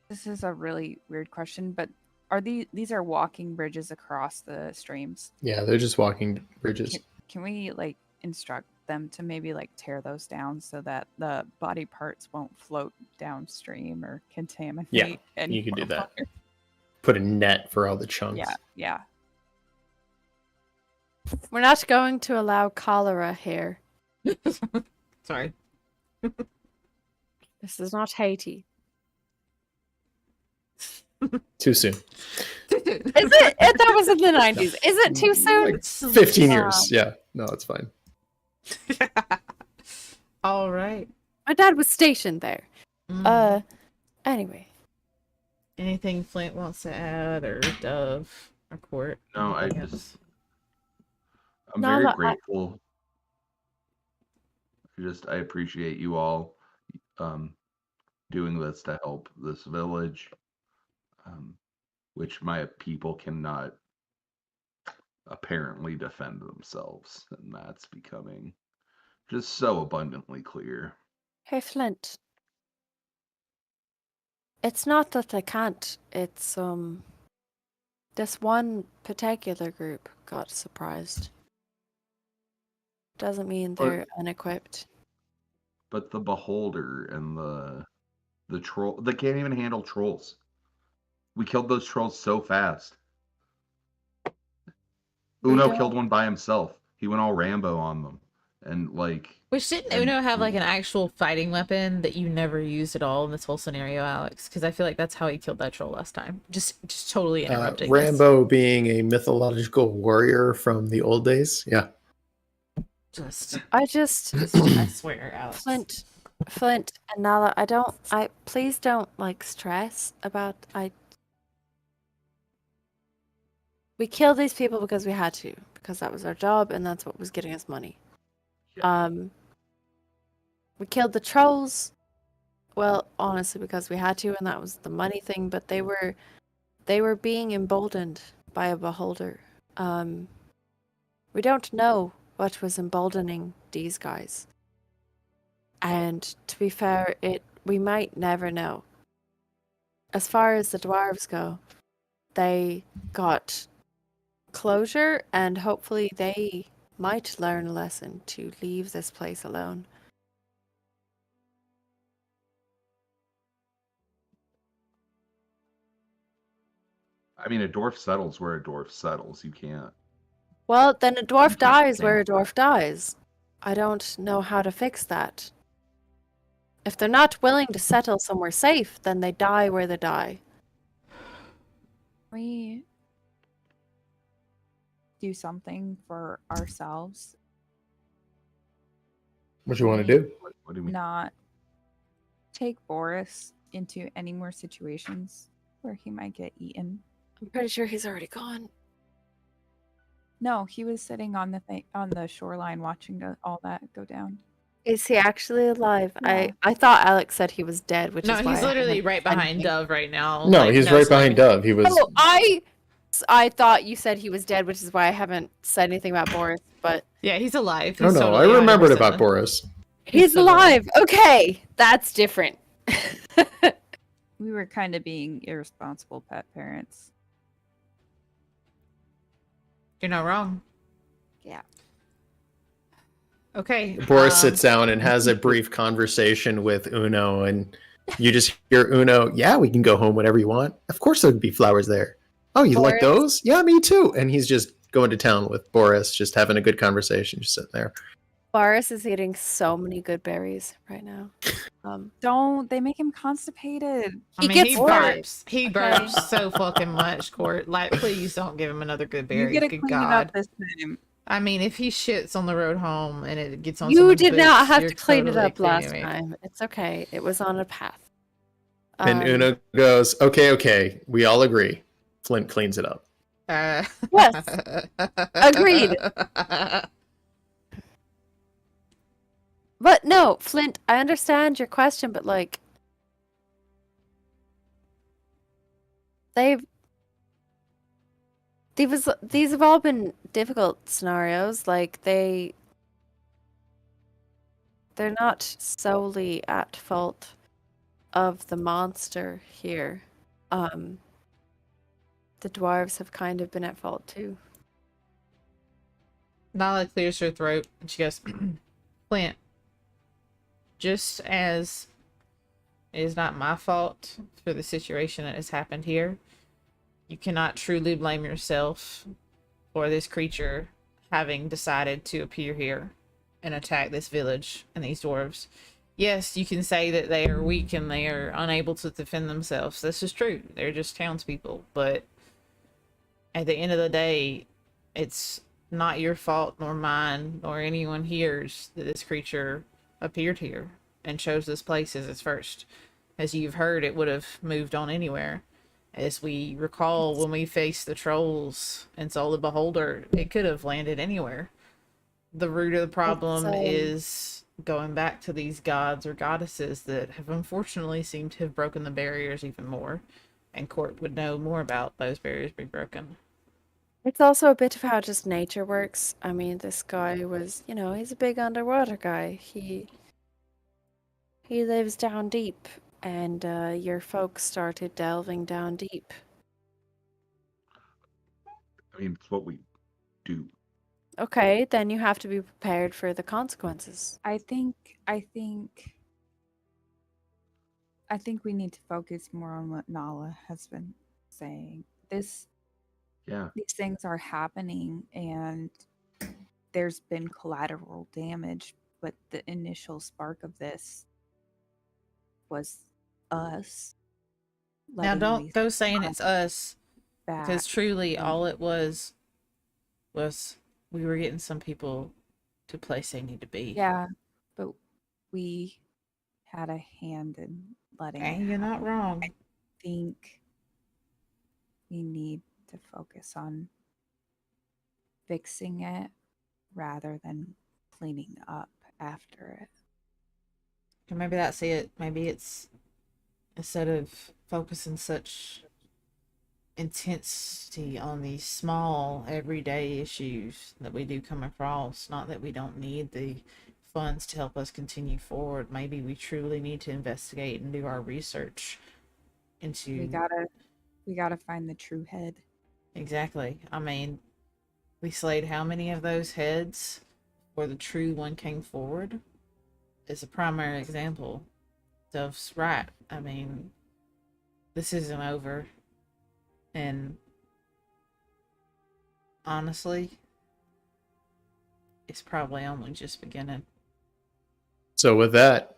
This is a really weird question, but are these are walking bridges across the streams? Yeah, they're just walking bridges. Can we like instruct them to maybe like tear those down so that the body parts won't float downstream or contaminate? Yeah, any you can do more that. water? Put a net for all the chunks. Yeah. We're not going to allow cholera here. Sorry. This is not Haiti. Too soon. Is it? That was in the 90s. Is it too soon? Like 15 years. Yeah. No, it's fine. All right. My dad was stationed there. Anyway. Anything Flint wants to add, or Dove, or Court? No, Anything else? I'm No, very no, grateful. I appreciate you all doing this to help this village, which my people cannot apparently defend themselves, and that's becoming just so abundantly clear. Hey, Flint. It's not that they can't. It's, this one particular group got surprised. Doesn't mean they're unequipped. But the beholder and the troll, they can't even handle trolls. We killed those trolls so fast. Uno killed one by himself. He went all Rambo on them. And like, Which didn't Uno have like an actual fighting weapon that you never used at all in this whole scenario, Alex? Because I feel like that's how he killed that troll last time. Just totally interrupting. Rambo being a mythological warrior from the old days. Yeah. I swear, Alex. Flint and Nala, please don't like stress about we killed these people because we had to, because that was our job and that's what was getting us money. Yeah. We killed the trolls, well, honestly, because we had to, and that was the money thing, but they were being emboldened by a beholder. We don't know what was emboldening these guys. And to be fair, we might never know. As far as the dwarves go, they got closure, and hopefully they might learn a lesson to leave this place alone. I mean, a dwarf settles where a dwarf settles. You can't. Well, then a dwarf dies where a dwarf dies. I don't know how to fix that. If they're not willing to settle somewhere safe, then they die where they die. We do something for ourselves. What you want to do? What do you mean? Not take Boris into any more situations where he might get eaten. I'm pretty sure he's already gone. No, he was sitting on the shoreline watching all that go down. Is he actually alive? Yeah. I thought Alex said he was dead, which No, is why he's I literally haven't right said behind anything. Dove right now. No, like, he's right behind sorry. Dove. He was. Oh, I thought you said he was dead, which is why I haven't said anything about Boris, but Yeah, he's alive. Oh He's no, totally I remembered 100% about Boris. he's so alive. alive. Okay, that's different. We were kind of being irresponsible pet parents. You're not wrong. Yeah. Okay. Boris sits down and has a brief conversation with Uno, and you just hear Uno, yeah, we can go home whenever you want. Of course there would be flowers there. Oh, you like Boris- those? Yeah, me too. And he's just going to town with Boris, just having a good conversation, just sitting there. Boris is eating so many good berries right now. Don't they make him constipated? He gets he bored. burps. He burps so fucking much, Court. Like, please don't give him another good berry. You gotta Good clean it God. up this time. I mean, if he shits on the road home and it gets on You someone's did not boots, have you're to clean it totally up last kidding me. time. It's okay. It was on a path. And Uno goes, okay, we all agree. Flint cleans it up. Yes. Agreed. But no, Flint, I understand your question, but like they've these have all been difficult scenarios. Like they're not solely at fault of the monster here. The dwarves have kind of been at fault too. Nala clears her throat and she goes, Flint, just as it is not my fault for the situation that has happened here, you cannot truly blame yourself for this creature having decided to appear here and attack this village and these dwarves. Yes, you can say that they are weak and they are unable to defend themselves. This is true. They're just townspeople. But at the end of the day, it's not your fault nor mine nor anyone here's that this creature appeared here and chose this place as its first. As you've heard, it would have moved on anywhere. As we recall, when we faced the trolls and saw the beholder, it could have landed anywhere. The root of the problem is going back to these gods or goddesses that have unfortunately seemed to have broken the barriers even more. And Court would know more about those barriers being broken. It's also a bit of how just nature works. I mean, this guy was, he's a big underwater guy. He lives down deep, and your folks started delving down deep. I mean, it's what we do. Okay, then you have to be prepared for the consequences. I think we need to focus more on what Nala has been saying. Yeah. These things are happening and there's been collateral damage, but the initial spark of this was us. Now don't go saying it's us, back. because truly all it was we were getting some people to place they need to be. Yeah, but we had a hand in letting it And you're not happen. wrong. I think we need to focus on fixing it rather than cleaning up after it. And maybe that's it. Maybe it's, instead of focusing such intensity on these small everyday issues that we do come across, not that we don't need the funds to help us continue forward, maybe we truly need to investigate and do our research into... We gotta find the true head. Exactly. I mean, we slayed how many of those heads before the true one came forward? Is a primary example. Dove's right. I mean, this isn't over. And honestly, it's probably only just beginning. So with that,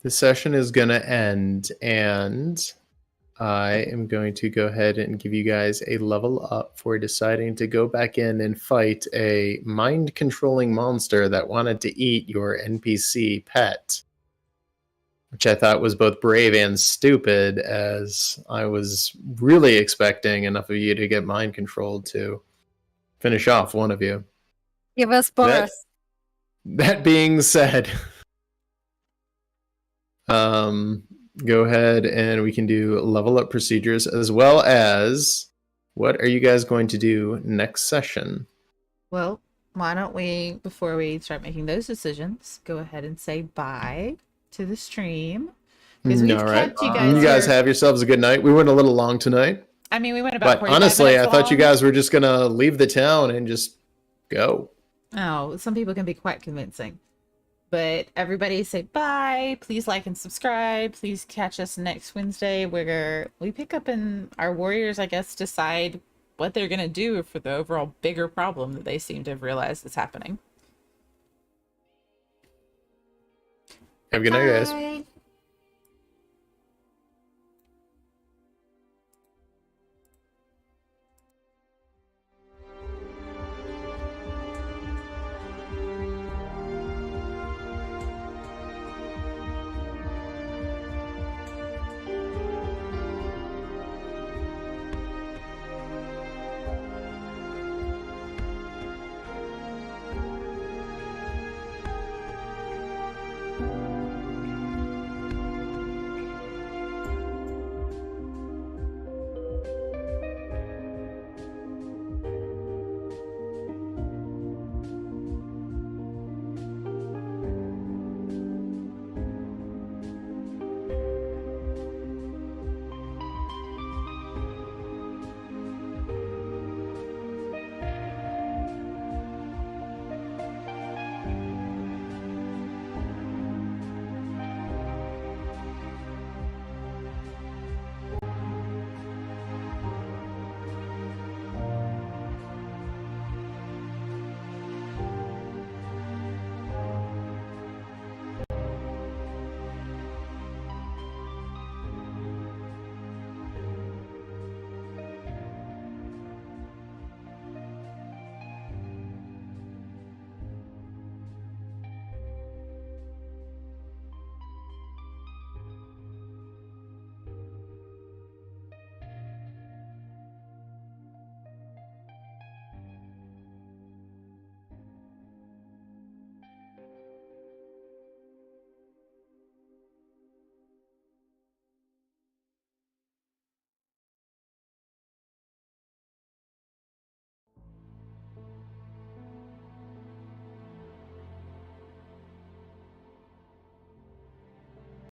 the session is going to end, and I am going to go ahead and give you guys a level up for deciding to go back in and fight a mind-controlling monster that wanted to eat your NPC pet, which I thought was both brave and stupid, as I was really expecting enough of you to get mind-controlled to finish off one of you. Give us Boris. That being said, go ahead and we can do level up procedures, as well as what are you guys going to do next session? Well, why don't we, before we start making those decisions, go ahead and say bye to the stream. Because we've kept you guys. You guys have yourselves a good night. We went a little long tonight. I mean, we went about 45 honestly, minutes I thought you long. guys were just gonna leave the town and just go. Oh, some people can be quite convincing. But everybody say bye. Please like and subscribe. Please catch us next Wednesday where we pick up and our warriors, I guess, decide what they're going to do for the overall bigger problem that they seem to have realized is happening. Have a good night, guys. Bye.